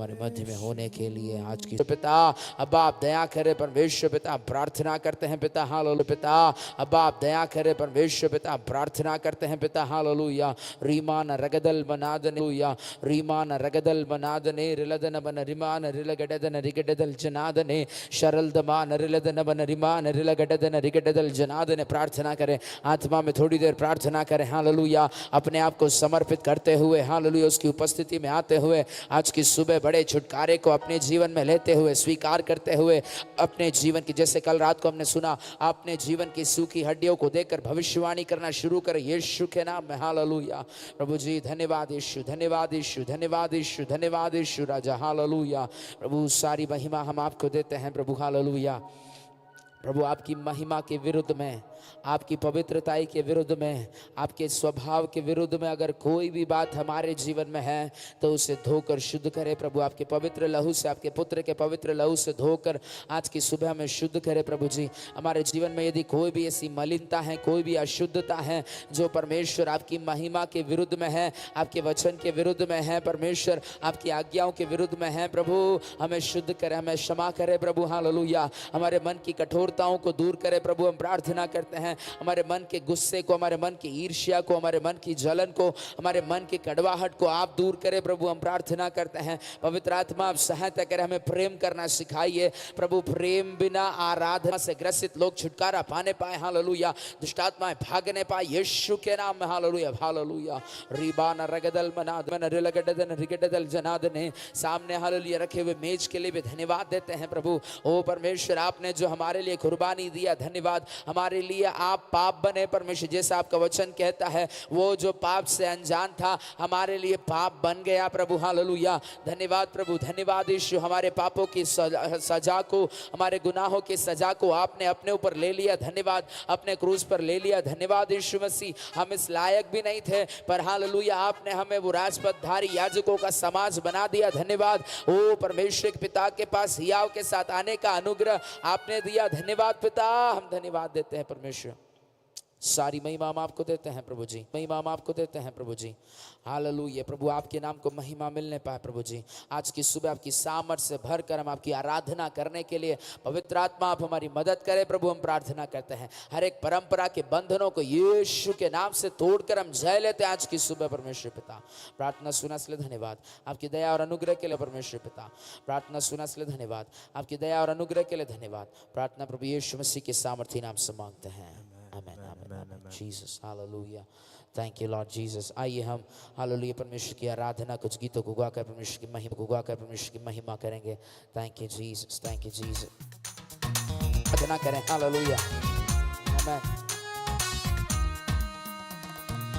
हमारे मध्य में होने के लिए आज की पिता अब आप दया करें परमेश्वर पिता, प्रार्थना करते हैं पिता हालेलुया पिता, अब आप दया करें परमेश्वर पिता, प्रार्थना करते हैं पिता हालेलुया। रीमान रगदल बनादने रीमान रगदल बनादने रिलदन बन रिमान रिलगडदन रिगडदल जनादने शरलदमान रिलदन बन रिमान रिलगडदन रिगडदल जनादने। प्रार्थना करें, आत्मा में थोड़ी देर प्रार्थना करें हालेलुया, अपने आप को समर्पित करते हुए हालेलुया, उसकी उपस्थिति में आते हुए आज की सुबह बड़े छुटकारे को अपने जीवन में लेते हुए स्वीकार करते हुए अपने जीवन की, जैसे कल रात को हमने सुना, अपने जीवन की सूखी हड्डियों को देखकर भविष्यवाणी करना शुरू करें यीशु के नाम में हालेलुया। प्रभु जी धन्यवाद यीशु, धन्यवाद यीशु, धन्यवाद यीशु, धन्यवाद यीशु राजा हालेलुया। प्रभु सारी महिमा हम आपको देते हैं प्रभु हालेलुया। प्रभु आपकी महिमा के विरुद्ध में, आपकी पवित्रताई के विरुद्ध में, आपके स्वभाव के विरुद्ध में अगर कोई भी बात हमारे जीवन में है तो उसे धोकर शुद्ध करें प्रभु, आपके पवित्र लहू से, आपके पुत्र के पवित्र लहू से धोकर आज की सुबह हमें शुद्ध करें प्रभु जी। हमारे जीवन में यदि कोई भी ऐसी मलिनता है, कोई भी अशुद्धता है जो परमेश्वर आपकी महिमा के विरुद्ध में है, आपके वचन के विरुद्ध में है परमेश्वर, आपकी आज्ञाओं के विरुद्ध में है प्रभु, हमें शुद्ध करें, हमें क्षमा करें प्रभु हालेलुया। हमारे मन की कठोरताओं को दूर करें प्रभु, हम प्रार्थना करते हैं। हमारे मन के गुस्से को, हमारे मन की ईर्ष्या को, हमारे मन की जलन को, हमारे मन की कड़वाहट को आप दूर करें प्रभु, हम प्रार्थना करते हैं। पवित्र आत्मा आप सहायता करें, हमें प्रेम करना सिखाइए प्रभु, प्रेम बिना आराधना से ग्रसित लोग छुटकारा पाने पाए हालेलुया, दुष्टात्माएं भागने पाए यीशु के नाम में हालेलुया हालेलुया। रीबान रगदल मनादन रिलगडदन रिगडदल जनादने, सामने हालेलुया रखे हुए मेज के लिए भी धन्यवाद देते हैं प्रभु। ओ परमेश्वर, आपने जो हमारे लिए कुर्बानी दिया, धन्यवाद। हमारे लिए आप पाप बने परमेश्वर, जैसा आपका वचन कहता है, वो जो पाप से अनजान था हमारे लिए पाप बन गया प्रभु हालेलुया। धन्यवाद प्रभु, धन्यवाद यीशु। हमारे पापों की सजा को, हमारे गुनाहों की सजा को आपने अपने ऊपर ले लिया, धन्यवाद, अपने क्रूस पर ले लिया, धन्यवाद यीशु मसीह। हम इस लायक भी नहीं थे पर हालेलुया आपने हमें वो राजपथधारी याजकों का समाज बना दिया, धन्यवाद। ओ परमेश्वर के पिता के पास हियाव के साथ आने का अनुग्रह आपने दिया, धन्यवाद पिता, हम धन्यवाद देते हैं परमेश्वर। सारी महिमा हम आपको देते हैं प्रभु जी, महिमा हम आपको देते हैं प्रभु जी हालेलुया। प्रभु आपके नाम को महिमा मिलने पाए प्रभु जी। आज की सुबह आपकी सामर्थ्य से भरकर हम आपकी आराधना करने के लिए पवित्र आत्मा आप हमारी मदद करें प्रभु, हम प्रार्थना करते हैं। हर एक परंपरा के बंधनों को यीशु के नाम से तोड़कर हम जय लेते हैं आज की सुबह परमेश्वर पिता। प्रार्थना सुना इसलिए धन्यवाद, आपकी दया और अनुग्रह के लिए परमेश्वर पिता। प्रार्थना सुना इसलिए धन्यवाद, आपकी दया और अनुग्रह के लिए धन्यवाद। प्रार्थना प्रभु यीशु मसीह के सामर्थ्य नाम से मांगते हैं, आमीन आमीन जीसस हालेलुया। Thank you Lord Jesus. आइए हम हालेलुया परमेश्वर की आराधना कुछ गीतों को गाकर परमेश्वर की महिमा को गाकर परमेश्वर की महिमा करेंगे। Thank you Jesus, thank you Jesus. आराधना करें हालेलुया आमीन।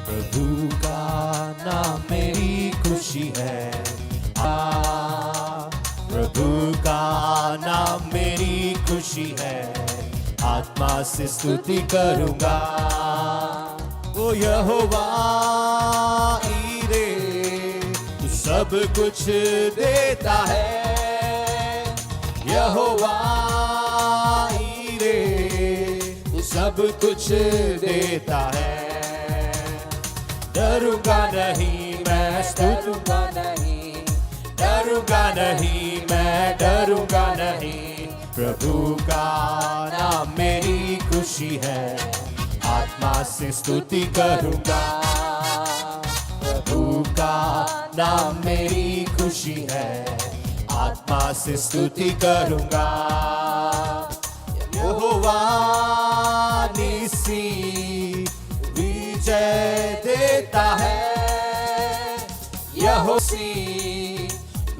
प्रभु का नाम मेरी खुशी है, प्रभु का नाम मेरी खुशी है, आत्मा से स्तुति करूंगा। ओ यहोवा ईरे, तू सब कुछ देता है, यहोवा ईरे, तू सब कुछ देता है। डरूंगा नहीं मैं, स्तुतूंगा नहीं, डरूंगा नहीं मैं, डरूंगा नहीं। प्रभु का नाम मेरी खुशी है, आत्मा से स्तुति करूंगा। प्रभु का नाम मेरी खुशी है, आत्मा से स्तुति करूंगा। यहोवा निसी विजय देता है, यहोवा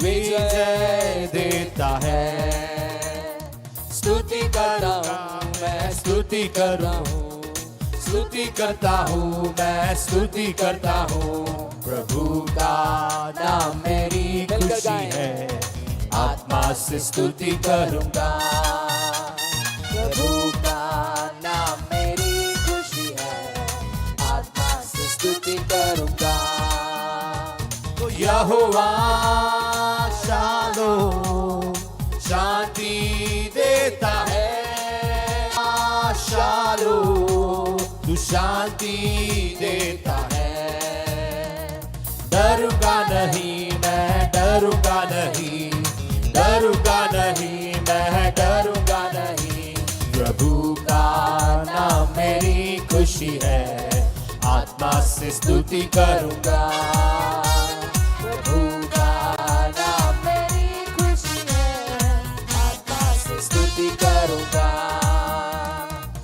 विजय देता है। स्तुति करता हूँ मैं, स्तुति कर रहा हूँ, स्तुति करता हूँ मैं, स्तुति करता हूँ। प्रभु का नाम मेरी खुशी है, आत्मा से स्तुति करूँगा। प्रभु का नाम मेरी खुशी है, आत्मा से स्तुति करूँगा। तो यहोवा शालोम शांति देता है, शालोम तू शांति देता है। डरूंगा नहीं मैं, डरूंगा नहीं, डरूंगा नहीं, मैं डरूंगा नहीं। प्रभु का नाम मेरी खुशी है, आत्मा से स्तुति करूंगा। प्रभु का नाम मेरी खुशी है, आत्मा से स्तुति करूंगा।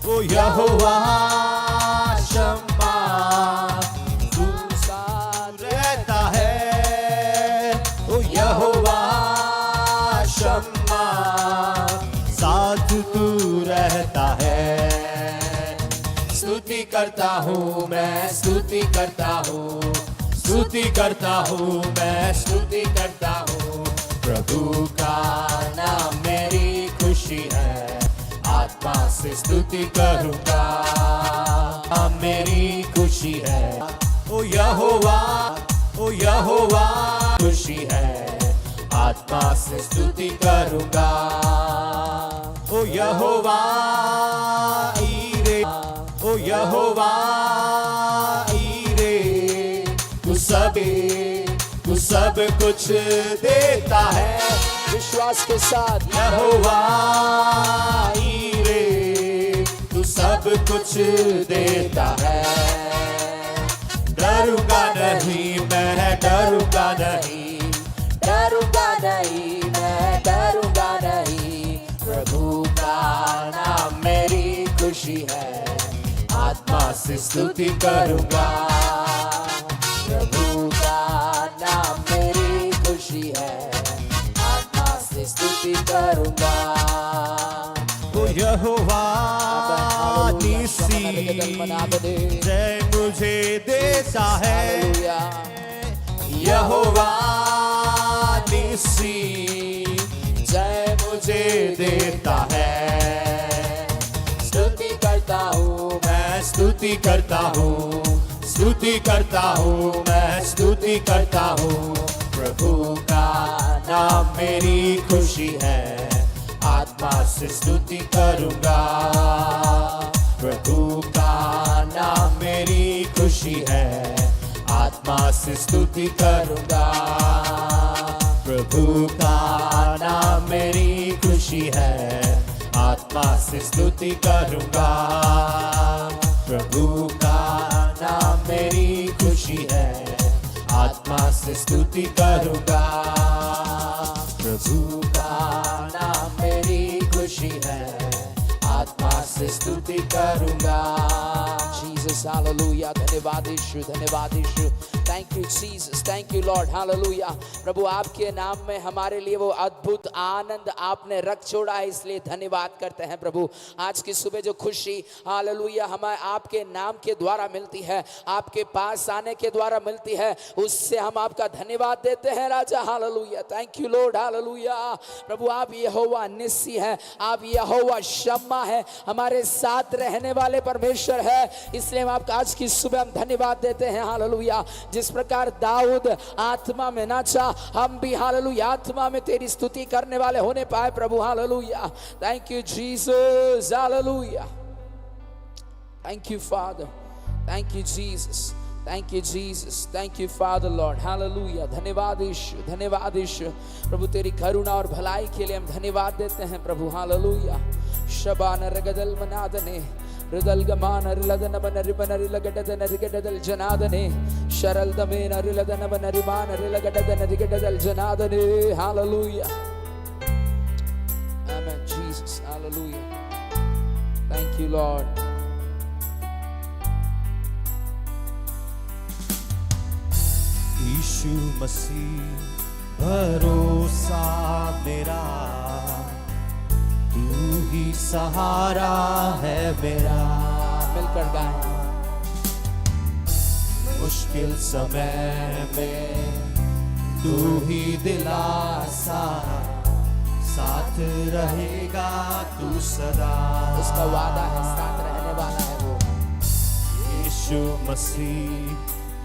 ओ यहोवा शम्मा तू साथ रहता है। ओ यहोवा शम्मा साथ तू रहता है। स्तुति करता हूँ मैं, स्तुति करता हूँ, स्तुति करता हूँ मैं, स्तुति करता हूँ। प्रभु का नाम मेरी खुशी है, आत्मा से स्तुति करूँगा। नाम मेरी खुशी है। ओ यहोवा, ओ यहोवा खुशी है, आत्मा से स्तुति करूँगा। ओ यहोवा ईरे, ओ यहोवा ईरे, तू सब कुछ देता है। विश्वास के साथ यहोवा ईरे, तू सब कुछ देता है। डरूंगा नहीं, मैं डरूंगा नहीं, डरूंगा नहीं, मैं डरूंगा नहीं। प्रभु का नाम मेरी खुशी है, आत्मा से स्तुति करूंगा। प्रभु का नाम मेरी खुशी है, आत्मा से स्तुति करूंगा। ओ यहोवा निस्सी जय मुझे देता है। यहोवा निस्सी जय मुझे देता है। स्तुति करता हूँ मैं, स्तुति करता हूँ, स्तुति करता हूँ मैं, स्तुति करता हूँ। प्रभु का नाम मेरी खुशी है, आत्मा से स्तुति करूँगा। प्रभु का नाम मेरी खुशी है, आत्मा से स्तुति करूँगा। प्रभु का नाम मेरी खुशी है, आत्मा से स्तुति करूँगा। प्रभु का नाम मेरी खुशी है, आत्मा से स्तुति करूँगा। प्रभु का नाम मेरी खुशी है, आत्मा से स्तुति करूँगा। जीसस हालेलुया। धन्यवाद यीशु, धन्यवाद यीशु। Thank you Jesus, thank you Lord, हालेलुया। प्रभु आपके नाम में हमारे लिए वो अद्भुत आनंद आपने रख छोड़ा है, इसलिए धन्यवाद करते हैं प्रभु। आज की सुबह जो खुशी हालेलुया हमें आपके नाम के द्वारा मिलती है, आपके पास आने के द्वारा मिलती है, उससे हम आपका धन्यवाद देते हैं राजा। हालेलुया, थैंक यू लॉर्ड, हालेलुया। प्रभु आप यहोवा निस्सी है, आप यहोवा शम्मा है, हमारे साथ रहने वाले परमेश्वर है, इसलिए हम आपका आज की सुबह हम धन्यवाद देते हैं। हालेलुया। जिस प्रकार दाऊद आत्मा में नाचा, हम भी हालेलुया आत्मा में तेरी स्तुति करने वाले होने पाए प्रभु। हालेलुया, थैंक यू जीसस, हालेलुया। Thank you father, thank you Jesus, thank you Jesus, thank you father Lord, हालेलुया। धन्यवाद यीशु, धन्यवाद यीशु। प्रभु तेरी करुणा और भलाई के लिए हम धन्यवाद देते हैं प्रभु। हालेलुया। शबान रगदल मनादने ऋदल गमान रिलदन बनरिबन रिलगडदन रिगडदल जनादने शरल दमे नरिलदन बनरिमान रिलगडदन रिगडदल जनादने। हालेलुया, आमेन जीसस, हालेलुया। Thank you Lord. यीशु मसीह भरोसा मेरा, तू ही सहारा है मेरा। मिलकर गाएं। मुश्किल समय में तू ही दिलासा, साथ रहेगा तू सदा। उसका वादा है, साथ रहने वाला है वो। यीशु मसीह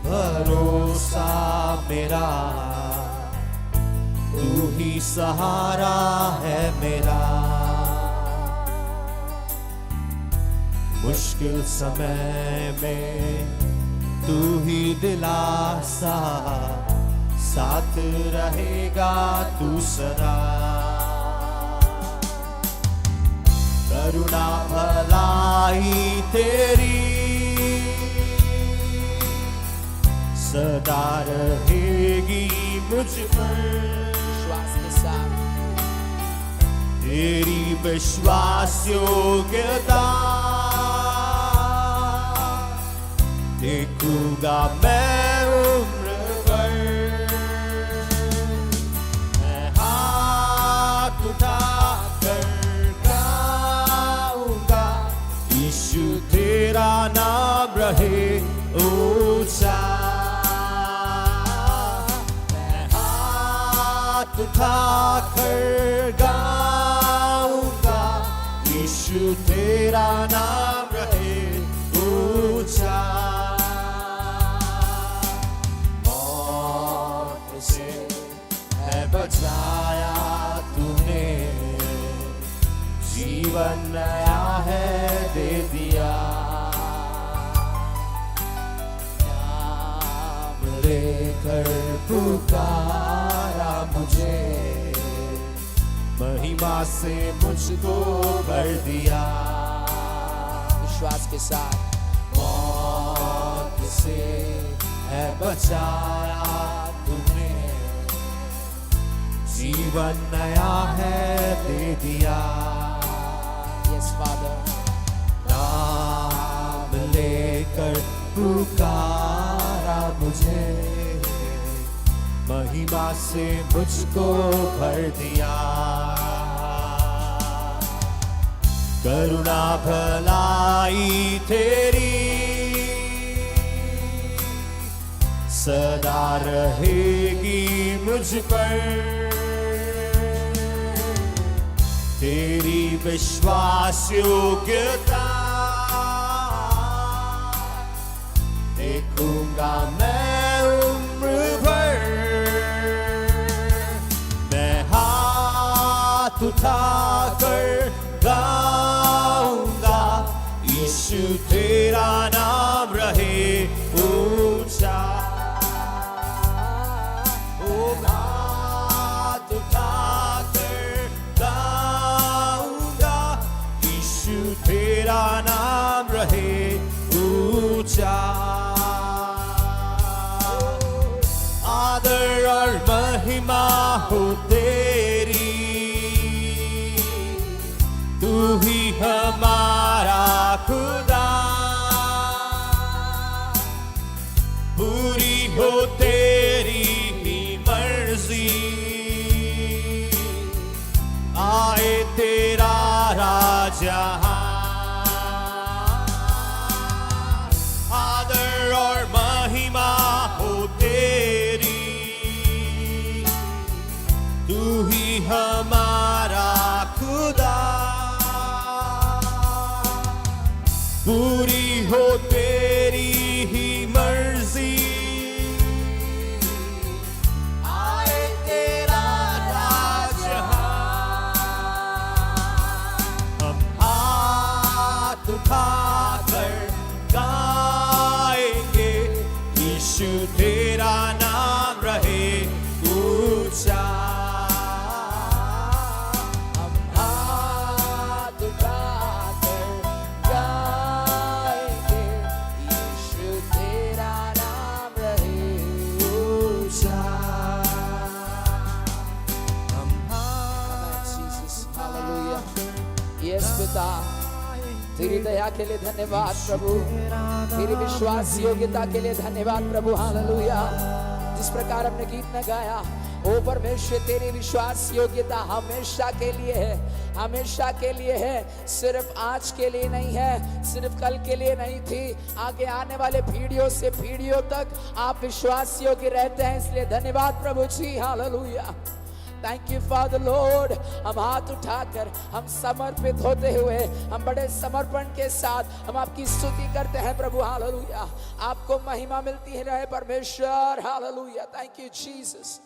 भरोसा मेरा, तू ही सहारा है मेरा। मुश्किल समय में तू ही दिलासा, साथ रहेगा तू सदा। करुणा भलाई तेरी सदा रहेगी मुझ पर। विश्वास के साथ तेरी विश्वास योग्यता देखूंगा मैं उम्र भर। मैं हाथ उठा कर गाऊंगा यीशु तेरा नाम रहे ऊंचा। मैं हाथ उठा कर गाऊंगा यीशु तेरा नाम रहे ऊंचा। मौत से है बचाया तूने, जीवन नया है दे दिया। नाम लेकर पुकारा मुझे, महिमा से मुझको भर दिया। विश्वास के साथ मौत से है बचाया तूने, जीवन नया है दे दिया। यस फादर, नाम लेकर पुकारा मुझे, महिमा से मुझको भर दिया। करुणा भलाई तेरी सदा रहेगी मुझ पर। तेरी विश्वास योग्यता देखूंगा मैं उम्र भर। मैं हाथ उठाकर गाऊंगा यीशु तेरा नाम रहे ऊंचा। ओ हाथ उठाकर गाऊंगा यीशु तेरा नाम रहे ऊंचा। आदर और महिमा हो तेरी, तू ही हमारा खुदा। पूरी हो तेरी ही मर्जी, आए तेरा राजा। आदर और महिमा हो तेरी, तू ही हमारा खुदा। पूरी हो तेरी ही मर्जी, आए तेरा राज। हम हाथ उठाकर गाएंगे यीशु तेरा नाम रहे ऊंचा। तेरी दया के लिए धन्यवाद प्रभु, तेरी विश्वास योग्यता के लिए धन्यवाद प्रभु। हालेलुया। जिस प्रकार हमने गीत में गाया, ओ परमेश्वर तेरी विश्वास योग्यता हमेशा के लिए है, हमेशा के लिए है। सिर्फ आज के लिए नहीं है, सिर्फ कल के लिए नहीं थी, आगे आने वाले पीढ़ियों से पीढ़ियों तक आप विश्वास योग्य रहते हैं। इसलिए धन्यवाद प्रभु जी। हालेलुया। Thank you father Lord. हम हाथ उठाकर, हम समर्पित होते हुए, हम बड़े समर्पण के साथ हम आपकी स्तुति करते हैं प्रभु। हालेलुया। आपको महिमा मिलती रहे परमेश्वर। हालेलुया। Thank you Jesus.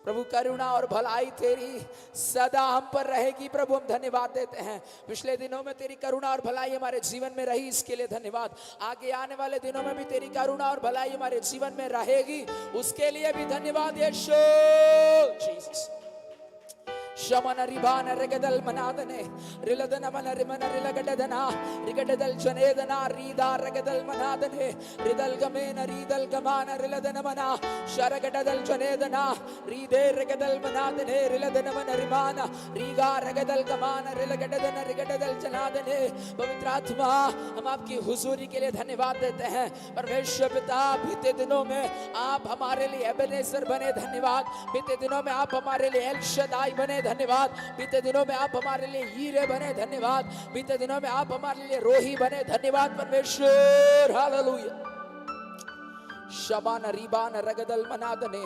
प्रभु करुणा और भलाई तेरी सदा हम पर रहेगी प्रभु। हम धन्यवाद देते हैं। पिछले दिनों में तेरी करुणा और भलाई हमारे जीवन में रही, इसके लिए धन्यवाद। आगे आने वाले दिनों में भी तेरी करुणा और भलाई हमारे जीवन में रहेगी, उसके लिए भी धन्यवाद यीशु। जीसस शमन रिबान रगदल मनादने रिलदन मन रिमन रिलगडदना रिगडदल जनेदना रीदा रगदल मनादने रिदल गमेन रीदल गमान रिलदन मना शरगडदल जनेदना रीदे रगदल मनादने रिलदन मन रिमान रीगा रगदल गमान रिलगडदन रिगडदल जनादने। पवित्र आत्मा, हम आपकी हुजूरी के लिए धन्यवाद देते हैं। परमेश्वर पिता, बीते दिनों में आप हमारे लिए एबेनेजर बने, धन्यवाद। बीते दिनों में आप हमारे लिए एल शदाई बने, धन्यवाद। बीते दिनों में आप हमारे लिए हीरे बने, धन्यवाद। बीते दिनों में आप हमारे लिए रोही बने, धन्यवाद परमेश्वर। हालेलुया। शबान रिबान रगदल मनादने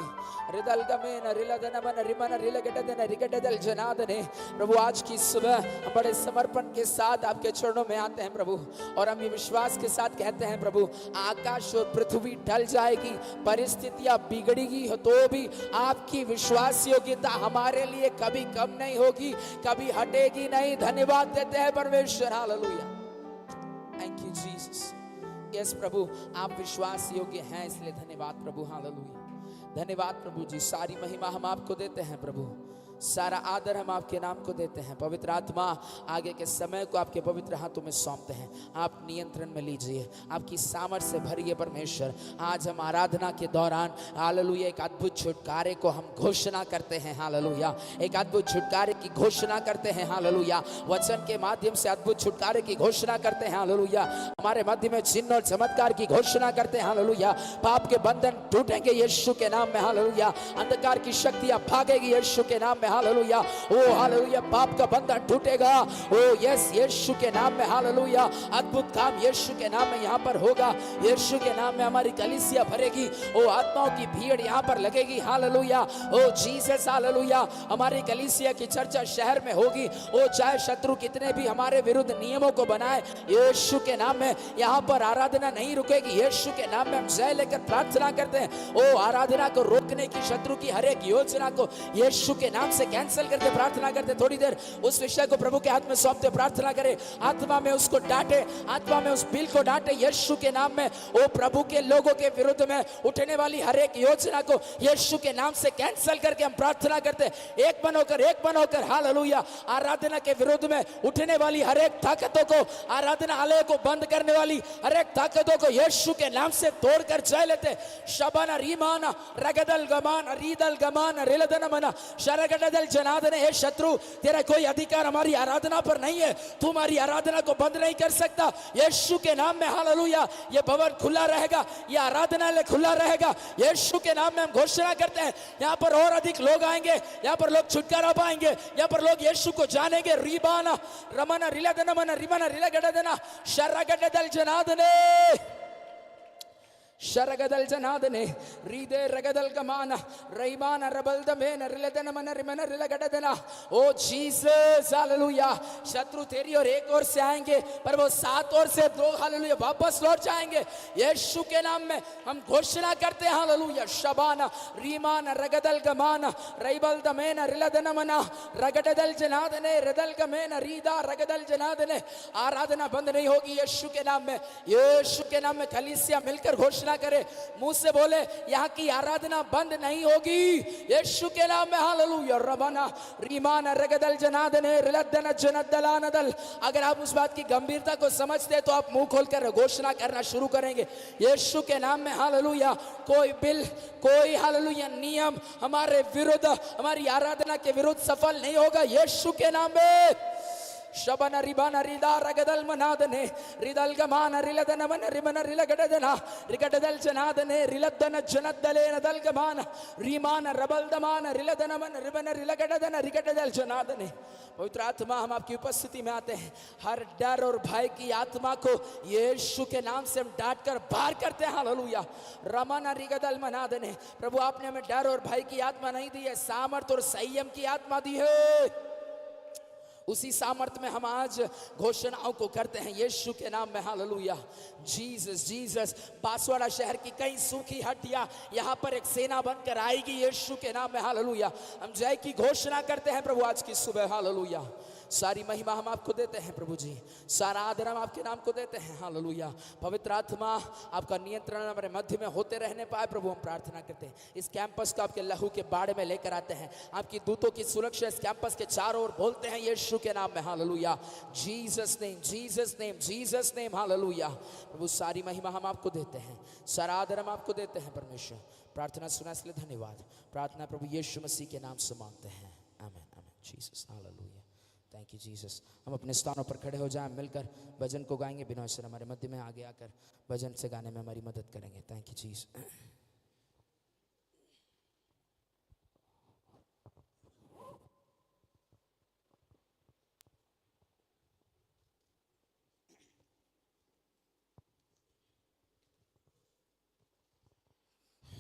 रिदल गमेन रिलदन मन रिमन रिलगडदन रिगडदल जनादने। प्रभु, आज की सुबह हम बड़े समर्पण के साथ आपके चरणों में आते हैं प्रभु, और हम ये विश्वास के साथ कहते हैं प्रभु, आकाश और पृथ्वी ढल जाएगी, परिस्थितियां बिगड़ेगी तो भी आपकी विश्वास योग्यता हमारे लिए कभी कम नहीं होगी, कभी हटेगी नहीं। धन्यवाद देते हैं परमेश्वर। हालेलुया। Thank you Jesus. यस प्रभु, आप विश्वास योग्य हैं, इसलिए धन्यवाद प्रभु। हालेलुया। धन्यवाद प्रभु जी। सारी महिमा हम आपको देते हैं प्रभु, सारा आदर हम आपके नाम को देते हैं। पवित्र आत्मा, आगे के समय को आपके पवित्र हाथों में सौंपते हैं। आप नियंत्रण में लीजिए, आपकी सामर्थ्य से भरिए परमेश्वर। आज हम आराधना के दौरान हालेलुया एक अद्भुत छुटकारे को हम घोषणा करते हैं। हालेलुया। एक अद्भुत छुटकारे की घोषणा करते हैं। हालेलुया। वचन के माध्यम से अद्भुत छुटकारे की घोषणा करते हैं। हालेलुया। हमारे मध्य में चिन्ह और चमत्कार की घोषणा करते हैं। हालेलुया। पाप के बंधन टूटेंगे यीशु के नाम में। हालेलुया। अंधकार की शक्तियां भागेगी यीशु के नाम में। हालेलुया। ओ हालेलुया। पाप का बंधन टूटेगा। ओ यस, यीशु के नाम में। हालेलुया। अद्भुत काम यीशु के नाम में यहाँ पर होगा। यीशु के नाम में हमारी कलीसिया भरेगी। ओ आत्माओं की भीड़ यहाँ पर लगेगी। हालेलुया। ओ जीसस। हालेलुया। हमारी कलीसिया की चर्चा शहर में होगी। ओ चाहे शत्रु कितने भी हमारे विरुद्ध नियमों को बनाए, यीशु के नाम में यहाँ पर आराधना नहीं रुकेगी। यीशु के नाम में हम जय लेकर प्रार्थना करते हैं। ओ आराधना को रोकने की शत्रु की हर एक योजना को यीशु के नाम से कैंसिल करके प्रार्थना करते। थोड़ी देर उस विषय को प्रभु के हाथ में सौंपते प्रार्थना करें। आत्मा में उसको डांटे, आत्मा में उस बिल को डांटे यीशु के नाम में। ओ प्रभु के लोगों के विरुद्ध में उठने वाली हर एक योजना को यीशु के नाम से कैंसिल करके हम प्रार्थना करते। एक बन होकर हालेलुया। आराधना के विरुद्ध में उठने वाली हर एक ताकतों को, आराधना आलय को बंद करने वाली हर एक ताकतों को यीशु के नाम से तोड़कर जय लेते। शबाना रीमाना रगदल गमान रीदल गमान रिलदन मना शरगडदल जनादने। हे शत्रु, तेरा कोई अधिकार हमारी आराधना पर नहीं है। तू हमारी आराधना को बंद नहीं कर सकता। यीशु के नाम में हालेलुया। ये भवन खुला रहेगा, ये आराधनालय खुला रहेगा। यीशु के नाम में हम घोषणा करते हैं, यहाँ पर और अधिक लोग आएंगे, यहाँ पर लोग छुटकारा पाएंगे, यहाँ पर लोग यीशु को जानेंगे। रीबाना रमना रिलदन मन रिमना रिलगडदना शरगडदल जनादने शरगदल जनादने रीदे रगदल गमाना रईमान रबल दमेन रिलदन मन रिमन रिलगडदना। ओ जीसस। हालेलुया। शत्रु तेरी और एक ओर से आएंगे, पर वो सात ओर से दो हालेलुया वापस लौट जाएंगे। यीशु के नाम में हम घोषणा करते हैं। हालेलुया। शबाना रीमान रगदल गमाना रईबल दमेन रिलदन मना रगडदल जनादने रदल गमेन रीदा रगदल जनादने। आराधना बंद नहीं होगी यीशु के नाम में। यीशु के नाम में कलीसिया मिलकर घोषणा करे, मुंह से बोले, यहाँ की आराधना बंद नहीं होगी यीशु के नाम में। हालेलुया। रबना रीमान रगदल जनादने रिलदन जनदलानदल। अगर आप उस बात की गंभीरता को समझते तो आप मुंह खोलकर घोषणा करना शुरू करेंगे यीशु के नाम में। हालेलुया। कोई बिल, कोई हालेलुया नियम हमारे विरुद्ध, हमारी आराधना के विरुद्ध सफल नहीं होगा यीशु के नाम में। शबना रिबाना रिदा रगदल मनादने रिदल गमान रिलदन मन रिमन रिलगडदना रिगडदल जनादने रिलदन जनदले नदल गमान रीमान रबल दमान रिलदन मन रिमन रिलगडदना रिगडदल जनादने। पवित्र आत्मा, हम आपकी उपस्थिति में आते हैं। हर डर और भय की आत्मा को यीशु के नाम से हम डांट कर बाहर करते हैं। हालेलुया। रमना रिगदल मनादने। प्रभु, आपने हमें डर और भय की आत्मा नहीं दी है, सामर्थ और संयम की आत्मा दी है। उसी सामर्थ में हम आज घोषणाओं को करते हैं यीशु के नाम में। हालेलुया। Jesus Jesus. बांसवाड़ा शहर की कई सूखी हड्डियां यहाँ पर एक सेना बनकर आएगी यीशु के नाम में। हालेलुया। हम जय की घोषणा करते हैं प्रभु आज की सुबह। हालेलुया। सारी महिमा हम आपको देते हैं प्रभु जी, सारा आदर हम आपके नाम को देते हैं। हालेलुया। पवित्र आत्मा आपका नियंत्रण हमारे मध्य में होते रहने पाए प्रभु, हम प्रार्थना करते हैं। इस कैंपस को आपके लहू के बाड़े में लेकर आते हैं, आपकी दूतों की सुरक्षा इस कैंपस के चारों ओर बोलते हैं यीशु के नाम में। हालेलुया। Jesus name, Jesus name, Jesus name. हालेलुया। प्रभु सारी महिमा हम आपको देते हैं, सारा आदर हम आपको देते हैं परमेश्वर। प्रार्थना सुना इसलिए धन्यवाद। प्रार्थना प्रभु यीशु मसीह के नाम से मांगते हैं, आमीन आमीन। जीसस, हालेलुया, थैंक यू जीसस। हम अपने स्थानों पर खड़े हो जाएं, मिलकर भजन को गाएंगे। बिनोय सर हमारे मध्य में आगे आकर भजन से गाने में हमारी मदद करेंगे। Thank you Jesus.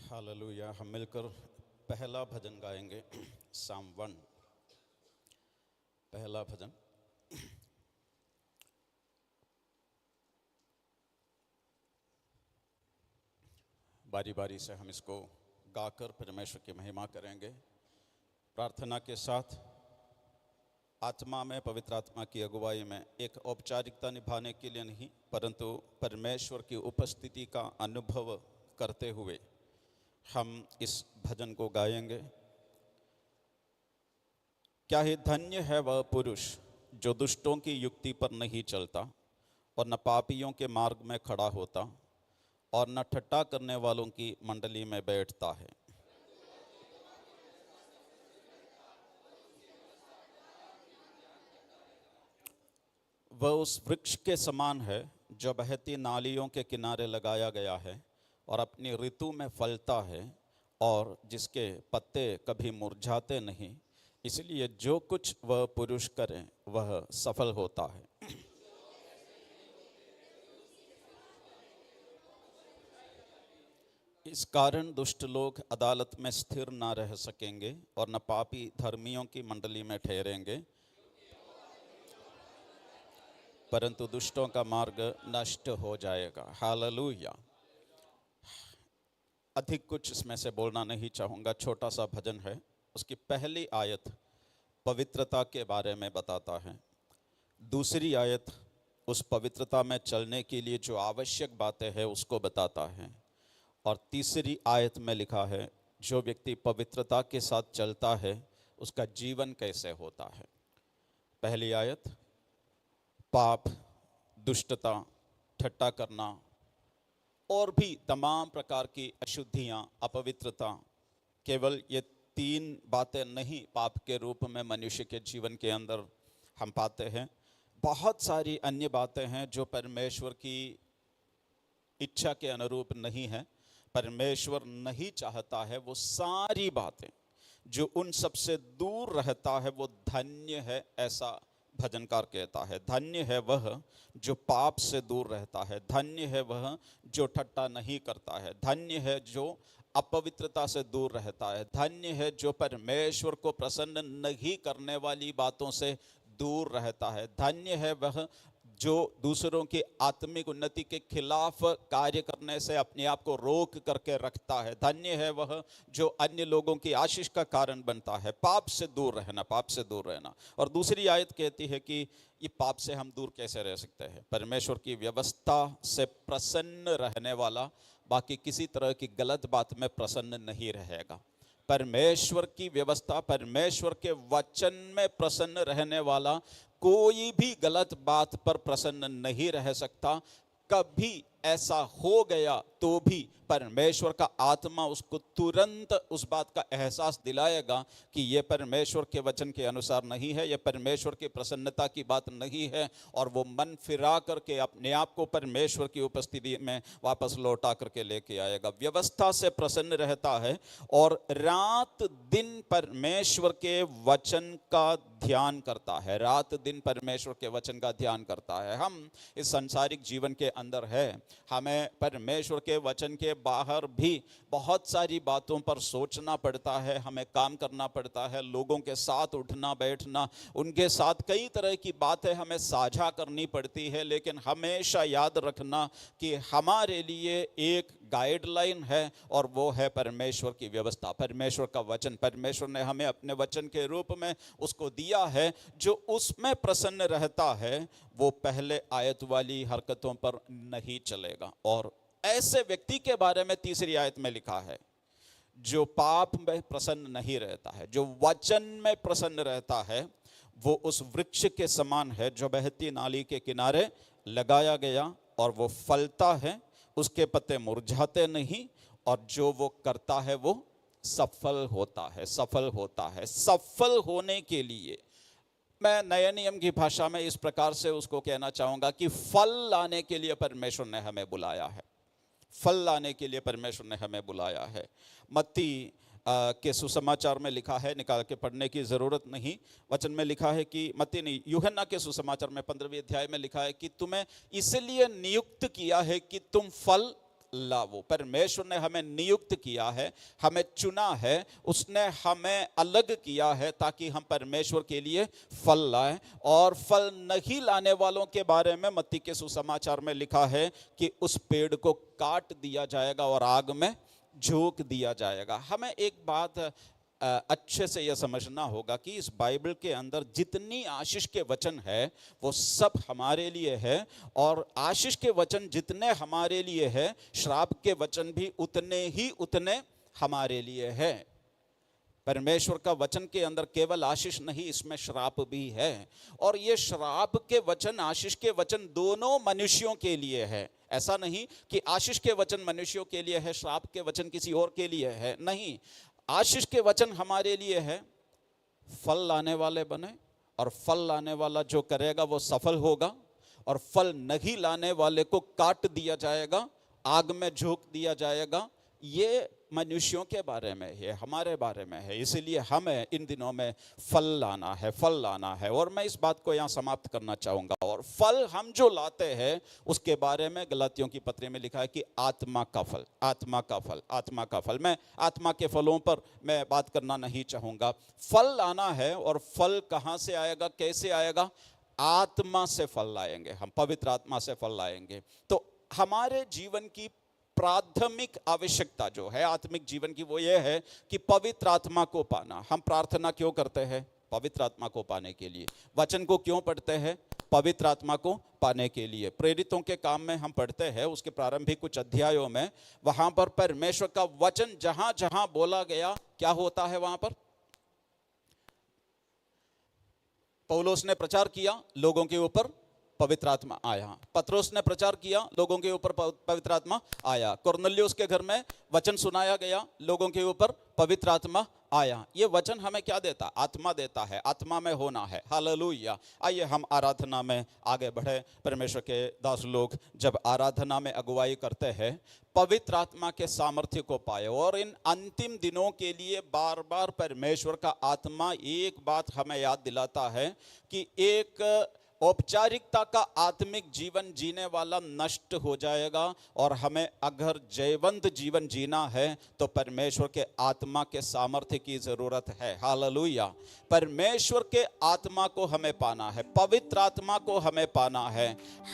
हालेलुया। हम मिलकर पहला भजन गाएंगे, साम 1, पहला भजन। बारी बारी से हम इसको गाकर परमेश्वर की महिमा करेंगे। प्रार्थना के साथ आत्मा में, पवित्र आत्मा की अगुवाई में, एक औपचारिकता निभाने के लिए नहीं, परंतु परमेश्वर की उपस्थिति का अनुभव करते हुए हम इस भजन को गाएंगे। क्या ही धन्य है वह पुरुष जो दुष्टों की युक्ति पर नहीं चलता और न पापियों के मार्ग में खड़ा होता और न ठट्ठा करने वालों की मंडली में बैठता है। वह उस वृक्ष के समान है जो बहती नालियों के किनारे लगाया गया है और अपनी ऋतु में फलता है और जिसके पत्ते कभी मुरझाते नहीं, इसलिए जो कुछ वह पुरुष करे वह सफल होता है। इस कारण दुष्ट लोग अदालत में स्थिर न रह सकेंगे और न पापी धर्मियों की मंडली में ठहरेंगे, परंतु दुष्टों का मार्ग नष्ट हो जाएगा। हालेलुया। अधिक कुछ इसमें से बोलना नहीं चाहूँगा, छोटा सा भजन है। उसकी पहली आयत पवित्रता के बारे में बताता है, दूसरी आयत उस पवित्रता में चलने के लिए जो आवश्यक बातें हैं उसको बताता है, और तीसरी आयत में लिखा है जो व्यक्ति पवित्रता के साथ चलता है उसका जीवन कैसे होता है। पहली आयत, पाप, दुष्टता, ठट्ठा करना और भी तमाम प्रकार की अशुद्धियाँ, अपवित्रता, केवल ये 3 बातें नहीं पाप के रूप में मनुष्य के जीवन के अंदर हम पाते हैं। बहुत सारी अन्य बातें हैं जो परमेश्वर की इच्छा के अनुरूप नहीं है, परमेश्वर नहीं चाहता है। वो सारी बातें जो उन सबसे दूर रहता है वो धन्य है, ऐसा भजनकार कहता है। धन्य है वह जो पाप से दूर रहता है, धन्य है वह जो ठट्ठा नहीं करता है, धन्य है जो अपवित्रता से दूर रहता है, धन्य है जो परमेश्वर को प्रसन्न नहीं करने वाली बातों से दूर रहता है, धन्य है वह जो दूसरों की आत्मिक उन्नति के खिलाफ कार्य करने से अपने आप को रोक करके रखता है, धन्य है वह जो अन्य लोगों की आशीष का कारण बनता है। पाप से दूर रहना, पाप से दूर रहना। और दूसरी आयत कहती है कि ये पाप से हम दूर कैसे रह सकते हैं। परमेश्वर की व्यवस्था से प्रसन्न रहने वाला बाकी किसी तरह की गलत बात में प्रसन्न नहीं रहेगा। परमेश्वर की व्यवस्था, परमेश्वर के वचन में प्रसन्न रहने वाला कोई भी गलत बात पर प्रसन्न नहीं रह सकता। कभी ऐसा हो गया तो भी परमेश्वर का आत्मा उसको तुरंत उस बात का एहसास दिलाएगा कि ये परमेश्वर के वचन के अनुसार नहीं है, ये परमेश्वर की प्रसन्नता की बात नहीं है, और वो मन फिरा करके अपने आप को परमेश्वर की उपस्थिति में वापस लौटा करके लेके आएगा। व्यवस्था से प्रसन्न रहता है और रात दिन परमेश्वर के वचन का ध्यान करता है, रात दिन परमेश्वर के वचन का ध्यान करता है। हम इस सांसारिक जीवन के अंदर है, हमें परमेश्वर के वचन के बाहर भी बहुत सारी बातों पर सोचना पड़ता है, हमें काम करना पड़ता है, लोगों के साथ उठना बैठना, उनके साथ कई तरह की बातें हमें साझा करनी पड़ती है। लेकिन हमेशा याद रखना कि हमारे लिए एक गाइडलाइन है और वो है परमेश्वर की व्यवस्था, परमेश्वर का वचन। परमेश्वर ने हमें अपने वचन के रूप में उसको दिया है। जो उसमें प्रसन्न रहता है वो पहले आयत वाली हरकतों पर नहीं चलेगा। और ऐसे व्यक्ति के बारे में तीसरी आयत में लिखा है जो पाप में प्रसन्न नहीं रहता है, जो वचन में प्रसन्न रहता है, वो उस वृक्ष के समान है जो बहती नाली के किनारे लगाया गया और वो फलता है, उसके पत्ते मुरझाते नहीं, और जो वो करता है वो सफल होता है, सफल होता है। सफल होने के लिए मैं नए नियम की भाषा में इस प्रकार से उसको कहना चाहूँगा कि फल लाने के लिए परमेश्वर ने हमें बुलाया है, फल लाने के लिए परमेश्वर ने हमें बुलाया है। मत्ती के सुसमाचार में लिखा है, निकाल के पढ़ने की ज़रूरत नहीं, वचन में लिखा है कि मत्ती नहीं, यूहन्ना के सुसमाचार में 15वें अध्याय में लिखा है कि तुम्हें इसलिए नियुक्त किया है कि तुम फल लाओ। परमेश्वर ने हमें नियुक्त किया है, हमें चुना है, उसने हमें अलग किया है ताकि हम परमेश्वर के लिए फल लाएं। और फल नहीं लाने वालों के बारे में मत्ती के सुसमाचार में लिखा है कि उस पेड़ को काट दिया जाएगा और आग में झोंक दिया जाएगा। हमें एक बात अच्छे से यह समझना होगा कि इस बाइबल के अंदर जितनी आशीष के वचन है वो सब हमारे लिए है, और आशीष के वचन जितने हमारे लिए है, श्राप के वचन भी उतने हमारे लिए है। परमेश्वर का वचन के अंदर केवल आशीष नहीं, इसमें श्राप भी है। और ये श्राप के वचन, आशीष के वचन दोनों मनुष्यों के लिए है। ऐसा नहीं कि आशीष के वचन मनुष्यों के लिए है, श्राप के वचन किसी और के लिए है, नहीं। आशीष के वचन हमारे लिए है, फल लाने वाले बने, और फल लाने वाला जो करेगा वो सफल होगा, और फल नहीं लाने वाले को काट दिया जाएगा, आग में झोंक दिया जाएगा। ये मनुष्यों के बारे में है, हमारे बारे में है। इसलिए हमें इन दिनों में फल लाना है, फल लाना है। और मैं इस बात को यहाँ समाप्त करना चाहूँगा। और फल हम जो लाते हैं उसके बारे में गलातियों की पत्री में लिखा है कि आत्मा का फल, आत्मा का फल, आत्मा का फल। मैं आत्मा के फलों पर मैं बात करना नहीं चाहूँगा। फल लाना है, और फल कहाँ से आएगा, कैसे आएगा? आत्मा से फल लाएंगे हम, पवित्र आत्मा से फल लाएंगे। तो हमारे जीवन की प्राथमिक आवश्यकता जो है आत्मिक जीवन की, वो ये है कि पवित्र आत्मा को पाना। हम प्रार्थना क्यों करते हैं? पवित्र आत्मा को पाने के लिए। वचन को क्यों पढ़ते हैं? पवित्र आत्मा को पाने के लिए। प्रेरितों के काम में हम पढ़ते हैं, उसके प्रारंभिक कुछ अध्यायों में, वहां पर परमेश्वर का वचन जहां जहां बोला गया, क्या होता है वहां पर? पौलुस ने प्रचार किया, लोगों के ऊपर पवित्र आत्मा आया। पत्रोस ने प्रचार किया, लोगों के ऊपर पवित्र आत्मा आया। कुरनेलियुस के घर में वचन सुनाया गया, लोगों के ऊपर पवित्र आत्मा आया। ये वचन हमें क्या देता? आत्मा देता है, आत्मा में होना है। हालेलुया। आइए हम आराधना में आगे बढ़े। परमेश्वर के दास लोग जब आराधना में अगुवाई करते हैं, पवित्र आत्मा के सामर्थ्य को पाए। और इन अंतिम दिनों के लिए बार बार परमेश्वर का आत्मा एक बात हमें याद दिलाता है कि एक औपचारिकता का आत्मिक जीवन जीने वाला नष्ट हो जाएगा, और हमें अगर जयवंत जीवन जीना है तो परमेश्वर के आत्मा के सामर्थ्य की जरूरत है। हालेलुया। परमेश्वर के आत्मा को हमें पाना है, पवित्र आत्मा को हमें पाना है।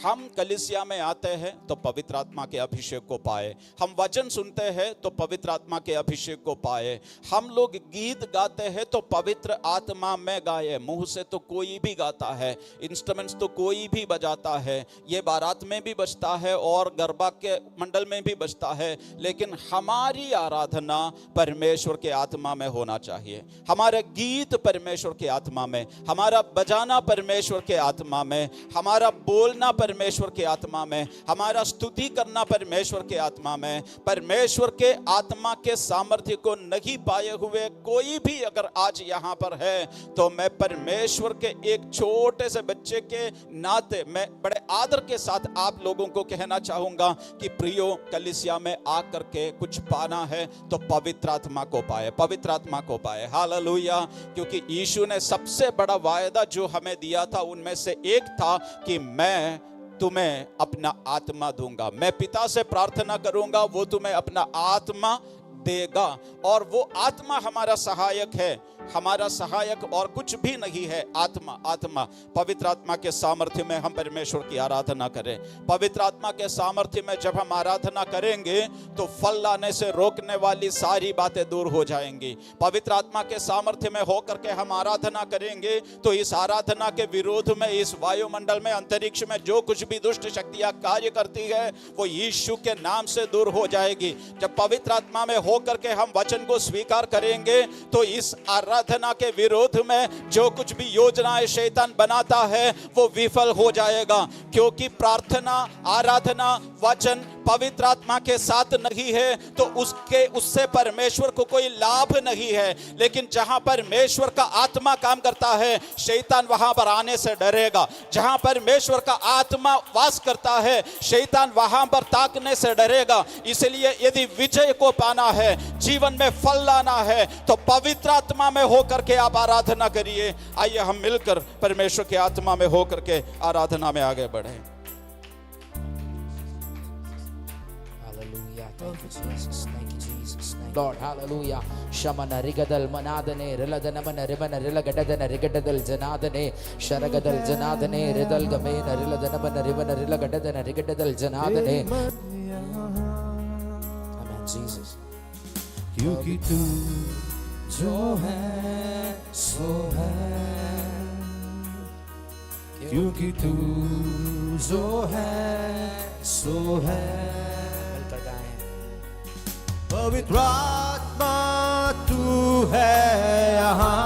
हम कलीसिया में आते हैं तो पवित्र आत्मा के अभिषेक को पाए, हम वचन सुनते हैं तो पवित्र आत्मा के अभिषेक को पाए, हम लोग गीत गाते हैं तो पवित्र आत्मा में गाए। मुंह से तो कोई भी गाता है, इंस्ट्रूमेंट्स तो कोई भी बजाता है, ये बारात में भी बजता है और गरबा के मंडल में भी बजता है, लेकिन हमारी आराधना परमेश्वर के आत्मा में होना चाहिए। हमारे गीत परमेश्वर के आत्मा में, हमारा बजाना परमेश्वर के आत्मा में, हमारा बोलना परमेश्वर के आत्मा में, हमारा स्तुति करना परमेश्वर के आत्मा में। परमेश्वर के आत्मा के सामर्थ्य को नहीं पाए हुए कोई भी अगर आज यहाँ पर है, तो मैं परमेश्वर के एक छोटे से बच्चे के नाते मैं बड़े आदर के साथ आप लोगों को कहना चाहूंगा कि प्रियो, कलीसिया में आकर के कुछ पाना है तो पवित्र आत्मा को पाए, पवित्र आत्मा को पाए। हालेलुया। क्योंकि यीशु ने सबसे बड़ा वायदा जो हमें दिया था उनमें से एक था कि मैं तुम्हें अपना आत्मा दूंगा, मैं पिता से प्रार्थना करूंगा, वो तुम्हें अपना आत्मा देगा। और वो आत्मा हमारा सहायक है। हमारा सहायक और कुछ भी नहीं है, आत्मा। आत्मा, पवित्र आत्मा के सामर्थ्य में हम परमेश्वर की आराधना करें। पवित्र आत्मा के सामर्थ्य में जब हम आराधना करेंगे तो फल लाने से रोकने वाली सारी बातें दूर हो जाएंगी। पवित्र आत्मा के सामर्थ्य में होकर के हम आराधना करेंगे तो इस आराधना के विरोध में, इस वायुमंडल में, अंतरिक्ष में जो कुछ भी दुष्ट शक्तियां कार्य करती है वो यीशु के नाम से दूर हो जाएगी। जब पवित्र आत्मा में होकर के हम वचन को स्वीकार करेंगे तो इस आराधना के विरोध में जो कुछ भी योजनाएं शैतान बनाता है वो विफल हो जाएगा, क्योंकि प्रार्थना, आराधना, वचन पवित्र आत्मा के साथ नहीं है तो उससे परमेश्वर को कोई लाभ नहीं है। लेकिन जहां परमेश्वर का आत्मा काम करता है शैतान वहां पर आने से डरेगा। जहां परमेश्वर का आत्मा वास करता है शैतान वहां पर ताकने से डरेगा। इसलिए यदि विजय को पाना है, जीवन में फल लाना है, तो पवित्र आत्मा में होकर के आप आराधना करिए। आइए हम मिलकर परमेश्वर के आत्मा में होकर के आराधना में आगे बढ़े। Thank you, Jesus. Thank you, Jesus. Thank you, Lord. Hallelujah. Shamana rigadal manadane riladana mana ribana rilagadana rigadal janadane sharagadal janadane ridal gamena riladana mana ribana rilagadana rigadal janadane. Amen, Jesus. क्योंकि तू जो है सो है, क्योंकि तू जो है सो है। मिलकर गाएं। पवित्र आत्मा तू है यहाँ,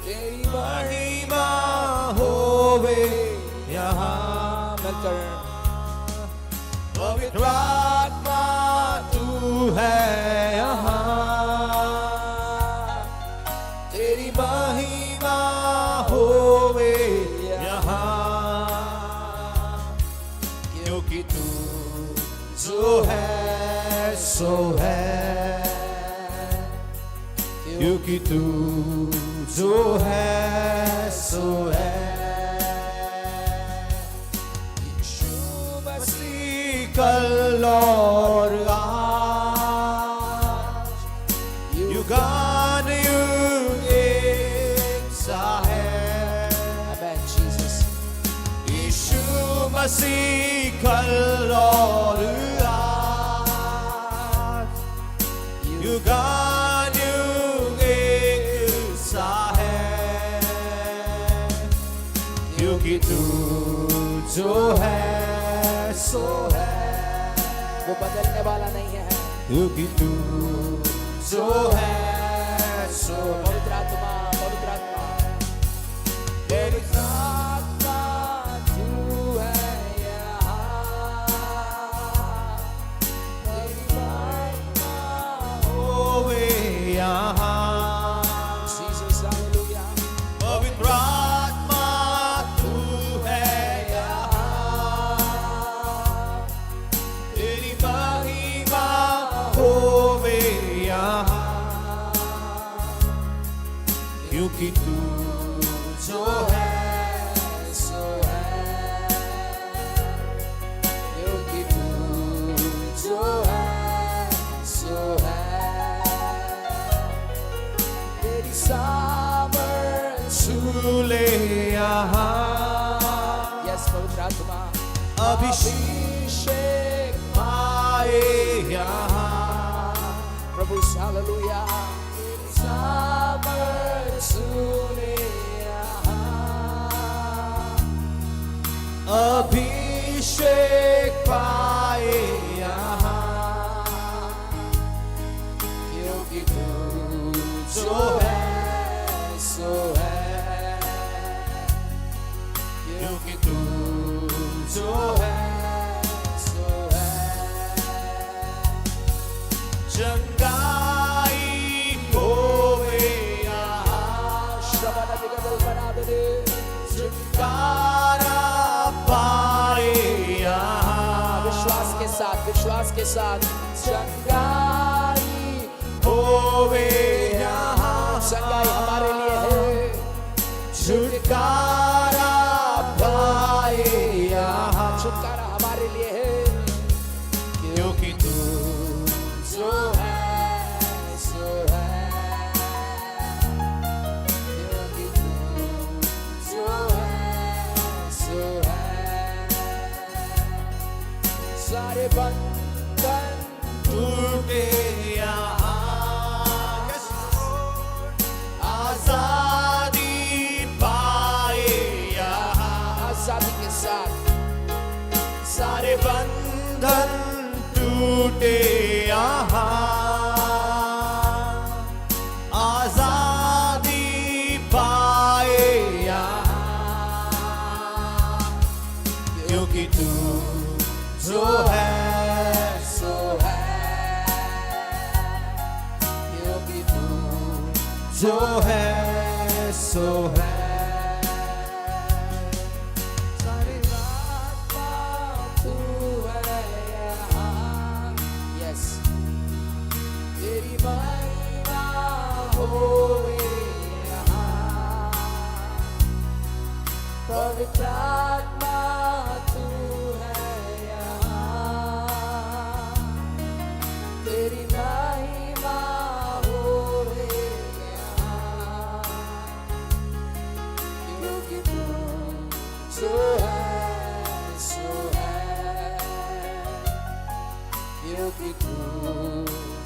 तेरी महिमा होवे यहाँ। मिलकर पवित्र आत्मा तू है यहाँ, तेरी महिमा होवे यहाँ। क्योंकि तू जो है सो है, क्योंकि तू जो है सो है। यीशु मसीह कल और आज युगान युग एक सा है। Amen, Jesus. यीशु मसीह कल और युगान युग एक सा है। क्योंकि तू जो है सो है, वो बदलने वाला नहीं है। क्योंकि तू जो है सो पवित्र आत्मा, पवित्र आत्मा, पवित्र आत्मा तू है यहाँ, तेरी महिमा होवे यहाँ। Jesus, hallelujah. पवित्र आत्मा तू है यहाँ, तेरी महिमा होवे यहाँ। क्योंकि तू जो है सो है, क्योंकि तू जो है सो है, तेरी सामर्थ छू ले यहाँ। यस पवित्र आत्मा अभिषेक पाए यहाँ। प्रभु हालेलुया, तेरी सामर्थ सुने यहाँ, अभिषेक पाए यहाँ। क्योंकि तू जो है सो है, क्योंकि तू जो है सो है। चंगाई होवे यहाँ। श्रवण दिगदल बना दे, छुटकारा पाए यहाँ। विश्वास के साथ चंगाई होवे यहाँ। चंगाई हमारे लिए है, छुटकारा पाए यहाँ। छुटकारा हमारे लिए है। क्योंकि तू जो है सो है, लूटे यहाँ आजादी पाए यहाँ क्योंकि तू जो है सो है, क्योंकि तू जो है सो है सारी रात तू है यहाँ। यस, तेरी महिमा होए यहाँ, पवित्र आत्मा तू है यहाँ, तेरी महिमा होए यहाँ, क्योंकि तू जो है सो है, क्योंकि तू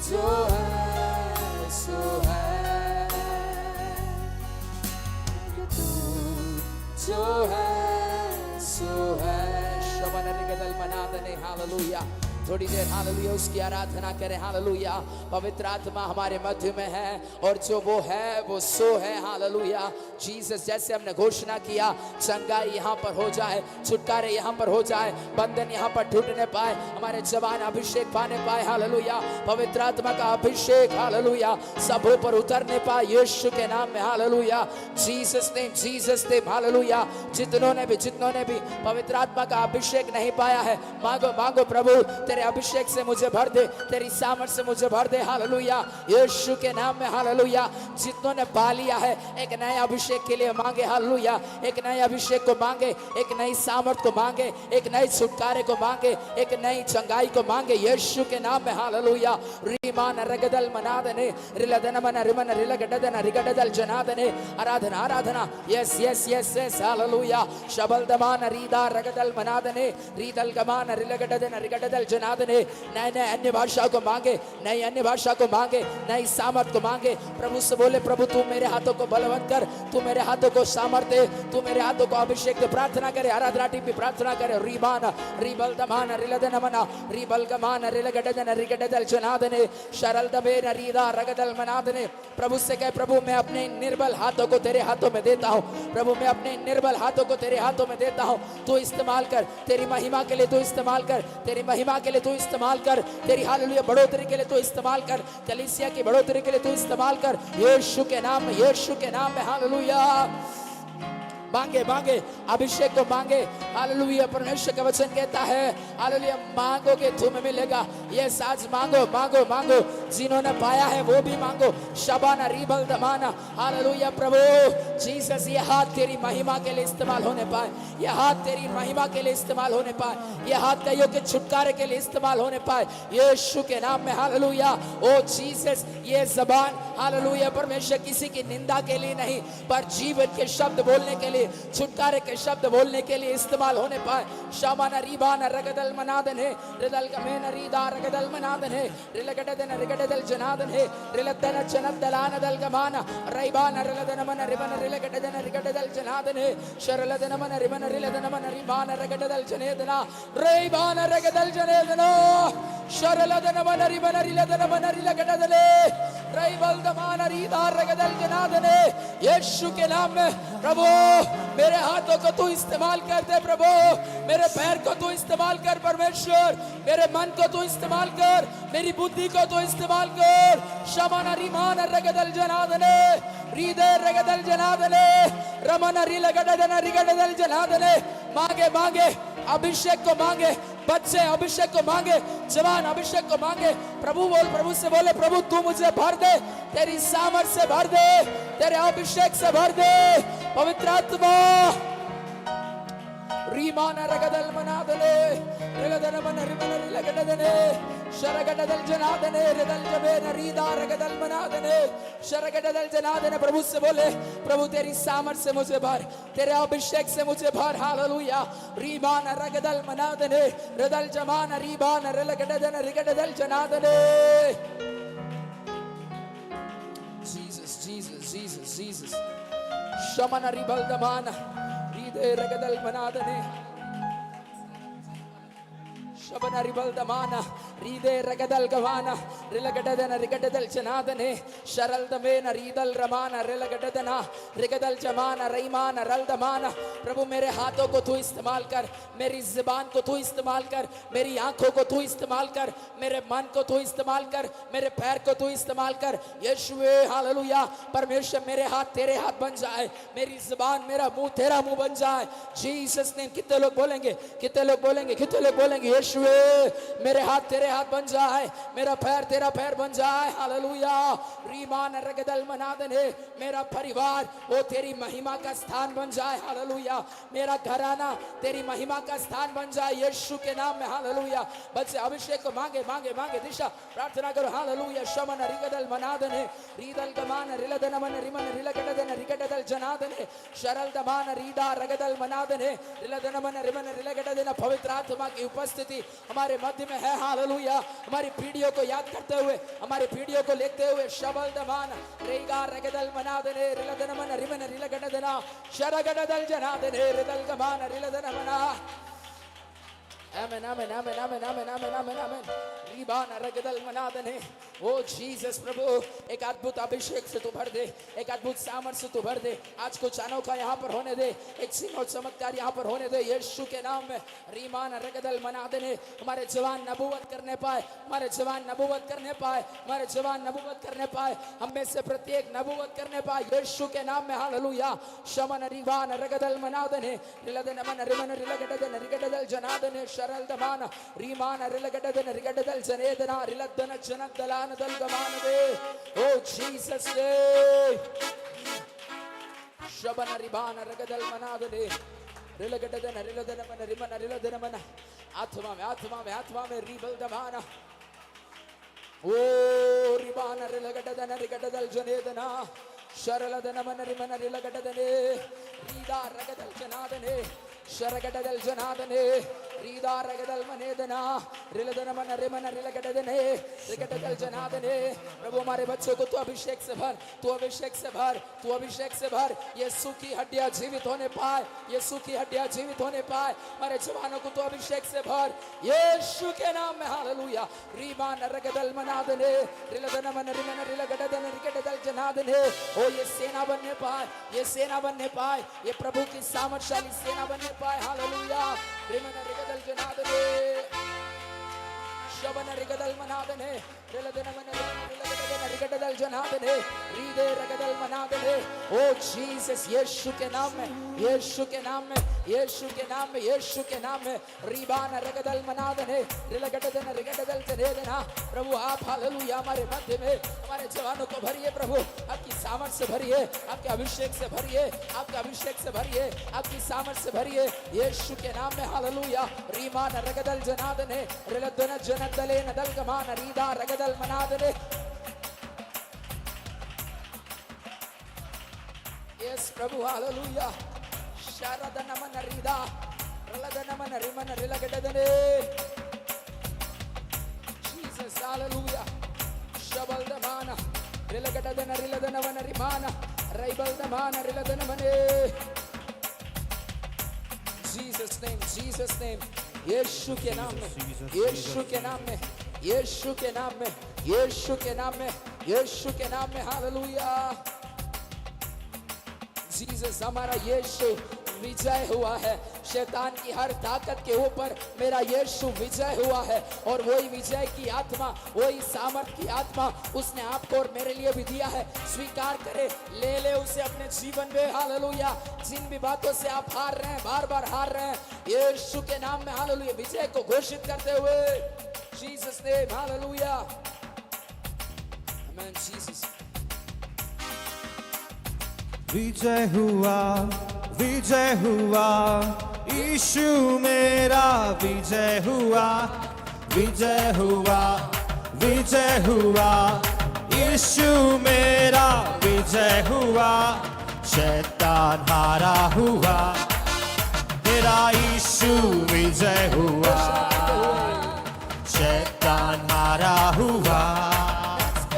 जो है सो है, क्योंकि तू जो है सो है। शबन रिगदल मनादने हालेलुया। थोड़ी देर हालेलुया उसकी आराधना करें। हालेलुया, पवित्र आत्मा हमारे मध्य में है और जो वो है वो सो है। हालेलुया जीसस, जैसे हमने घोषणा किया चंगाई यहाँ पर हो जाए, छुटकारे यहाँ पर हो जाए, बंधन यहाँ पर टूटने पाए, हमारे जवान अभिषेक पाने पाए। हालेलुया, पवित्र आत्मा का अभिषेक हालेलुया सबों पर उतरने पाए यीशु के नाम में। हालेलुया, जीसस नेम, जीसस नेम। हालेलुया, जितनों ने भी पवित्र आत्मा का अभिषेक नहीं पाया है, मांगो मांगो, प्रभु तेरे अभिषेक से मुझे भर दे, तेरी सामर्थ से मुझे भर दे। हालेलुया, यीशु के नाम में। हालेलुया, जितनों ने पा लिया है एक नए अभिषेक के लिए मांगे। हालेलुया, एक नए अभिषेक को मांगे, एक नई सामर्थ को मांगे, एक नए छुटकारे को मांगे, एक नई चंगाई को मांगे यीशु के नाम में। हालेलुया, रीमान रगदल मनादने रिलदन मन रिमन रिलगडदन रिगडदल जनादने। आराधना आराधना, यस यस यस यस। हालेलुया, शबल दमान रीदा रगदल मनादने रीदल गमान रिलगडदन रिगडदल जनादने। नए नए अन्य भाषा को मांगे, नई अन्य भाषा को मांगे, नई सामर्थ को मांगे। प्रभु से बोले, प्रभु तू मेरे हाथों को बलवंत कर, तू मेरे हाथों को सामर्थ्य, तू मेरे हाथों को अभिषेक दे। प्रार्थना करे, आराधना टीम भी प्रार्थना करे। रीमान रिबल दमान रिलदन मना रिबल गमान रिलगडदन रिगडदल जनादने शरल दबेन रीदा रगदल मनादने। प्रभु से कहे, प्रभु मैं अपने निर्बल हाथों को तेरे हाथों में देता हूँ, प्रभु मैं अपने निर्बल हाथों को तेरे हाथों में देता हूँ। तू इस्तेमाल कर, तेरी महिमा के लिए तू इस्तेमाल कर, तेरी महिमा के लिए तू इस्तेमाल कर, तेरी हालेलुया बढ़ोतरी के लिए तू इस्तेमाल कर, कलीसिया की बढ़ोतरी के लिए तू इस्तेमाल कर यीशु के नाम में, यीशु के नाम में। हालेलुया, मांगे मांगे, अभिषेक को मांगे। हालेलुया, परमेश्वर का वचन कहता है हालेलुया, मांगोगे तुम्हें मिलेगा। ये साज मांगो मांगो मांगो, जिन्होंने पाया है वो भी मांगो। शबाना रीबल दमाना। हालेलुया, प्रभु जीसस, ये हाथ तेरी महिमा के लिए इस्तेमाल होने पाए, ये हाथ तेरी महिमा के लिए इस्तेमाल होने पाए, ये हाथ कईयों के छुटकारे के लिए इस्तेमाल होने पाए यीशु के नाम में। हालेलुया, ओ जीसस, ये जबान हालेलुया परमेश्वर किसी की निंदा के लिए नहीं, पर जीवन के शब्द बोलने के लिए, छुटकारे के शब्द बोलने के लिए इस्तेमाल होने पाए। शामाना रीबाना रगदल मनादन है रिदल कमेन रीदा रगदल मनादन है रिलगडदन रिगडदल जनादन है रिलदन जनदलान दल गमाना रईबाना रिलदन मन रिबन रिलगडदन रिगडदल जनादन है शरलदन मन रिबन रिलदन मन रिबाना रगडदल जनेदना रईबाना रगदल जनेदना शरलदन मन रिबन रिलदन मन रिलगडदल रईबल दमाना रीदा रगदल जनादन है यीशु के नाम में। प्रभु मेरे हाथों को तू इस्तेमाल कर दे, प्रभु मेरे पैर को तू इस्तेमाल कर परमेश्वर, मेरे मन को तू इस्तेमाल कर, मेरी बुद्धि को तू इस्तेमाल कर। शमाना रिमान रगदल जनादने रीदे रगदल जनादने रमन रिलगडदन रिगडदल जनादने। मांगे मांगे, अभिषेक को मांगे, बच्चे अभिषेक को मांगे, जवान अभिषेक को मांगे। प्रभु बोल, प्रभु से बोले, प्रभु तू मुझे भर दे, तेरी सामर्थ से भर दे, तेरे अभिषेक से भर दे पवित्र आत्मा। रीमान रगदल मनादले रिलदन मन रिमन रिलगडदने शरगडदल जनादने रिदल जबेन रीदा रगदल मनादने शरगडदल जनादने। प्रभु से बोले, प्रभु तेरी सामर्थ से मुझे भर, तेरे अभिषेक से मुझे भर। हालेलुया, रीमान रगदल मनादने रिदल जमान रीबान रिलगडदन रिगडदल जनादने। Jesus Jesus Jesus Jesus. शमन रिबल दमान रीदे रगदल मनादने Shabana ribal damana, Ride ragadal gavana, Rilagadana rigadal janadane, Sharal damena, Ridal ramana, Rilagadana, Rigadal jamana, Raimana, Raldamana, प्रभु मेरे हाथों को तू इस्तेमाल कर, मेरी ज़बान को तू इस्तेमाल कर, मेरी आंखों को तू इस्तेमाल कर, मेरे मन को तू इस्तेमाल कर, मेरे पैर को तू इस्तेमाल कर। यीशुए हालेलुया, परमेश्वर मेरे हाथ तेरे हाथ बन जाए, मेरी ज़बान मेरा मुंह तेरा मुंह बन जाए। Jesus name. कितने लोग बोलेंगे, कितने लोग बोलेंगे, कितने लोग बोलेंगे यीशुए मेरे हाथ तेरे हाथ बन जाए, मेरा पैर तेरा पैर बन जाए। हालेलुया। रीमान रगदल मनादने, मेरा परिवार वो तेरी महिमा का स्थान बन जाए। हालेलुया। मेरा घराना तेरी महिमा का स्थान बन जाए यीशु के नाम में। हालेलुया। बच्चे अभिषेक को मांगे मांगे मांगे दिशा प्रार्थना करो। हालेलुया। शमन रिगदल मनादने, रीदल गमान रिलदन मन रिमन रिलगडदन रिगडदल जनादने, शरल दमान रीदा रगदल मनादने, रिलदन मन रिमन रिलगडदन। पवित्र आत्मा की उपस्थिति हमारे मध्य में है। हालेलुया। हमारी पीढ़ियों को याद करते हुए, हमारी पीढ़ियों को लेते हुए शबल दमान रेगा रगदल मनादने, रिलदन मन रिमन रिलगडदना, शरगडदल जनादने, रिदल गमान रिलदन मना। आमेन आमेन आमेन आमेन आमेन आमेन आमेन आमेन। रीबान रगदल मनादने। ओ जीसस प्रभु, एक अद्भुत अभिषेक से तू भर दे, एक अद्भुत सामर्थ से तू भर दे। आज कुछ अनोखा यहाँ पर होने दे, एक सिंह चमत्कार यहाँ पर होने दे यीशु के नाम में। रीमान रगदल मनादने। हमारे जवान नबूवत करने पाए, हमारे जवान नबूवत करने पाए, हमारे जवान नबूवत करने पाए, हम में से प्रत्येक नबूवत करने पाए यीशु के नाम में। हालेलुया। शमन रीबान रगदल मनादने, रिलदन मन रिमन रिलगडदन रिगडदल जनादने, शरल दमान रीमान रिलगडदन रिगडदल जनेदना, रिलदन जनदलान दल गमान दे। ओ जीसस ने शबन रिबान रगदल मनादने, रिलगडदन रिलदन मन रिमन रिलदन मन। आत्मा में आत्मा में आत्मा में रिबल दमाना। ओ रिबान रिलगडदन रिगडदल जनेदना, शरलदन मन रिमन रिलगडदने, रीदा रगदल जनादने, शरगडदल जनादने, रीदा रगदल मनेदना, रिलदन मन रिमन रिलगडदने, रिगडदल जनादने। प्रभु हमारे बच्चों को तू अभिषेक से भर, तू अभिषेक से भर, तू अभिषेक से भर। यीशु की हड्डियां जीवित होने पाए, यीशु की हड्डियां जीवित होने पाए। हमारे जवानों को तू अभिषेक से भर यीशु के नाम में। हालेलुया। रीमान रगदल मनादने, रिलदन मन रिमन रिलगडदन रिगडदल जनादने। ओ ये सेना बनने पाए, ये सेना बनने पाए, ये प्रभु की सामर्थशाली सेना बनने पाए। हालेलुया। रिमन रिगदल जनादने, शबन रिगदल मनादने, रिलदन मन रिलगडदन रिगडदल जनादने, रीदे रगदल मनादने। ओ जीसस, यीशु के नाम में, यीशु के नाम में, यीशु के नाम में, यीशु के नाम में। रीबान रगदल मनादने, रिलगडदन रिगडदल जनेदना। प्रभु आप हालेलुया हमारे मध्य में हमारे जवानों को भरिए प्रभु, आपकी सामर्थ से भरिए, आपके अभिषेक से भरिए, आपके अभिषेक से भरिए, आपकी सामर्थ से भरिए यीशु के नाम में। हालेलुया। रीमान रगदल जनादने, रिलदन जनदले नदल गमान रीदा रगदल मनादने। यस प्रभु। हालेलुया। शरदन मन रीदा, रिलदन मन रिमन रिलगडदने। जीसस। हालेलुया। शबल दमाना, रिलगडदन रिलदन मन रिमाना, रैबल दमाना रिलदन मने। Jesus name, Jesus name. यीशु के नाम में, यीशु के नाम में, यीशु के नाम में, यीशु के नाम में, यीशु के नाम में। हालेलुया। जीसस हमारा यीशु विजय हुआ है, शैतान की हर ताकत के ऊपर मेरा यीशु विजय हुआ है। और वही विजय की आत्मा, वही सामर्थ की आत्मा उसने आपको और मेरे लिए भी दिया है। स्वीकार करे, ले ले उसे अपने जीवन में। हालेलुया। जिन भी बातों से आप हार रहे हैं, बार बार हार रहे हैं, यीशु के नाम में हालेलुया विजय को घोषित करते हुए जीसस नेम। हालेलुया। आमीन। जीसस। विजय हुआ, विजय हुआ, यीशु मेरा विजय हुआ, विजय हुआ, विजय हुआ, यीशु मेरा विजय हुआ। शैतान हारा हुआ, मेरा यीशु विजय हुआ। शैतान हारा हुआ,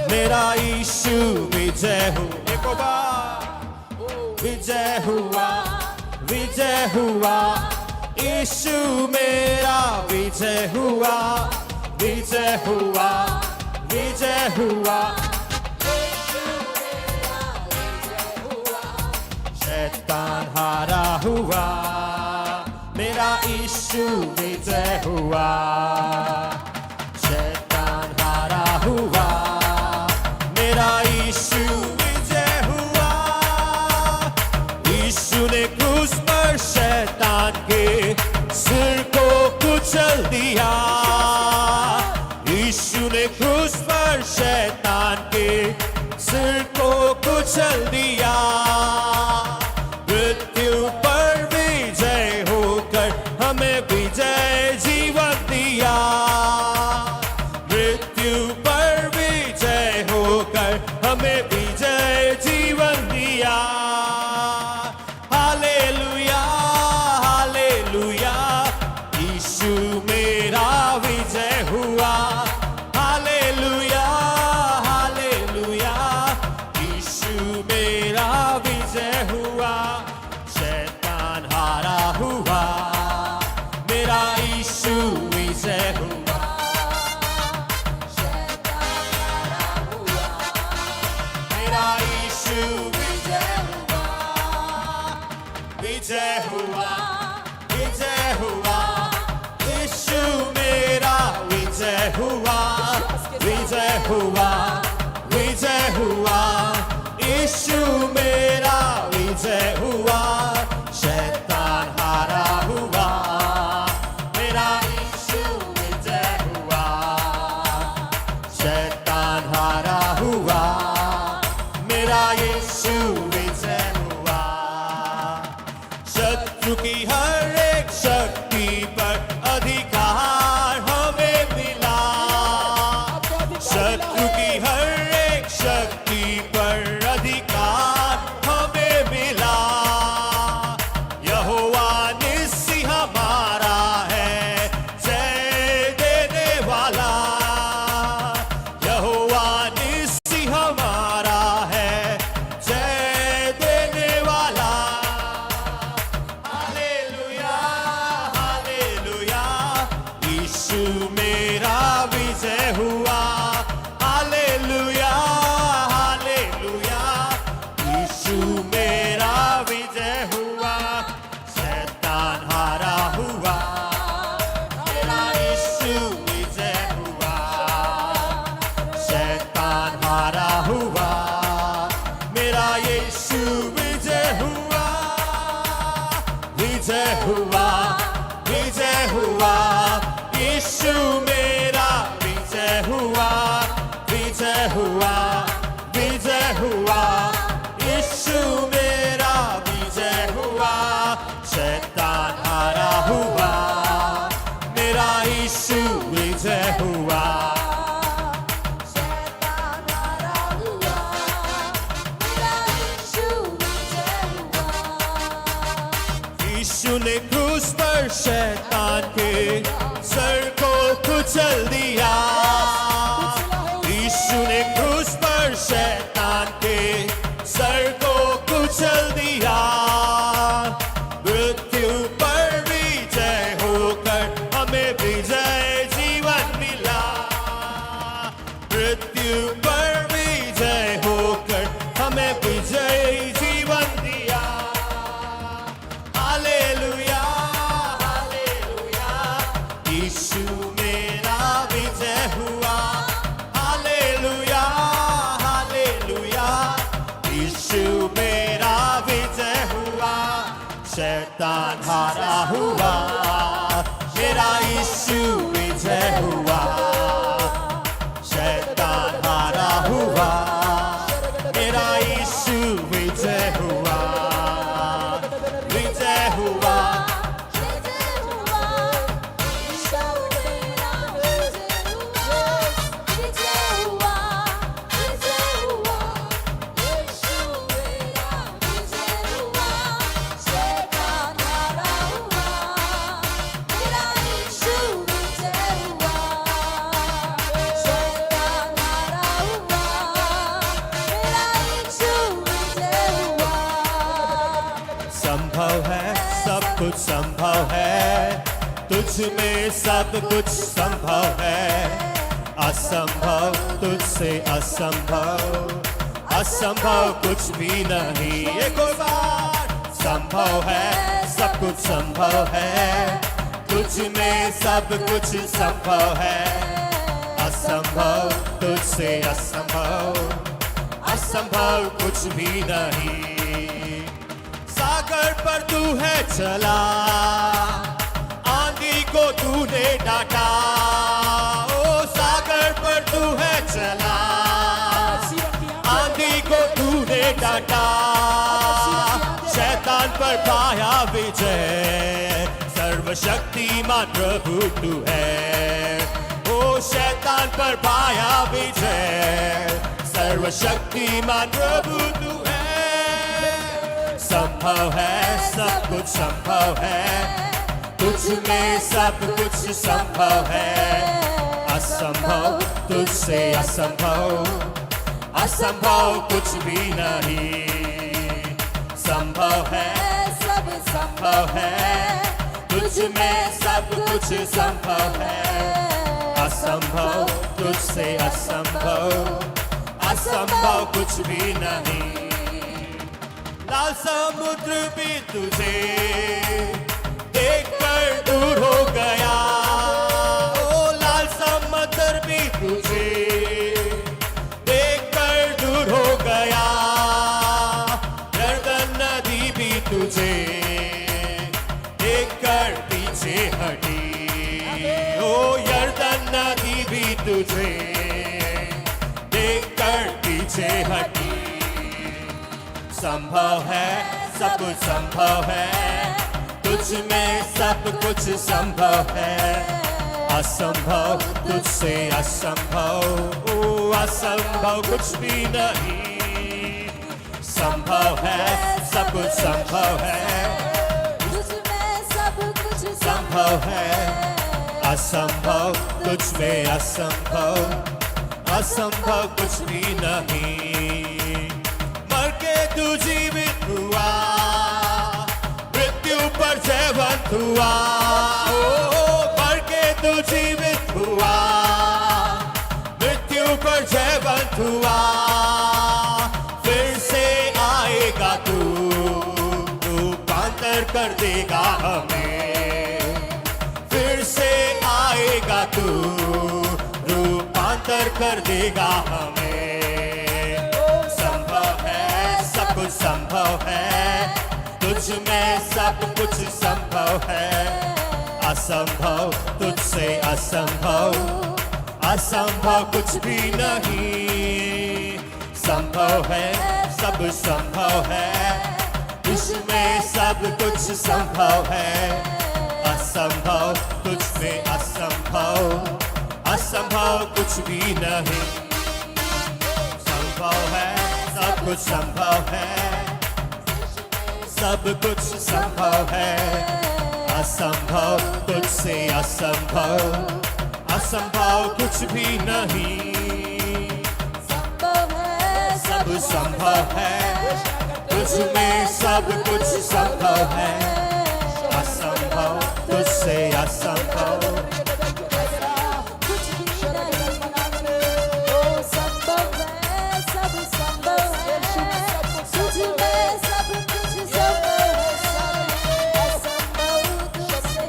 मेरा यीशु विजय हुआ। एक बार विजय हुआ, विजय हुआ, यीशु मेरा विजय हुआ, विजय हुआ, विजय हुआ, शैतान हारा हुआ, मेरा यीशु विजय हुआ, शैतान हारा हुआ, मेरा यीशु विजय हुआ। यीशु ने क्रूस पर शैतान के सिर को कुचल दिया, यीशु ने क्रूस पर शैतान के सिर को कुचल दिया, मृत्यु पर विजय होकर हमें विजय जीवन दिया, मृत्यु पर विजय होकर हमें विजय जीवन दिया। हालेलुया, हालेलुया, यीशु मेरा विजय हुआ, हालेलुया, हालेलुया, यीशु मेरा विजय हुआ, शैतान हारा हुआ, मेरा यीशु विजय हुआ, मेरा यीशु विजय हुआ, विजय हुआ, विजय हुआ, यीशु मेरा विजय हुआ, विजय हुआ, विजय हुआ, यीशु मेरा विजय हुआ, शैतान हारा हुआ, मेरा यीशु विजय हुआ, शैतान हारा हुआ, मेरा यीशु विजय हुआ। शत्रु की हर एक शक्ति पर अधिकार हमें मिला, शत्रु की हर एक शक्ति पर अधिकार हमें मिला, यहोवा निस्सी हमारा है जय देने वाला, यहोवा निस्सी हमारा है जय देने वाला। हालेलुया, हालेलुया, यीशु मेरा विजय हुआ, हालेलुया, हालेलुया, यीशु मेरा विजय हुआ, शैतान हारा हुआ, मेरा यीशु विजय हुआ, शैतान हारा हुआ, मेरा यीशु विजय हुआ, विजय हुआ, विजय हुआ, यीशु मेरा विजय हुआ, विजय हुआ, विजय हुआ, यीशु मेरा विजय हुआ, शैतान हारा हुआ, मेरा यीशु विजय हुआ, यीशु ने क्रूस पर शैतान के सर को कुचल दिया, यीशु ने क्रूस पर शैतान के सर को कुचल दिया, मृत्यु पर विजय होकर हमें विजय जीवन मिला, मृत्यु पर विजय होकर हमें विजय जीवन दिया। हालेलुया, हालेलुया, यीशु मेरा विजय हुआ, हालेलुया, हालेलुया, यीशु मेरा विजय हुआ, शैतान हारा हुआ, मेरा यीशु विजय हुआ, शैतान हारा हुआ, मेरा यीशु विजय हुआ, विजय हुआ, संभव है, सब कुछ संभव है, तुझ में सब कुछ संभव है। असंभव तुझसे असंभव, असंभव कुछ भी नहीं। एक और बार, संभव है, सब कुछ संभव है, तुझ में सब कुछ संभव है। असंभव तुझसे असंभव, असंभव कुछ भी नहीं। सागर पर तू है चला, आंधी को तूने डांटा। ओ सागर पर तू है चला, आंधी को तूने डांटा। शैतान पर पाया विजय, सर्वशक्तिमान प्रभु तू है। ओ शैतान पर पाया विजय, सर्वशक्तिमान प्रभु तू है। संभव है, सब कुछ संभव है, तुझ में सब कुछ संभव है। असंभव तुझसे असंभव, असंभव कुछ भी नहीं। संभव है, सब संभव है, तुझ में सब कुछ संभव है। असंभव तुझसे असंभव, असंभव कुछ भी नहीं। लाल समुद्र भी तुझे देखकर दूर हो गया। ओ लाल समुद्र भी तुझे देखकर दूर हो गया। यरदन नदी भी तुझे देखकर पीछे हटी। ओ यरदन नदी भी तुझे देखकर पीछे हटी। संभव है, सब कुछ संभव है, तुझ में सब कुछ संभव है। असंभव तुझसे असंभव, ओ असंभव कुछ भी नहीं। संभव है, सब कुछ संभव है, तुझ में सब कुछ संभव है। असंभव तुझ में असंभव, असंभव कुछ भी नहीं। मर के तू जीवित हुआ, मृत्यु पर जयवंत हुआ। ओ मर के तू जीवित हुआ, मृत्यु पर जयवंत हुआ। फिर से आएगा तू, रूपांतर कर देगा हमें। फिर से आएगा तू, रूपांतर कर देगा हमें। संभव है, सब कुछ संभव है, तुझ में सब कुछ संभव है। असंभव तुझसे असंभव, असंभव कुछ भी नहीं। संभव है, सब संभव है, तुझमें सब कुछ संभव है। असंभव तुझ में असंभव, असंभव कुछ भी नहीं। संभव है, सब कुछ संभव है, सब कुछ संभव है। असंभव तुझसे असंभव, असंभव कुछ भी नहीं। संभव है, सब संभव है, तुझमें सब कुछ संभव है। असंभव तुझसे असंभव, कुछ भी नहीं। ओ संभव है, सब संभव है, तुझ में सब कुछ संभव है। असंभव तुझसे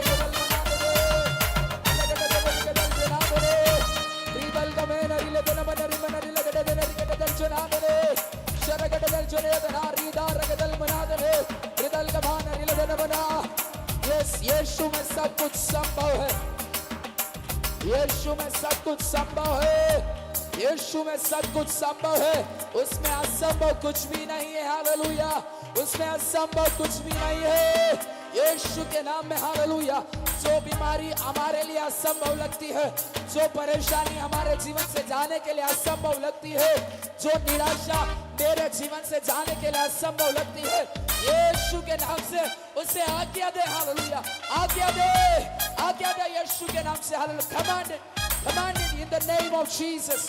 यीशु में सब कुछ संभव है। यीशु में सब कुछ संभव है। यीशु में सब कुछ संभव है। उसमें असंभव कुछ भी नहीं है। हालेलुया। उसमें असंभव कुछ भी नहीं है। यीशु के नाम में हालेलुया। जो बीमारी हमारे लिए असंभव लगती है, जो परेशानी हमारे जीवन से जाने के लिए असंभव लगती है, जो निराशा मेरे जीवन से जाने के लिए असंभव लगती है, यीशु के नाम से उसे आज्ञा दे। हालेलुया। आज्ञा दे, आज्ञा दे यीशु के नाम से। Hallelujah. Command it in the name of Jesus.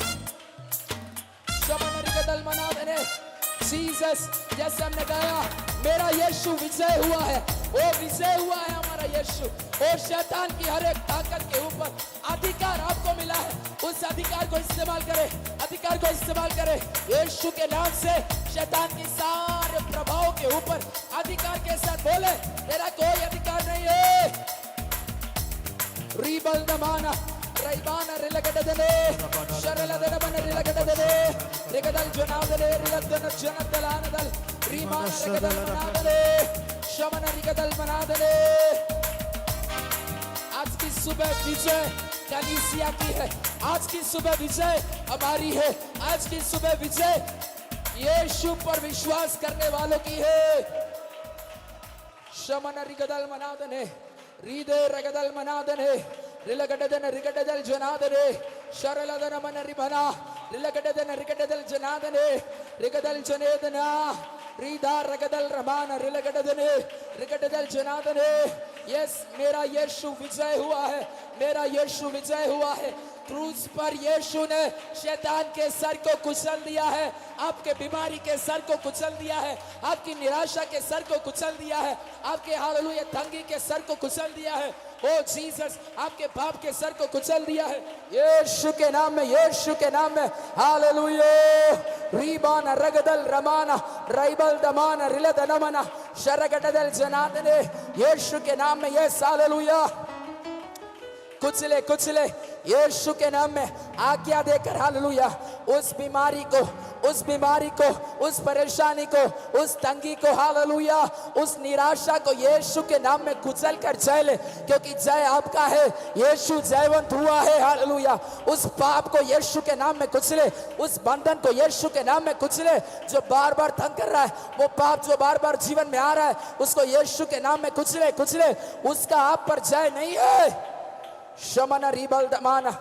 Jesus, जैसे हमने गाया, मेरा यीशु विजय हुआ है, वो विजय हुआ है हमारा यीशु। और शैतान की हर एक ताकत के ऊपर अधिकार आपको मिला है, उस अधिकार को इस्तेमाल करें, अधिकार को इस्तेमाल करें। यीशु के नाम से शैतान की सारे प्रभाव के ऊपर अधिकार के साथ बोले, तेरा कोई अधिकार नहीं है। रीबल दमाना रैबाना रिलगडदले शरलदनमन रिलगडदले रिगदल जनादले रिलदन जनदलानदल रीमाना रिगदल मनादले शमन रिगदल मनादले। आज की सुबह विजय कलीसिया की है, आज की सुबह विजय हमारी है, आज की सुबह विजय यीशु पर विश्वास करने वालों की है। शमन रिगदल मनादने रीदे रगदल मनादने रिलगडदन रिगडदल जनादने शरलदन मन रिबना रिलगडदन रिगडदल जनादने रिगदल जनेदना रीदा रगदल रमान रिलगडदने रिगडदल जनादने। यस, मेरा यीशु विजय हुआ है, मेरा यीशु विजय हुआ है। क्रूस पर यीशु ने शैतान के सर को कुचल दिया है, आपके बीमारी के सर को कुचल दिया है, आपकी निराशा के सर को कुचल दिया है, आपके हालेलुया तंगी के सर को कुचल दिया है। ओ जीसस, आपके पाप के सर को कुचल दिया है यीशु के नाम में, यीशु के नाम में। हालेलुया। रीबाना रगदल रमाना राइबल दमाना रिलदनमना शरगडदल जनादने, यीशु के नाम में। Yes, hallelujah. कुचले कुचले यीशु के नाम में आज्ञा देकर, हालेलुया, उस बीमारी को, उस बीमारी को, उस परेशानी को, उस तंगी को, हालेलुया, उस निराशा को यीशु के नाम में कुचल कर जय ले, क्योंकि जय आपका है। यीशु जयवंत हुआ है, हालेलुया। उस पाप को यीशु के नाम में कुचले, उस बंधन को यीशु के नाम में कुचले, जो बार बार तंग कर रहा है, वो पाप जो बार बार जीवन में आ रहा है, उसको यीशु के नाम में कुचले कुचले, उसका आप पर जय नहीं है। शमन रीबल दमाना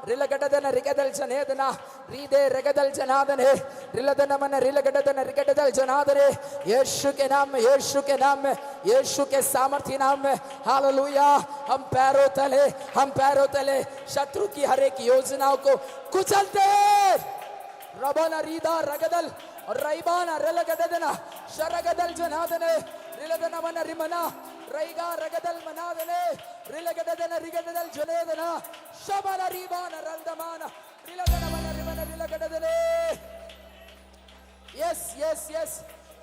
रिलगडदन रिगदल जनेदना रीदे रगदल जनादने रिलदनमन रिलगडदन रिगडदल जनादने। यीशु के नाम में, यीशु के नाम में, यीशु के सामर्थ्य नाम में, हालेलुया। हम पैरों तले, हम पैरों तले शत्रु की हर एक योजनाओं को कुचलते। रबना रीदा रगदल और रईबाना रिलगडदना शरगदल जनादने रिलदनमन रिमना रईगा रगदल मनादने रिलगडदन रिगडदल जनेदना शबना रीबाना रंदमाना रिलदनमन रिमना रिलगडदने। यस यस यस,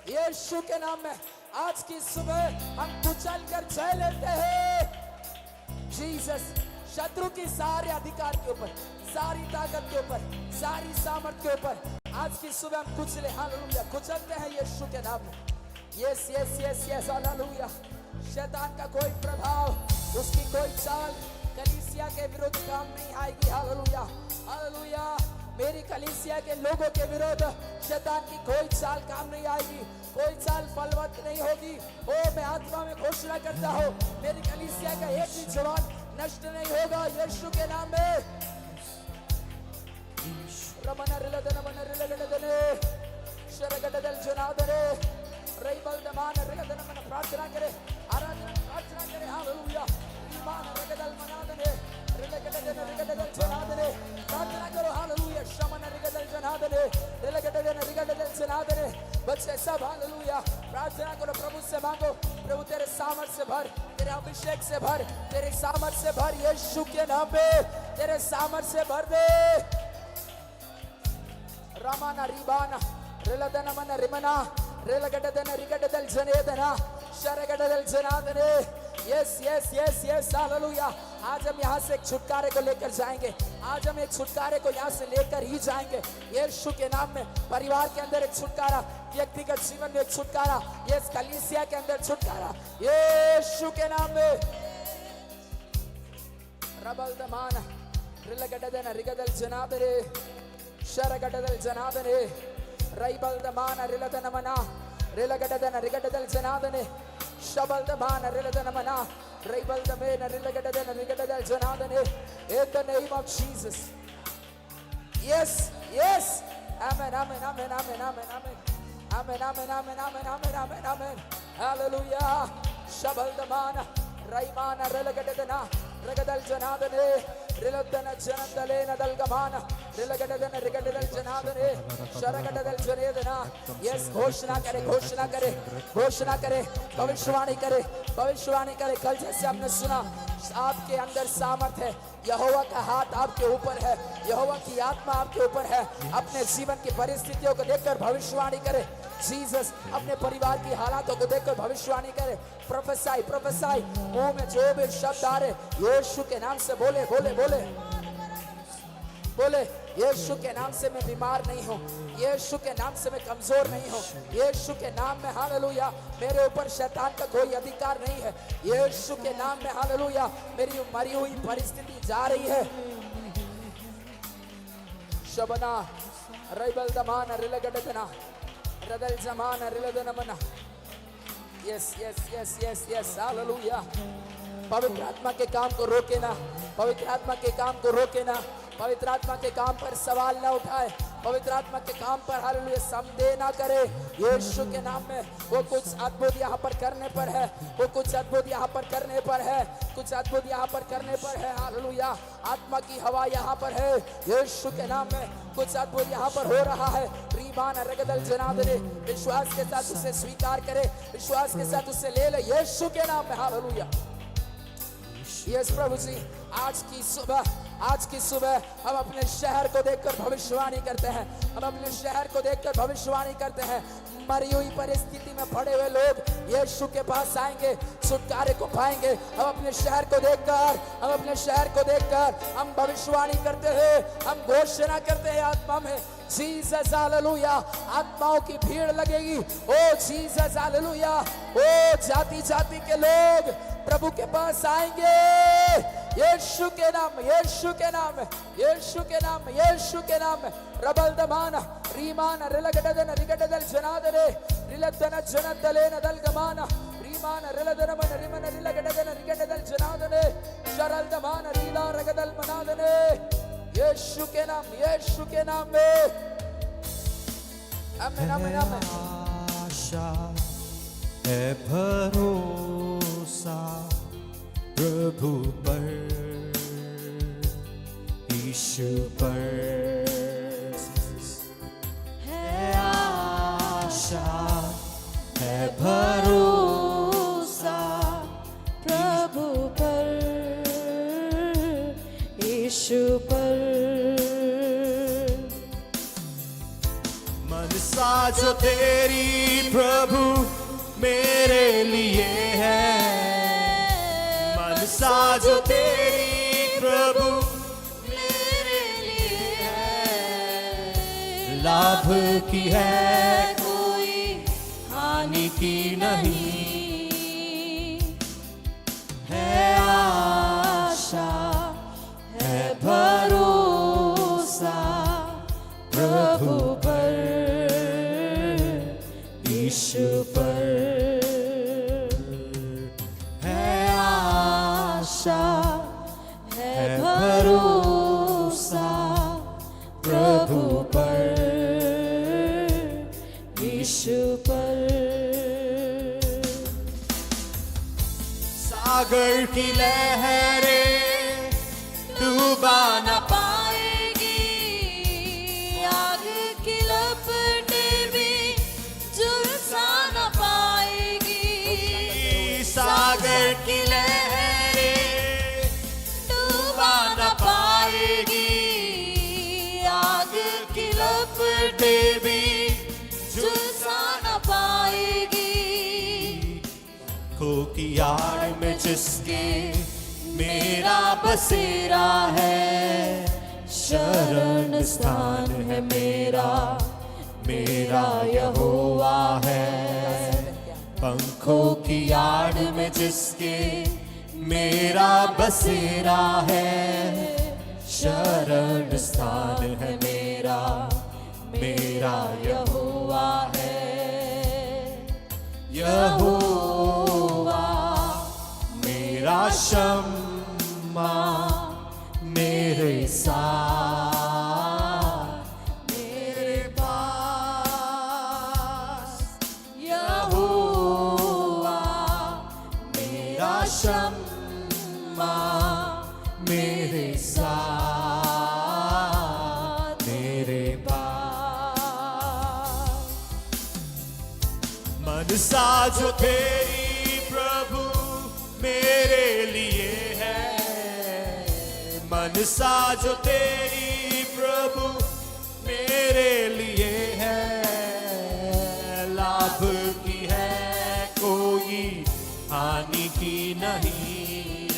यीशु के नाम में आज की सुबह हम कुचल कर जय लेते हैं। जीसस, शत्रु की सारे अधिकार के ऊपर, सारी ताकत के ऊपर, सारी सामर्थ के ऊपर आज की सुबह हम कुचले, हालेलुया, कुचलते हैं यीशु के नाम में। Yes yes yes yes, hallelujah. शैतान का कोई प्रभाव, उसकी कोई चाल कलीसिया के विरुद्ध काम नहीं आएगी, हालेलुया हालेलुया। मेरी कलीसिया के लोगों के विरुद्ध शैतान की कोई चाल काम नहीं आएगी, कोई चाल फलवत नहीं होगी। ओ, मैं आत्मा में घोषणा करता हूँ, मेरी कलीसिया का एक भी जवान नष्ट नहीं होगा यीशु के नाम में। रमन रिलदनमन रिलगडदने शरगडदल जनादने रईबल दमान रिलदनमन। प्रार्थना करें, आराधना प्रार्थना करें, हालेलुया। ईमान रिगदल मनादने रिलगडदन रिगडदल जनादने। प्रार्थना करो, हालेलुया। शमन रिगदल जनादने रिलगडदन रिगडदल जनादने। बच्चे सब, हालेलुया, प्रार्थना करो, प्रभु से मांगो, प्रभु तेरे सामर्थ से भर, तेरे अभिषेक से भर, तेरे सामर्थ से भर, यीशु के नाम पे तेरे सामर्थ से भर दे। रमाना रीबाना रिलदनमन रिमना रिलगडदन रिगडदल जनेदना शरगडदल जनादने। यस यस यस यस, हालेलुया। आज हम यहाँ से एक छुटकारे को लेकर जाएंगे, आज हम एक छुटकारे को यहाँ से लेकर ही जाएंगे यीशु के नाम में। परिवार के अंदर एक छुटकारा, व्यक्तिगत जीवन में एक छुटकारा, यस, कलीसिया के अंदर छुटकारा यीशु के नाम में। रबल दमाना रिलगडदन रिगदल जनादने शरगडदल जनादने रईबल दमाना रिलदनमना रिलगडदन रिगडदल जनादने शबल दमाना रिलदनमना रईबल दमेना रिलगडदन रिगडदल जनादने। In the name of Jesus. Yes, yes. Amen, amen, amen, amen, amen, amen. Amen, amen, amen, amen, amen, amen, amen. Hallelujah. Shabal damana raimana rilagadana ragadal janadane rilodana janandalena dalgamana रिलगडदन रिगडदल जनादने शरगडदल जनेदना yes घोषणा करे घोषणा करे घोषणा करे भविष्यवाणी करे भविष्यवाणी करे कल जैसे आपने सुना आपके अंदर सामर्थ है यहोवा का हाथ आपके ऊपर है यहोवा की आत्मा आपके ऊपर है अपने जीवन की परिस्थितियों को देखकर भविष्यवाणी करे जीसस अपने परिवार की हालातों को देखकर भविष्यवाणी करे प्रोफेसाई प्रोफेसाई मुंह में जो भी शब्द आ रहे यीशु के नाम से बोले बोले बोले बोले यीशु के नाम से मैं बीमार नहीं हूँ यीशु के नाम से मैं कमजोर नहीं हूँ यीशु के नाम में हालेलुया मेरे ऊपर शैतान का कोई अधिकार नहीं है यीशु के नाम में हालेलुया मेरी मरी हुई परिस्थिति जा रही है शबना रैबल दमान रिलगडतना रदल जमान रिलदनमना yes yes yes yes yes हालेलुया पवित्र आत्मा के काम को रोके ना पवित्र आत्मा के काम को रोके ना पवित्र आत्मा के काम पर सवाल ना उठाए पवित्र आत्मा के काम पर हालेलुया संदेह ना करे यीशु के नाम में वो कुछ अद्भुत यहाँ पर करने पर है वो कुछ अद्भुत यहाँ पर करने पर है कुछ अद्भुत यहाँ पर करने पर है हालेलुया आत्मा की हवा यहाँ पर है यीशु के नाम में कुछ अद्भुत यहाँ पर हो रहा है रीबान रगदल जनादने विश्वास के साथ उसे स्वीकार करे विश्वास के साथ उसे ले ले यीशु के नाम में हालेलुया यस प्रभु जी आज की सुबह हम अपने शहर को देखकर भविष्यवाणी करते हैं हम अपने शहर को देखकर भविष्यवाणी करते हैं मरी हुई परिस्थिति में पड़े हुए लोग यीशु के पास आएंगे छुटकारे को पाएंगे हम अपने शहर को देखकर हम भविष्यवाणी करते हैं हम घोषणा करते हैं आत्मा में जीसस हालेलुया आत्माओं की भीड़ लगेगी ओ जीसस हालेलुया ओ जाति जाति के लोग प्रभु के पास आएंगे यीशु के नाम यीशु के नाम यीशु के नाम यीशु के नाम रबल दमान रीमान रिलगडदन रिगडदल जनादरे रिलदन जनदलेन दलगमान रीमान रिलदनमन रिमन रिलगडदन रिगडदल जनादने शरल दमान रीला रगदल मनादने यीशु के नाम में आमीन आमीन आमीन आशा है भरोसा प्रभु पर यीशु पर है आशा है भरोसा प्रभु पर यीशु पर मनसा जो तेरी प्रभु मेरे लिए है मनसा जो तेरी प्रभु मेरे लिए है लाभ की है कोई हानि की नहीं है आशा है भरोसा प्रभु पर यीशु पर है आशा है भरोसा प्रभु पर यीशु पर सागर की लहरें डूबा न पाएगी आग की लपटें भी झुलसा न पाएगी सागर की लहरें डूबा न पाएगी आग की लपटें भी झुलसा न पाएगी खो की आड़ में जिसके मेरा बसेरा है शरण स्थान है मेरा मेरा यहोवा है पंखों की आड़ में जिसके मेरा बसेरा है शरण स्थान है मेरा मेरा यहोवा है यहोवा मेरा शम्मा मेरे साथ मेरे पास यहोवा मेरा शम्मा मेरे साथ मनसा जो तेरी प्रभु मेरे लिए है, मनसा जो तेरी प्रभु मेरे लिए है, लाभ की है कोई हानि की नहीं,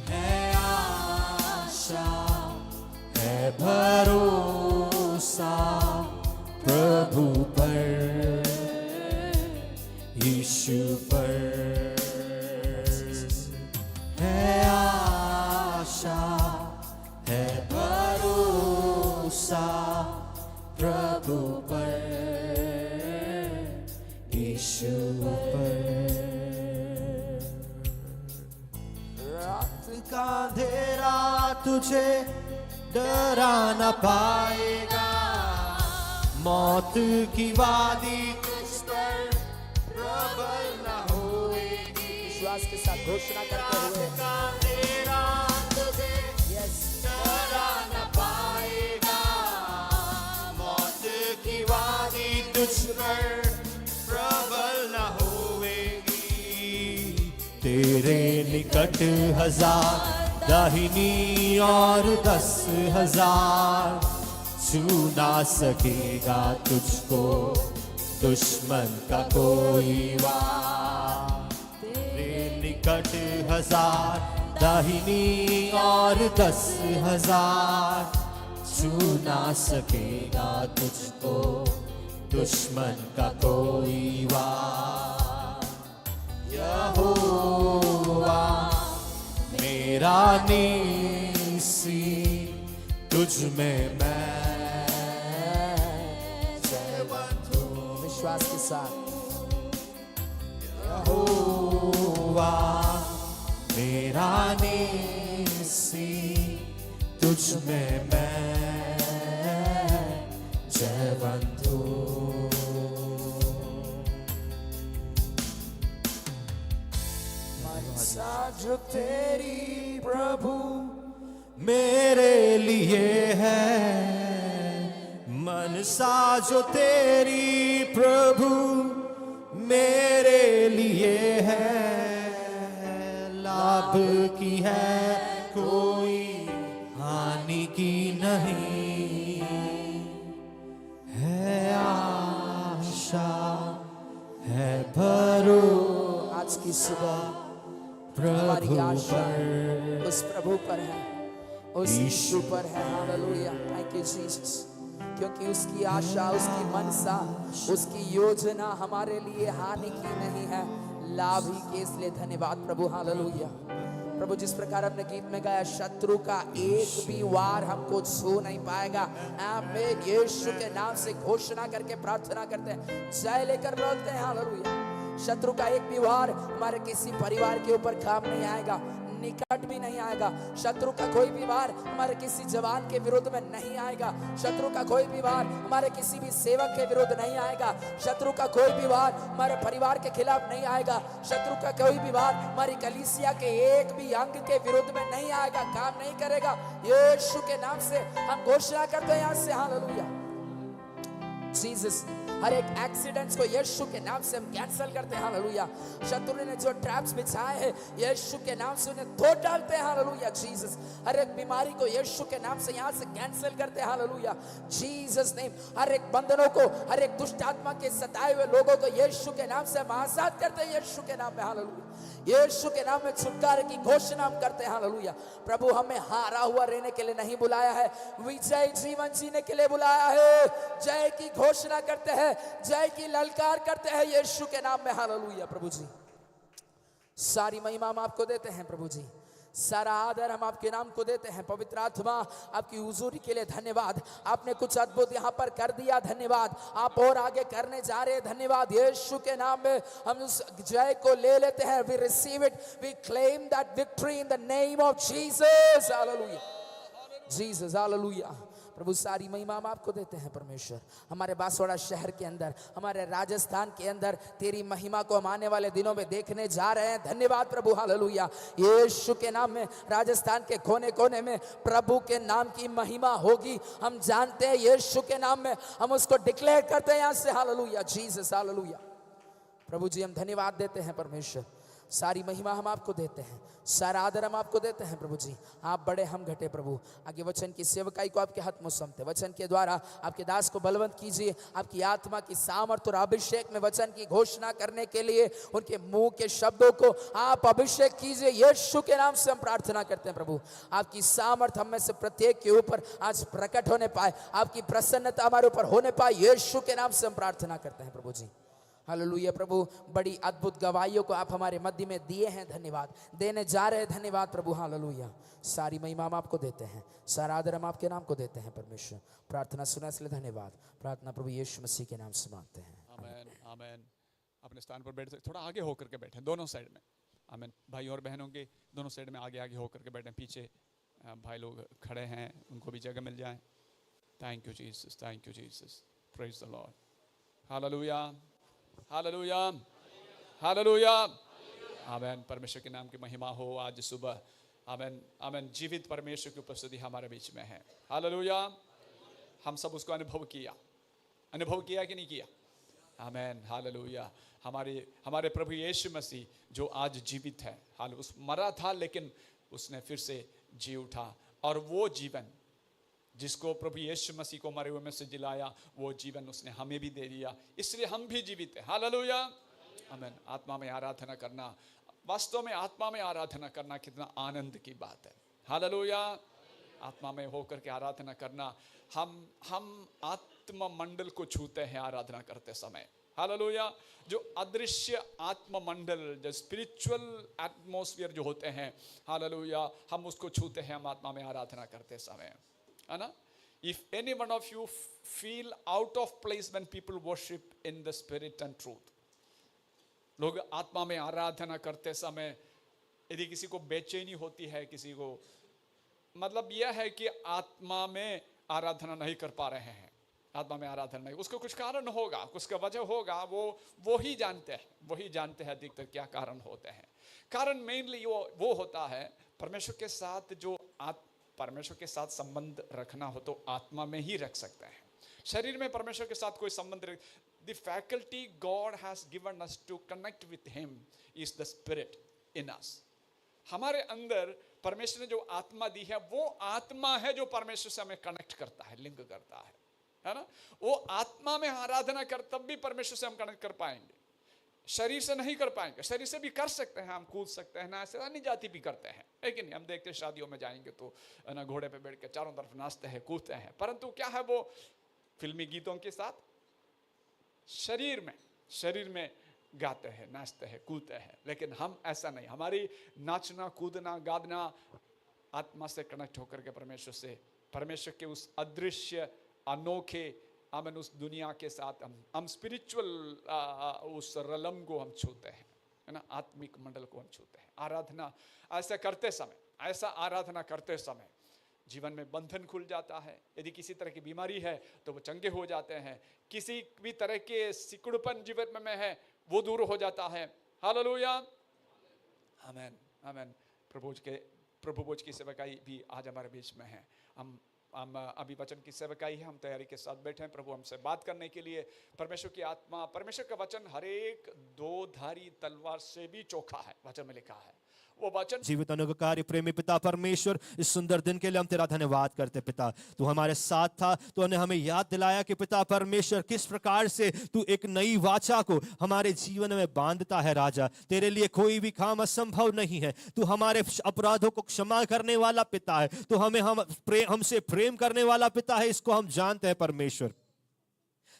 है आशा है भरोसा प्रभु पर, यीशु पर, है आशा है भरोसा प्रभु पर, यीशु पर। रात का अंधेरा तुझे डरा न पाएगा, मौत की वादी तुझ पर प्रबल न होएगी, विश्वास के साथ घोषणा करते हुए तेरा तुझे डरा न पाएगा, मौत की वादी तुझ पर प्रबल न होएगी, तेरे निकट 1000 दाहिनी और 10,000 छू ना सकेगा तुझको दुश्मन का कोई वार, तेरे निकट 1000 दाहिनी और 10,000 छू ना सकेगा तुझको दुश्मन का कोई वार, यहोवा मेरा नीसी तुझ में मैं जयवंत हूँ, विश्वास के साथ यहोवा मेरा नीसी तुझ में मैं जयवंत हूँ। मनसा जो तेरी प्रभु मेरे लिए है, मनसा जो तेरी प्रभु मेरे लिए है, लाभ की है कोई हानि की नहीं, है आशा है भरो आज की सुबह प्रभु हमारी आशा पर, उस प्रभु पर है, उस यीशु पर है। हालेलुया, थैंक यू जीसस, क्योंकि उसकी आशा, उसकी मनसा, उसकी योजना हमारे लिए हानि की नहीं है, लाभ ही के, इसलिए धन्यवाद प्रभु। हालेलुया प्रभु, जिस प्रकार अपने गीत में गाया, शत्रु का एक भी वार हमको छू नहीं पाएगा। आमीन। यीशु के नाम से घोषणा करके प्रार्थना करते हैं, जय लेकर बोलते हैं हालेलुया। शत्रु का एक भी वार हमारे किसी परिवार के ऊपर काम नहीं आएगा, निकट भी नहीं आएगा। शत्रु का कोई भी वार हमारे किसी जवान के विरुद्ध में नहीं आएगा। शत्रु का कोई भी वार हमारे किसी भी सेवक के विरुद्ध नहीं आएगा। शत्रु का कोई भी वार हमारे परिवार के खिलाफ नहीं आएगा। शत्रु का कोई भी वार हमारी कलीसिया के एक भी अंग के विरुद्ध में नहीं आएगा, काम नहीं करेगा। यीशु के नाम से हम घोषणा करते हैं यहाँ से हालेलुया। जीसस, हर एक एक्सीडेंट्स को यीशु के नाम से हम कैंसिल करते हैं हालेलुया। शत्रु ने जो ट्रैप्स बिछाए हैं यीशु के नाम से उन्हें तोड़ डालते हैं हालेलुया। जीसस, हर एक बीमारी को यीशु के नाम से यहाँ से कैंसिल करते हैं हालेलुया। जीसस नेम, हर एक बंधनों को, हर एक दुष्ट आत्मा के सताए हुए लोगों को यीशु के नाम से हम आजाद करते हैं यीशु के नाम में हालेलुया। यीशु के नाम में छुटकारे की घोषणा हम करते हैं हालेलुया। प्रभु हमें हारा हुआ रहने के लिए नहीं बुलाया है, विजय जीवन जीने के लिए बुलाया है। जय की घोषणा करते हैं, जय की ललकार करते हैं यीशु के नाम में हालेलुया। प्रभु जी, सारी महिमा हम आपको देते हैं प्रभु जी, सारा आदर हम आपके नाम को देते हैं। पवित्र आत्मा, आपकी हुजूरी के लिए धन्यवाद। आपने कुछ अद्भुत यहाँ पर कर दिया, धन्यवाद। आप और आगे करने जा रहे हैं, धन्यवाद। यीशु के नाम में हम उस जय को ले लेते हैं। We receive it, we claim that victory in the name of Jesus. हालेलुया जीसस, हालेलुया। प्रभु सारी महिमा हम आपको देते हैं परमेश्वर। हमारे बांसवाड़ा शहर के अंदर, हमारे राजस्थान के अंदर तेरी महिमा को हम आने वाले दिनों में देखने जा रहे हैं। धन्यवाद प्रभु, हालेलुया। यीशु के नाम में राजस्थान के कोने कोने में प्रभु के नाम की महिमा होगी। हम जानते हैं यीशु के नाम में हम उसको डिक्लेयर करते हैं यहाँ से, हालेलुया, जीसस, हालेलुया। प्रभु जी हम धन्यवाद देते हैं परमेश्वर, सारी महिमा हम आपको देते हैं, सारा आदर हम आपको देते हैं प्रभु जी। आप बड़े हम घटे प्रभु। आगे वचन की सेवकाई को आपके हाथ में सौंपते, वचन के द्वारा आपके दास को बलवंत कीजिए। आपकी आत्मा की सामर्थ और अभिषेक में वचन की घोषणा करने के लिए उनके मुंह के शब्दों को आप अभिषेक कीजिए। यीशु के नाम से हम प्रार्थना करते हैं प्रभु, आपकी सामर्थ हम में से प्रत्येक के ऊपर आज प्रकट होने पाए, आपकी प्रसन्नता हमारे ऊपर होने पाए। यीशु के नाम से हम प्रार्थना करते हैं प्रभु जी, हालेलुया। प्रभु बड़ी अद्भुत गवाहियों को आप हमारे मध्य में दिए हैं, धन्यवाद देने जा रहे हैं, धन्यवाद प्रभु, हालेलुया। सारी महिमा हम आपको देते हैं, सारा आदर हम आपके नाम को देते हैं परमेश्वर। प्रार्थना सुना इसलिए धन्यवाद। प्रार्थना प्रभु यीशु मसीह के नाम से मांगते हैं, आमेन, आमेन। अपने स्थान पर बैठ सकते, थोड़ा आगे होकर के बैठे दोनों साइड में, आमेन। भाई और बहनों के दोनों साइड में आगे आगे होकर के बैठे, पीछे भाई लोग खड़े हैं, उनको भी जगह मिल जाए। Thank you Jesus, thank you Jesus, praise the Lord, हालेलुया, हालेलुया, हालेलुया, आमेन। परमेश्वर के नाम की महिमा हो आज सुबह, आमेन, आमेन। जीवित परमेश्वर की उपस्थिति हमारे बीच में है, हालेलुया। हम सब उसको अनुभव किया कि नहीं किया, आमेन, हालेलुया। हमारे प्रभु यीशु मसीह जो आज जीवित है, हाल उस मरा था लेकिन उसने फिर से जी उठा, और वो जीवन जिसको प्रभु यीशु मसीह को मरे हुए में से जिलाया, वो जीवन उसने हमें भी दे दिया, इसलिए हम भी जीवित हैं, हालेलुया, आमेन। आत्मा में आराधना करना, वास्तव में आत्मा में आराधना करना कितना आनंद की बात है, हालेलुया। आत्मा में होकर के आराधना करना, हम आत्म मंडल को छूते हैं आराधना करते समय, हालेलुया। जो अदृश्य आत्म मंडल, जो स्पिरिचुअल एटमॉस्फेयर जो होते हैं, हालेलुया, हम उसको छूते हैं हम आत्मा में आराधना करते समय, है ना। If any one of you feel out of place when people worship in the spirit and truth, लोग आत्मा में आराधना करते समय यदि किसी को बेचैनी होती है, किसी को मतलब यह है कि आत्मा में आराधना नहीं कर पा रहे हैं, आत्मा में आराधना नहीं, उसको कुछ कारण होगा, कुछ का वजह होगा, वो ही जानते हैं अधिकतर क्या कारण होते हैं। कारण मेनली वो होता है परमेश्वर के साथ, जो परमेश्वर के साथ संबंध रखना हो तो आत्मा में ही रख सकते हैं। शरीर में परमेश्वर के साथ कोई संबंध, the faculty God has given us to connect with him is the spirit in us. हमारे अंदर परमेश्वर ने जो आत्मा दी है, वो आत्मा है जो परमेश्वर से हमें कनेक्ट करता है, लिंक करता है ना। वो आत्मा में आराधना कर, तब भी परमेश्वर से हम कनेक्ट कर पाएंगे, शरीर से नहीं कर पाएंगे। शरीर से भी कर सकते हैं, हम कूद सकते हैं ना, ऐसे अन्य जाति भी करते हैं, लेकिन हम देखते हैं शादियों में जाएंगे तो ना घोड़े पे बैठ के चारों तरफ नाचते हैं, कूदते हैं, परंतु क्या है वो फिल्मी गीतों के साथ शरीर में गाते हैं, नाचते हैं, कूदते हैं। लेकिन हम ऐसा नहीं, हमारी नाचना, कूदना, गाना आत्मा से कनेक्ट होकर के परमेश्वर के उस अदृश्य अनोखे, आमेन, उस दुनिया के साथ हम स्पिरिचुअल उस रलम को हम छूते हैं, है ना, आत्मिक मंडल को हम छूते हैं। आराधना ऐसा आराधना करते समय जीवन में बंधन खुल जाता है। यदि किसी तरह की बीमारी है तो वो चंगे हो जाते हैं, किसी भी तरह के सिकुड़पन जीवन में है वो दूर हो जाता है, हालेलुया, आमेन, आमेन। प्रभु भोज की सेवकाई भी आज हमारे बीच में है। हम अभी वचन की सेवकाई है, हम तैयारी के साथ बैठे हैं प्रभु हमसे बात करने के लिए। परमेश्वर की आत्मा, परमेश्वर का वचन हर एक दो धारी तलवार से भी चोखा है, वचन में लिखा है। वो वचन जीवित अनुग्रहकारी प्रेमी पिता परमेश्वर, इस सुंदर दिन के लिए हम तेरा धन्यवाद करते पिता। तू हमारे साथ था, तूने हमें याद दिलाया कि पिता परमेश्वर किस प्रकार से तू एक नई वाचा को हमारे जीवन में बांधता है। राजा, तेरे लिए कोई भी काम असंभव नहीं है। तू हमारे अपराधों को क्षमा करने वाला पिता है, तू हमसे प्रेम करने वाला पिता है, इसको हम जानते हैं परमेश्वर।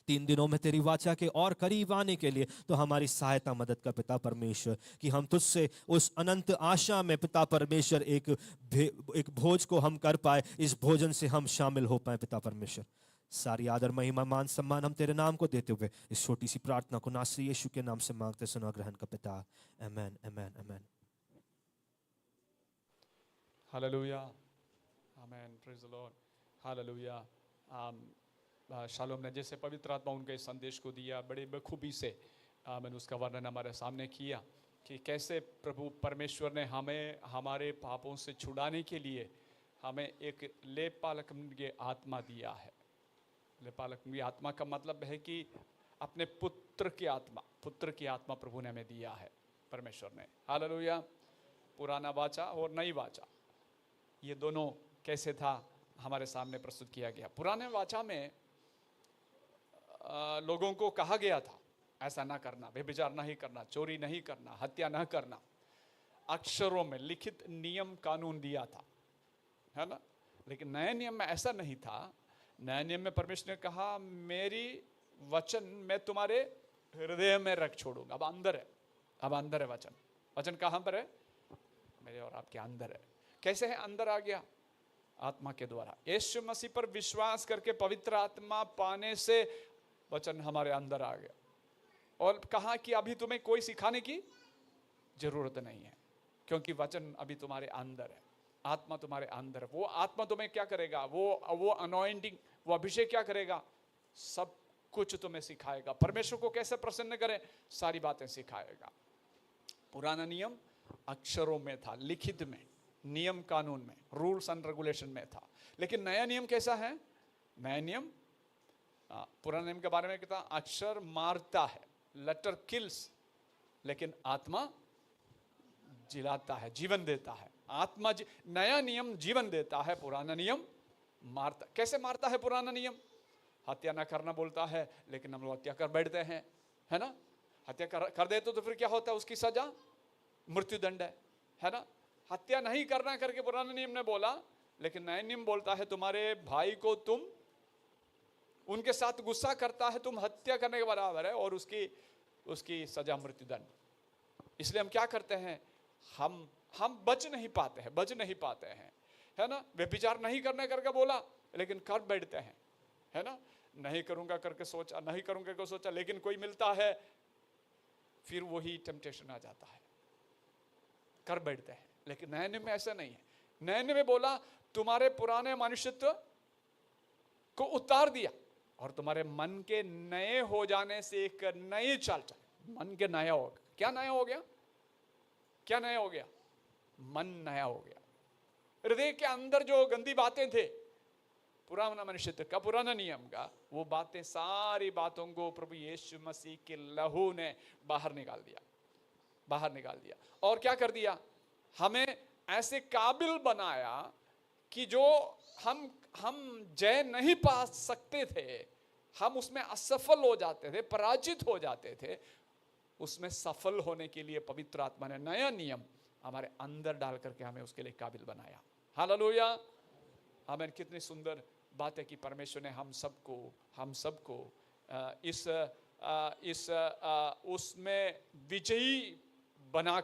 3 दिनों में तेरी वाचा के और करीब आने के लिए तो हमारी सहायता मदद का पिता परमेश्वर, कि हम तुझसे उस अनंत आशा में पिता परमेश्वर एक भोज को हम कर पाए, इस भोजन से हम शामिल हो पाए पिता परमेश्वर। सारी आदर महिमा मान सम्मान हम तेरे नाम को देते हुए इस छोटी सी प्रार्थना को नासरी यीशु के नाम से मांगते सुनो ग्रहण का पिता, आमेन, आमेन, आमेन। हालेलुया, आमेन, प्रेज द लॉर्ड, हालेलुया। शालोम ने जैसे पवित्र आत्मा उनके इस संदेश को दिया, बड़े बखूबी से मैंने उसका वर्णन हमारे सामने किया कि कैसे प्रभु परमेश्वर ने हमें हमारे पापों से छुड़ाने के लिए हमें एक लेपालक की आत्मा दिया है। लेपालक की आत्मा का मतलब है कि अपने पुत्र की आत्मा प्रभु ने हमें दिया है, परमेश्वर ने। हालेलुया। पुराना वाचा और नई वाचा, ये दोनों कैसे था हमारे सामने प्रस्तुत किया गया। पुराने वाचा में लोगों को कहा गया था ऐसा ना करना, व्यभिचार नहीं करना, चोरी नहीं करना, हत्या ना करना, अक्षरों में लिखित नियम कानून दिया था, है ना। लेकिन नए नियम में ऐसा नहीं था। नए नियम में परमेश्वर ने कहा मेरी वचन मैं तुम्हारे हृदय में रख छोड़ूंगा। अब अंदर है वचन कहाँ पर है? मेरे और आपके अंदर है। कैसे है? अंदर आ गया आत्मा के द्वारा। यीशु मसीह पर विश्वास करके पवित्र आत्मा पाने से वचन हमारे अंदर आ गया और कहा कि अभी तुम्हें कोई सिखाने की जरूरत नहीं है, क्योंकि वचन अभी तुम्हारे अंदर है, आत्मा तुम्हारे अंदर है। वो आत्मा तुम्हें क्या करेगा? वो अनॉइंटिंग, वो अभिषेक क्या करेगा? सब कुछ तुम्हें सिखाएगा। परमेश्वर को कैसे प्रसन्न करें, सारी बातें सिखाएगा। पुराना नियम अक्षरों में था, लिखित में, नियम कानून में, रूल्स एंड रेगुलेशन में था। लेकिन नया नियम कैसा है? नया नियम पुराने नियम के बारे में कहता अक्षर मारता है, लेटर किल्स, लेकिन आत्मा जिलाता है, जीवन देता है। नया नियम जीवन देता है, पुराना नियम मारता। कैसे मारता है पुराना नियम? हत्या ना करना बोलता है, लेकिन हम लोग हत्या कर बैठते हैं, है ना। हत्या कर देते तो फिर क्या होता है? उसकी सजा मृत्युदंड है ना। हत्या नहीं करना करके पुराना नियम ने बोला, लेकिन नया नियम बोलता है तुम्हारे भाई को तुम उनके साथ गुस्सा करता है, तुम हत्या करने के बराबर है, और उसकी सजा मृत्युदंड। इसलिए हम क्या करते हैं? हम बच नहीं पाते हैं, है ना। व्यभिचार नहीं करने करके बोला, लेकिन कर बैठते हैं, है ना। नहीं करूंगा करके सोचा, लेकिन कोई मिलता है, फिर वही टेम्पटेशन आ जाता है, कर बैठते हैं। लेकिन नए नियम में ऐसा नहीं है। नए नियम में बोला तुम्हारे पुराने मनुष्यत्व को उतार दिया और तुम्हारे मन के नए हो जाने से एक नई चाल चल। मन के नया हो गया। क्या नया हो गया? मन नया हो गया। हृदय के अंदर जो गंदी बातें थे पुराना मनुष्यत्व का, पुराना नियम का, वो बातें, सारी बातों को प्रभु यीशु मसीह के लहू ने बाहर निकाल दिया। और क्या कर दिया? हमें ऐसे काबिल बनाया कि जो हम जय नहीं पा सकते थे, हम उसमें असफल हो जाते थे, पराजित हो जाते थे, उसमें सफल होने के लिए पवित्र आत्मा ने नया नियम हमारे अंदर डाल करके हमें उसके लिए काबिल बनाया। हालेलुया। हमें कितनी सुंदर बात है कि परमेश्वर ने हम सबको उसमें विजयी बना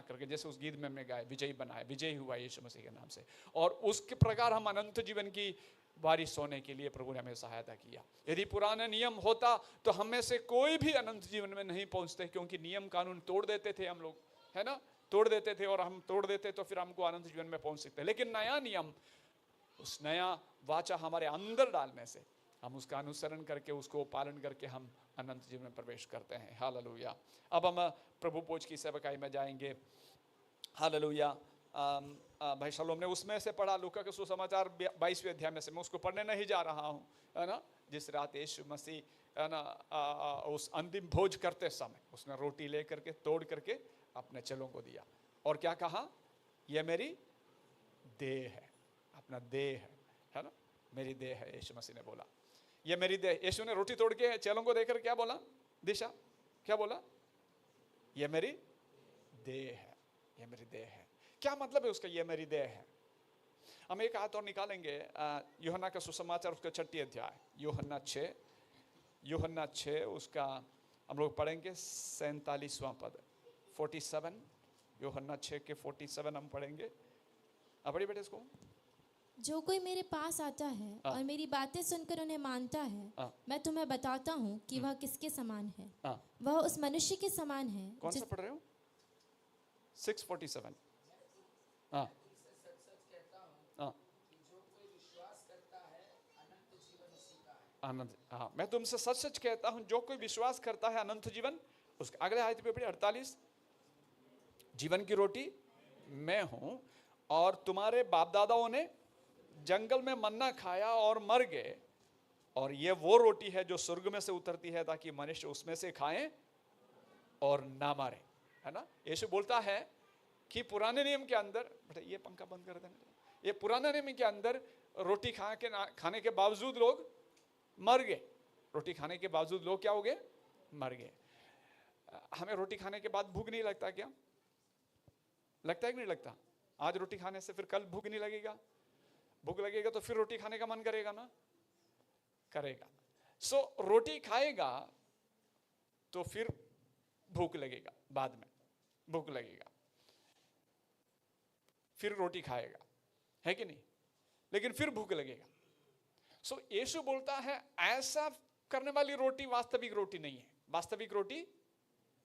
करके, जैसे उस गीत में हमने गाया, विजयी हुआ यीशु मसीह के नाम से, और उसके प्रकार हम अनंत जीवन की वारिस होने के लिए प्रभु ने हमें सहायता किया। यदि पुराना नियम होता तो हम में से कोई भी अनंत जीवन में नहीं पहुंचते, क्योंकि नियम कानून तोड़ देते थे हम लोग, है ना। तोड़ देते थे, और हम तोड़ देते तो फिर हमको अनंत जीवन में पहुंच सकते। लेकिन नया नियम, उस नया वाचा हमारे अंदर डालने से हम उसका अनुसरण करके, उसको पालन करके हम अनंत जीवन में प्रवेश करते हैं। हालेलुया। अब हम प्रभु भोज की सेवकाई में जाएंगे। हालेलुया। भाई शालोम ने उसमें से पढ़ा, लूका के सुसमाचार 22वें अध्याय में से। मैं उसको पढ़ने नहीं जा रहा हूँ, है ना। जिस रात यीशु मसीह, है ना, उस अंतिम भोज करते समय उसने रोटी ले करके, तोड़ करके अपने चेलों को दिया, और क्या कहा? यह मेरी देह है, अपना देह है ना, मेरी देह है। यीशु मसीह ने बोला ये मेरी देह। यीशु ने रोटी तोड़ के चेलों को देकर क्या बोला? दिशा क्या बोला? ये मेरी देह है, ये मेरी देह है। क्या मतलब है उसका, ये मेरी देह है? हम एक हाथ और निकालेंगे, यूहन्ना का सुसमाचार उसका 6 अध्याय, यूहन्ना 6 उसका हम लोग पढ़ेंगे 47वां पद, 47, यूहन्ना 6 के 47 हम पढ़ेंगे। पढ़िए बेटे इसको। जो कोई मेरे पास आता है और मेरी बातें सुनकर उन्हें मानता है, मैं तुम्हें बताता हूँ कि वह किसके समान है। वह उस मनुष्य के समान है। कौन सा पढ़ रहे हो? 6:47। अनंत, हाँ, मैं तुमसे सच सच कहता हूं जो कोई विश्वास करता है अनंत जीवन उसका। अगले आयत पे पढ़िए 48, जीवन की रोटी मैं हूं और तुम्हारे बाप दादाओं ने जंगल में मन्ना खाया और मर गए, और ये वो रोटी है जो स्वर्ग में से उतरती है ताकि मनुष्य उसमें से खाएं और ना मारे, है ना। यीशु बोलता है कि पुराने नियम के अंदर, बेटा ये पंखा बंद कर देना, ये पुराने नियम के अंदर रोटी खाने के बावजूद लोग मर गए। रोटी खाने के बावजूद लोग क्या हो गए? मर गए। हमें रोटी खाने के बाद भूख नहीं लगता क्या? लगता है कि नहीं लगता? आज रोटी खाने से फिर कल भूख नहीं लगेगा? भूख लगेगा तो फिर रोटी खाने का मन करेगा ना? करेगा। सो रोटी खाएगा तो फिर भूख लगेगा, बाद में भूख लगेगा, फिर रोटी खाएगा, है कि नहीं? लेकिन फिर भूख लगेगा। सो यीशु बोलता है ऐसा करने वाली रोटी वास्तविक रोटी नहीं है, वास्तविक रोटी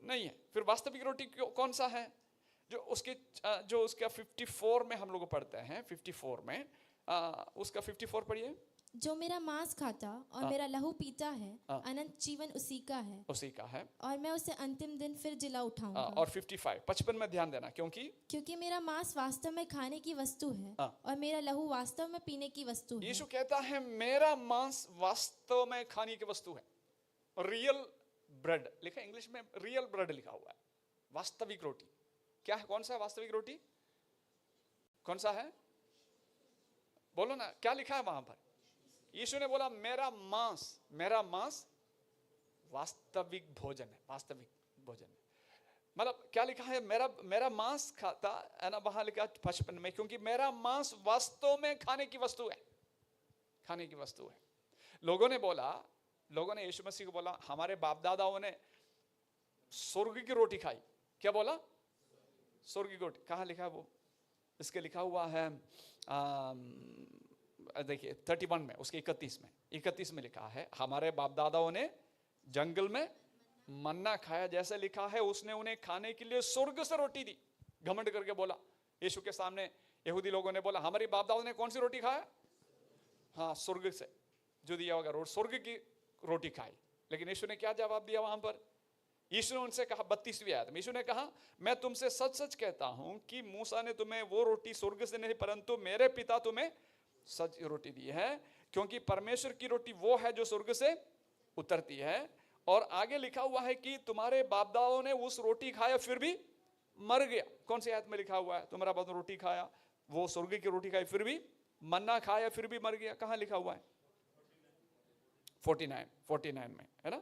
नहीं है। फिर वास्तविक रोटी कौन सा है? जो उसका 54 में हम लोग पढ़ते हैं, 54 में उसका 54 पढ़िए। जो मेरा मांस खाता और मेरा लहू पीता है अनंत जीवन उसी का है, उसी का है, और मैं उसे अंतिम दिन फिर जिला उठाऊंगा। और 55 में ध्यान देना, क्योंकि मेरा मांस वास्तव में खाने की वस्तु है और मेरा लहू वास्तव में पीने की वस्तु है। यीशु कहता है मेरा मांस वास्तव में खाने की वस्तु है। रियल ब्रेड लिखा, इंग्लिश में रियल ब्रेड लिखा हुआ है, वास्तविक रोटी। क्या है? कौन सा है वास्तविक रोटी? कौन सा है? बोलो ना, क्या लिखा है वहां पर? यीशु ने बोला मेरा मांस वास्तविक भोजन है, वास्तविक भोजन है। मतलब क्या लिखा है? मेरा मांस खाता है ना, वहां लिखा 55 में, क्योंकि मेरा मांस वास्तव में खाने की वस्तु है, खाने की वस्तु है। लोगों ने यीशु मसीह को बोला हमारे बाप दादाओं ने स्वर्ग की रोटी खाई। क्या बोला? स्वर्ग की रोटी। कहाँ लिखा है वो? इसके लिखा हुआ है देखिए 31 में, उसके 31 में लिखा है हमारे बाप दादाओं ने जंगल में मन्ना खाया, जैसे लिखा है उसने उन्हें खाने के लिए स्वर्ग से रोटी दी। घमंड करके बोला यीशु के सामने। यहूदी लोगों ने बोला हमारे बाप दादाओं ने कौन सी रोटी खाया? हाँ, स्वर्ग से जो दिया होगा, स्वर्ग की रोटी खाई। लेकिन यीशु ने क्या जवाब दिया वहां पर? यीशु ने उनसे कहा 32वीं आयत में, यीशु ने कहा मैं तुमसे सच सच कहता हूं कि मूसा ने तुम्हें वो रोटी स्वर्ग से नहीं परंतु मेरे पिता तुम्हें सच रोटी दी है, क्योंकि परमेश्वर की रोटी वो है जो स्वर्ग से उतरती है। और आगे लिखा हुआ है कि तुम्हारे बाप दादाओं ने उस रोटी खाया फिर भी मर गया। कौन सी आयत में लिखा हुआ है? तुम्हारा बाप रोटी खाया, वो स्वर्ग की रोटी खाई, फिर भी मन्ना खाया, फिर भी मर गया। कहां लिखा हुआ है? 49 में, है ना।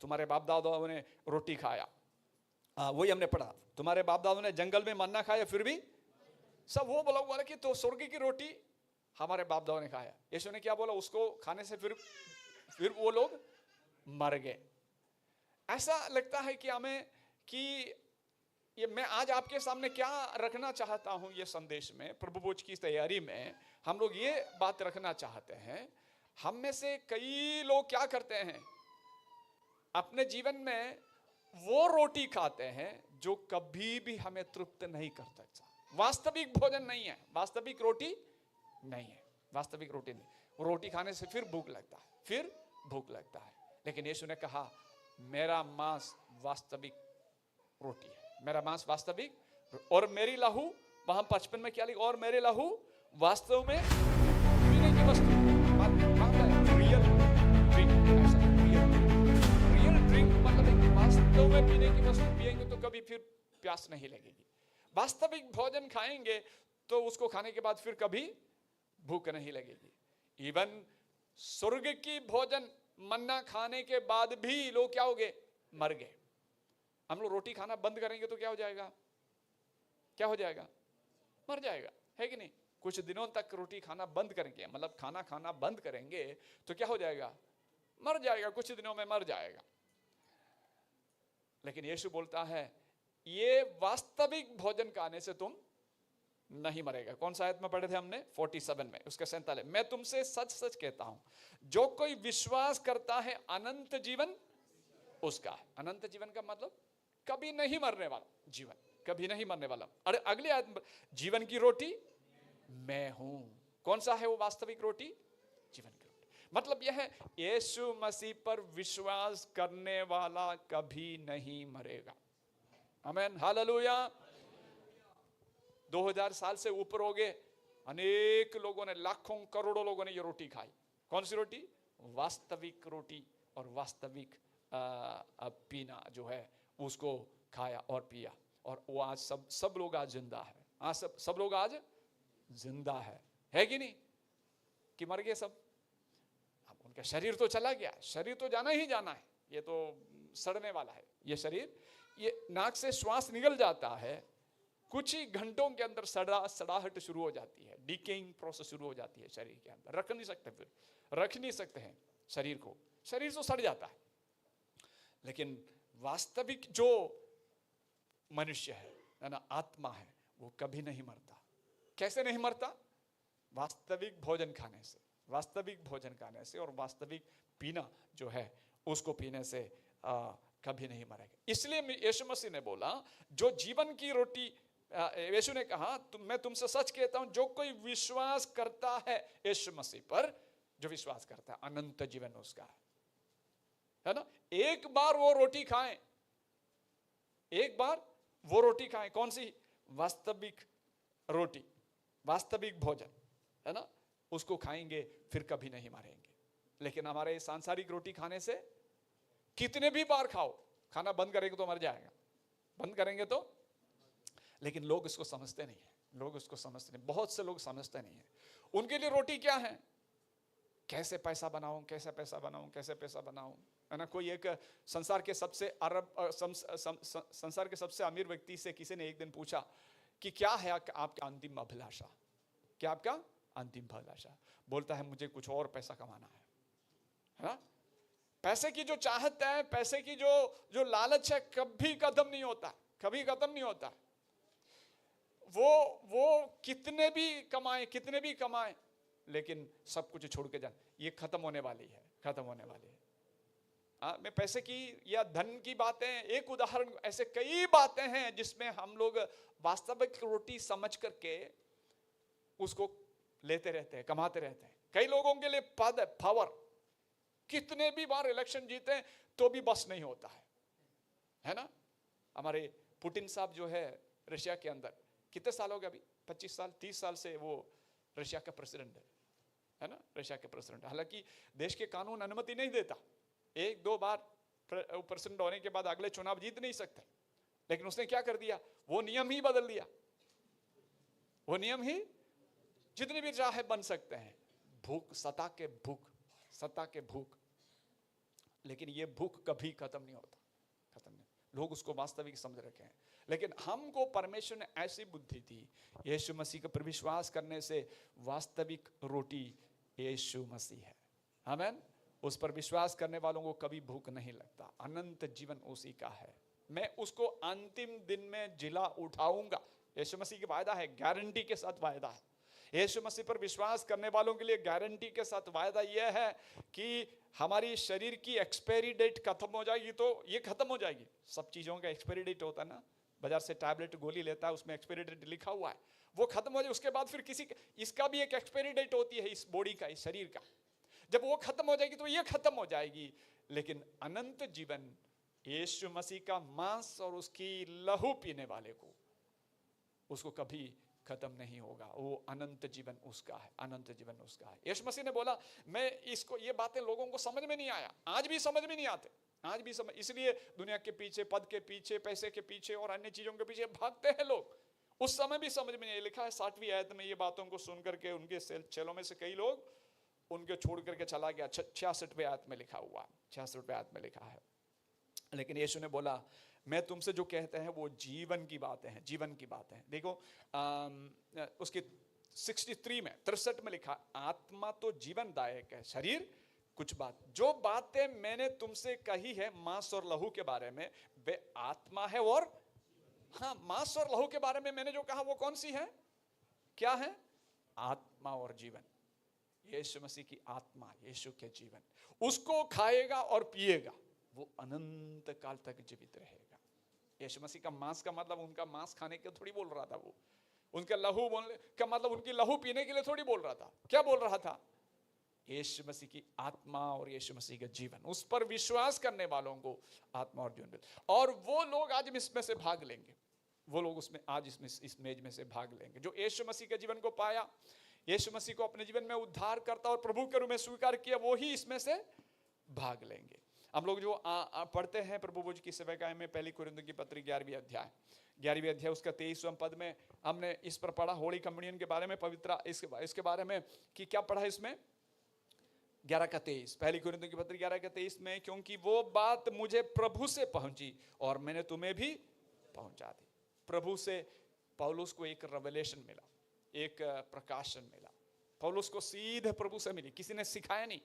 तुम्हारे बाप दादाओं ने रोटी खाया, वही हमने पढ़ा। तुम्हारे बाप दादाओं ने जंगल में मन्ना खाया फिर भी सब वो बोला हुआ कि तो स्वर्ग की रोटी हमारे बाप दादाओं ने खाया। यीशु ने क्या बोला? उसको खाने से फिर वो लोग मर गए। ऐसा लगता है कि हमें कि ये मैं आज आपके सामने क्या रखना चाहता हूं, ये संदेश में, प्रभु भोज की तैयारी में हम लोग ये बात रखना चाहते हैं। हम में से कई लोग क्या करते हैं? अपने जीवन में वो रोटी खाते हैं जो कभी भी हमें तृप्त नहीं करता। वास्तविक भोजन नहीं है, वास्तविक रोटी नहीं है, वास्तविक रोटी नहीं। वो रोटी खाने से फिर भूख लगता है। लेकिन यीशु ने कहा मेरा मांस वास्तविक रोटी है, मेरा मांस वास्तविक, और मेरी लहू, वहां 55 में क्या लिखा? और मेरे लहू वास्तव में पीने की वस्तु, रियल ड्रिंक, मतलब वास्तव में पीने की वस्तु पिएंगे तो कभी फिर प्यास नहीं लगेगी। वास्तविक भोजन खाएंगे तो उसको खाने के बाद फिर कभी भूख नहीं लगेगी। इवन स्वर्ग की भोजन मन्ना खाने के बाद भी लोग क्या हो गए? मर गए। हम लोग रोटी खाना बंद करेंगे तो क्या हो जाएगा? क्या हो जाएगा? मर जाएगा, है कि नहीं? कुछ दिनों तक रोटी खाना बंद करेंगे, मतलब खाना बंद करेंगे तो क्या हो जाएगा? मर जाएगा, कुछ दिनों में मर जाएगा। लेकिन यीशु बोलता है ये वास्तविक भोजन खाने से तुम नहीं मरेगा। कौन सा आयत में पढ़े थे हमने? 47 में, उसके 47। मैं तुमसे सच सच कहता हूं जो कोई विश्वास करता है अनंत जीवन उसका है। अनंत जीवन का मतलब कभी नहीं मरने वाला जीवन, कभी नहीं मरने वाला। अरे अगली आयत में जीवन की रोटी मैं हूं। कौन सा है वो वास्तविक रोटी? जीवन की रोटी। मतलब यह है, यीशु मसीह पर विश्वास करने वाला कभी नहीं मरेगा। आमीन, हालेलुया। 2000 साल से ऊपर हो गए, अनेक लोगों ने, लाखों करोड़ों लोगों ने ये रोटी खाई। कौन सी रोटी? वास्तविक रोटी और वास्तविक पीना जो है उसको खाया और पिया, और वो आज सब लोग आज जिंदा है। आज सब लोग आज जिंदा है कि नहीं? कि मर गए सब? अब उनका शरीर तो चला गया, शरीर तो जाना ही जाना है, ये तो सड़ने वाला है ये शरीर। ये नाक से श्वास निकल जाता है, कुछ ही घंटों के अंदर सड़ाहट शुरू हो जाती है, डिकेइंग प्रोसेस शुरू हो जाती है शरीर के अंदर। रख नहीं सकते, फिर रख नहीं सकते हैं शरीर को, शरीर तो सड़ जाता है। लेकिन वास्तविक जो मनुष्य है ना, आत्मा है, वो कभी नहीं मरता। कैसे नहीं मरता? वास्तविक भोजन खाने से, वास्तविक भोजन खाने से, और वास्तविक पीना जो है उसको पीने से कभी नहीं मरेगा। इसलिए यीशु मसीह ने बोला, जो जीवन की रोटी, यीशु ने कहा, मैं तुमसे सच कहता हूं, जो कोई विश्वास करता है यीशु मसीह पर, जो विश्वास करता है, अनंत जीवन उसका है ना। एक बार वो रोटी खाएं, एक बार वो रोटी खाएं, कौन सी? वास्तविक रोटी, वास्तविक भोजन है ना, उसको खाएंगे फिर कभी नहीं मरेंगे। लेकिन हमारे सांसारिक रोटी खाने से कितने भी बार खाओ, खाना बंद करेंगे तो मर जाएगा, बंद करेंगे तो। लेकिन लोग इसको समझते नहीं है, लोग इसको समझते नहीं, बहुत से लोग समझते नहीं है। उनके लिए रोटी क्या है? कैसे पैसा बनाऊं, कैसे पैसा बनाऊं, कैसे पैसा बनाऊं, है ना। कोई एक संसार के सबसे संसार के सबसे अमीर व्यक्ति से किसी ने एक दिन पूछा कि क्या है आपका अंतिम अभिलाषा, क्या आपका अंतिम अभिलाषा? बोलता है, मुझे कुछ और पैसा कमाना है ना। पैसे की जो चाहत है, पैसे की जो लालच है, कभी खत्म नहीं होता, कभी खत्म नहीं होता। वो कितने भी कमाए, लेकिन सब कुछ छोड़ के जाए, ये खत्म होने वाली है, खत्म होने वाली है। मैं पैसे की या धन की बातें, एक उदाहरण, ऐसे कई बातें हैं जिसमें हम लोग वास्तविक रोटी समझ करके उसको लेते रहते हैं, कमाते रहते हैं। कई लोगों के लिए पद, पावर, कितने भी बार इलेक्शन जीते तो भी बस नहीं होता है ना। हमारे पुतिन साहब जो है रशिया के अंदर, कितने साल हो गए अभी? 25 साल, 30 साल से वो रशिया का प्रेसिडेंट है ना, रशिया के प्रेसिडेंट। हालांकि देश के कानून अनुमति नहीं देता, 1-2 बार प्रेसिडेंट होने के बाद अगले चुनाव जीत नहीं सकते। लेकिन उसने क्या कर दिया? वो नियम ही बदल दिया, वो नियम ही, जितनी भी चाहे बन सकते हैं। भूख, सत्ता के भूख, लेकिन ये भूख कभी खत्म नहीं होता, खत्म नहीं। लोग उसको वास्तविक समझ रखे हैं। लेकिन हमको परमेश्वर ने ऐसी बुद्धि दी, यीशु मसीह पर विश्वास करने से वास्तविक रोटी यीशु मसीह है। आमीन। उस पर विश्वास करने वालों को कभी भूख नहीं लगता, अनंत जीवन उसी का है। मैं उसको अंतिम दिन में जिला उठाऊंगा, यीशु मसीह की वायदा है, गारंटी के साथ वायदा है। यीशु मसीह पर विश्वास करने वालों के लिए गारंटी के साथ वायदा यह है कि हमारी शरीर की एक्सपायरी डेट खत्म हो जाएगी, तो ये खत्म हो जाएगी। सब चीजों का एक्सपायरी डेट होता है ना, बाजार से टैबलेट गोली लेता है, उसमें एक्सपायरी डेट लिखा हुआ है, वो खत्म हो जाए। उसके बाद फिर इसका भी एक एक्सपायरी डेट होती है, इस बॉडी का, इस शरीर का। जब वो खत्म हो जाएगी तो ये खत्म हो जाएगी। लेकिन अनंत जीवन यीशु मसीह का मांस और उसकी लहू पीने वाले को, उसको कभी खत्म नहीं होगा। वो अनंत जीवन उसका है, अनंत जीवन उसका है। यीशु मसीह ने बोला, मैं इसको, ये बातें लोगों को समझ में नहीं आया, आज भी समझ में नहीं आते, आज भी समझ, इसलिए दुनिया के पीछे, पद के पीछे, पैसे के पीछे और अन्य चीजों के पीछे भागते हैं लोग। उस समय भी समझ में नहीं। लिखा है 60वीं आयत में, ये बातों को सुन करके उनके चेलों में से कई लोग उनके छोड़ करके चला गया। 66वें आयत में लिखा हुआ, 66वें आयत में लिखा है। लेकिन यीशु ने बोला, मैं तुमसे जो कहते हैं वो जीवन की बातें हैं, जीवन की बातें हैं। देखो उसकी 63 में 63 में लिखा, आत्मा तो जीवनदायक है, शरीर कुछ बात। जो बातें मैंने तुमसे कही है मांस और लहू के बारे में, वे आत्मा है और, हाँ, मांस और लहू के बारे में मैंने जो कहा वो कौन सी है, क्या है? आत्मा और जीवन। यीशु मसीह की आत्मा, यीशु के जीवन, उसको खाएगा और पिएगा, वो अनंत काल तक जीवित रहेगा। यीशु मसीह का मांस का मतलब उनका मांस खाने के थोड़ी बोल रहा था, वो उनका लहू बोलने का मतलब उनकी लहू पीने के लिए थोड़ी बोल रहा था। क्या बोल रहा था? यीशु मसीह की आत्मा और यीशु मसीह का जीवन, उस पर विश्वास करने वालों को आत्मा और जीवन मिलता। और वो लोग आज इसमें से भाग लेंगे, वो लोग उसमें आज इस मेज में से भाग लेंगे जो यीशु मसीह के जीवन को पाया, यीशु मसीह को अपने जीवन में उद्धार करता और प्रभु के रूप में स्वीकार किया, वो ही इसमें से भाग लेंगे। हम लोग जो पढ़ते हैं प्रभु भोज की सेवकाएं में पहली कुरिन्थियों की पत्री 11वीं अध्याय उसका 23वां पद में हमने इस पर पढ़ा, होली कम्युनियन के बारे में, पवित्र इसके बारे में कि क्या पढ़ा इसमें 11 का 23, पहली कुरिन्थियों की पत्री 11 का 23 में, क्योंकि वो बात मुझे प्रभु से पहुंची और मैंने तुम्हें भी पहुंचा दी। प्रभु से पौलुस को एक रेवलेशन मिला, एक प्रकाशन मिला। पौलुस को सीधे प्रभु से मिली, किसी ने सिखाया नहीं,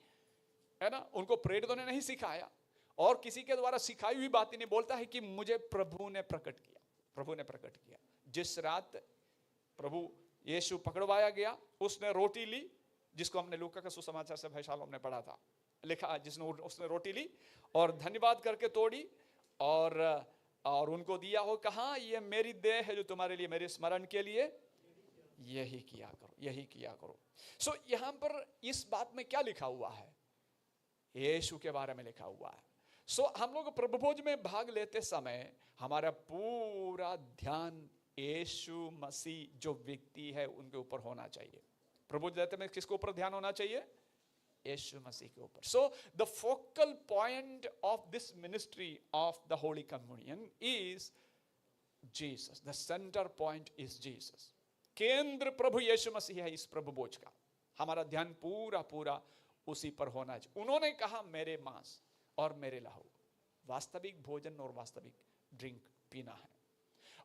है ना, उनको प्रेरितों ने नहीं सिखाया और किसी के द्वारा सिखाई हुई बात ही नहीं। बोलता है कि मुझे प्रभु ने प्रकट किया, प्रभु ने प्रकट किया। जिस रात प्रभु यीशु पकड़वाया गया, उसने रोटी ली, जिसको हमने लूका का सुसमाचार से भाई शालोम ने पढ़ा था, लिखा, उसने रोटी ली और धन्यवाद करके तोड़ी और उनको दिया हो, कहा ये मेरी देह है जो तुम्हारे लिए, मेरे स्मरण के लिए यही किया करो, यही किया करो। सो यहां पर इस बात में क्या लिखा हुआ है, यीशु के बारे में लिखा हुआ है। सो हम लोग प्रभु भोज में भाग लेते समय हमारा पूरा ध्यान यीशु मसीह जो व्यक्ति है उनके ऊपर होना चाहिए। प्रभु भोज लेते में किसके ऊपर ध्यान होना चाहिए? यीशु मसीह के ऊपर। So the focal point of this ministry of the holy communion is Jesus, the centre point is Jesus. केंद्र प्रभु यीशु मसीह है इस प्रभु भोज का। हमारा ध्यान पूरा पूरा उसी पर होना चाहिए। उन्होंने कहा मेरे मांस और मेरे लहू, वास्तविक भोजन और वास्तविक ड्रिंक पीना है,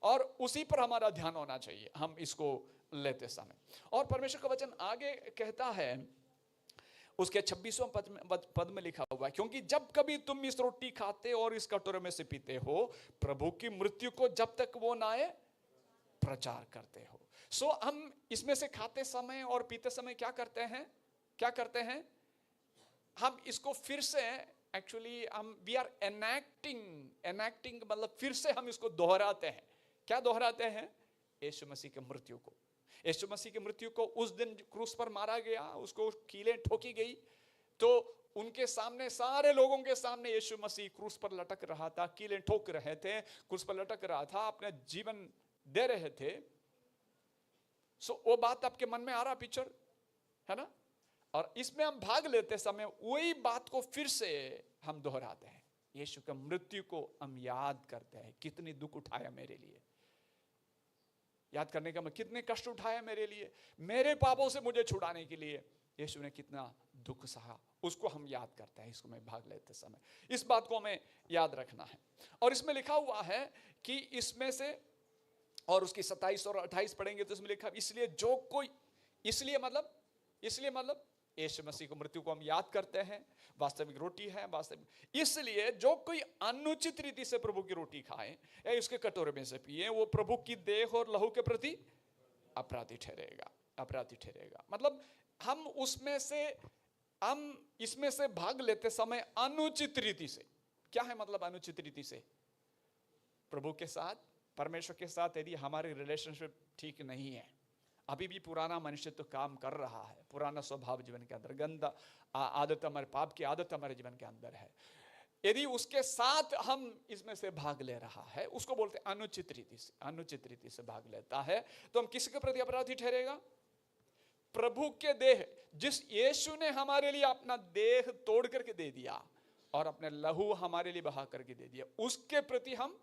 और उसी पर हमारा ध्यान होना चाहिए हम इसको लेते समय। और परमेश्वर का वचन आगे कहता है, उसके 26वां पद में लिखा हुआ है, क्योंकि जब कभी तुम इस रोटी खाते और इस कटोरे में से पीते हो, प्रभु की मृत्यु को जब तक वो ना आए प्रचार करते हो। सो हम इसमें से खाते समय और पीते समय क्या करते हैं? हम इसको फिर से एक्चुअली वी आर एनैक्टिंग मतलब फिर से हम इसको दोहराते हैं। क्या दोहराते हैं? यीशु मसीह की मृत्यु को। यीशु मसीह की मृत्यु को उस दिन क्रूस पर मारा गया, उसको कीलें ठोकी गई, तो उनके सामने, सारे लोगों के सामने यीशु मसीह क्रूस पर लटक रहा था, कीलें ठोक रहे थे, क्रूस पर लटक रहा था, अपने जीवन दे रहे थे। सो वो बात आपके मन में आ रहा, पिक्चर है ना? और इसमें हम भाग लेते समय वही बात को फिर से हम दोहराते हैं। यीशु की मृत्यु को हम याद करते हैं, कितनी दुख उठाया मेरे लिए, याद करने का मैं कितने कष्ट उठाया मेरे लिए, मेरे पापों से मुझे छुड़ाने के लिए यीशु ने कितना दुख सहा, उसको हम याद करते हैं। इसको मैं भाग लेते समय इस बात को हमें याद रखना है। और इसमें लिखा हुआ है कि इसमें से, और उसकी 27 और 28 पढ़ेंगे तो इसमें लिखा, इसलिए जो कोई, इसलिए मतलब यीशु मसीह को मृत्यु को हम याद करते हैं, वास्तविक रोटी है, वास्तविक, इसलिए जो कोई अनुचित रीति से प्रभु की रोटी खाए या उसके कटोरे में से पिए, वो प्रभु की देह और लहू के प्रति अपराधी ठहरेगा। मतलब हम इसमें से भाग लेते समय अनुचित रीति से, क्या है मतलब अनुचित रीति से? प्रभु के साथ, परमेश्वर के साथ यदि हमारी रिलेशनशिप ठीक नहीं है, अभी भी पुराना मनुष्य तो काम कर रहा है, पुराना स्वभाव जीवन के अंदर, गंदा आदत, हमारे पाप की आदत हमारे जीवन के अंदर है, यदि उसके साथ हम इसमें से भाग ले रहा है, उसको बोलते हैं अनुचित रीति से भाग लेता है, तो हम किसके प्रति अपराधी ठहरेगा? प्रभु के देह, जिस यीशु ने हमारे लिए अपना देह तोड़ करके दे दिया और अपने लहू हमारे लिए बहा करके दे दिया, उसके प्रति हम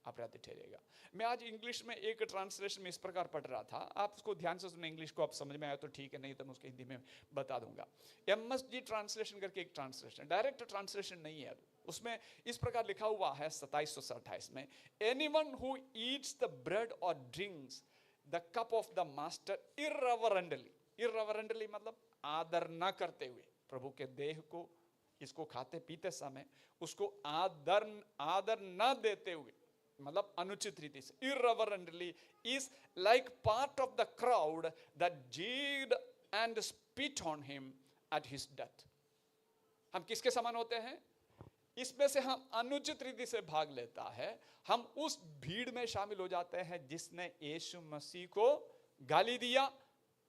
अपराधी ठहरेगा। मैं आज इंग्लिश में एक ट्रांसलेशन में इस प्रकार पढ़ रहा था, आप उसको ध्यान से सुनना, इंग्लिश को आप समझ में आया तो ठीक है, नहीं तो मैं उसके हिंदी में बता दूंगा। MSG ट्रांसलेशन करके एक ट्रांसलेशन, डायरेक्ट ट्रांसलेशन नहीं है, उसमें इस प्रकार लिखा हुआ है 27 और 28 में, anyone who eats the bread और drinks the cup of the master irreverently मतलब आदर न करते हुए, प्रभु के देह को इसको खाते पीते समय उसको आदर न देते हुए, मतलब अनुचित रीति से, irreverently is like part of the crowd that jeered and spit on him at his death. हम किसके समान होते हैं? इसमें से हम अनुचित रीति से भाग लेता है, हम उस भीड़ में शामिल हो जाते हैं जिसने यीशु मसीह को गाली दिया,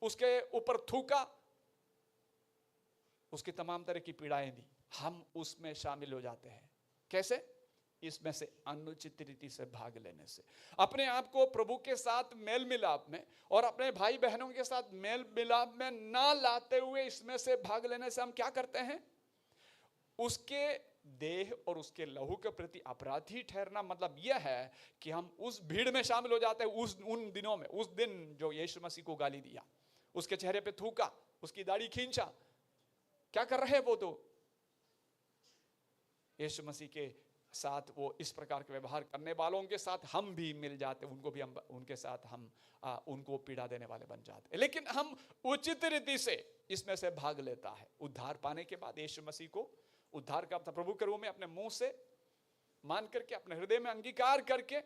उसके ऊपर थूका, उसकी तमाम तरह की पीड़ाएं दी, हम उसमें शामिल हो जाते हैं। कैसे? इसमें से अनुचित रीति से भाग लेने से, अपने आप को प्रभु के साथ मेल मिलाप में और अपने भाई बहनों के साथ मेल मिलाप में ना लाते हुए इसमें से भाग लेने से हम क्या करते हैं? उसके देह और उसके लहू के प्रति अपराधी ठहरना मतलब यह है कि हम उस भीड़ में शामिल हो जाते हैं। उन दिनों में, उस दिन जो यीशु मसीह को गाली दिया, उसके चेहरे पे थूका, उसकी दाढ़ी खींचा, क्या कर रहे हैं वो? तो यीशु मसीह के साथ वो इस प्रकार के व्यवहार करने वालों के साथ हम भी मिल जाते, उनको भी हम उनके साथ हम उनको पीड़ा देने वाले बन जाते। लेकिन हम उचित रीति से इसमें से भाग लेता है। उद्धार पाने के बाद यीशु मसीह को उद्धार का प्रभु के रूप में अपने मुंह से मान करके, अपने हृदय में अंगीकार करके,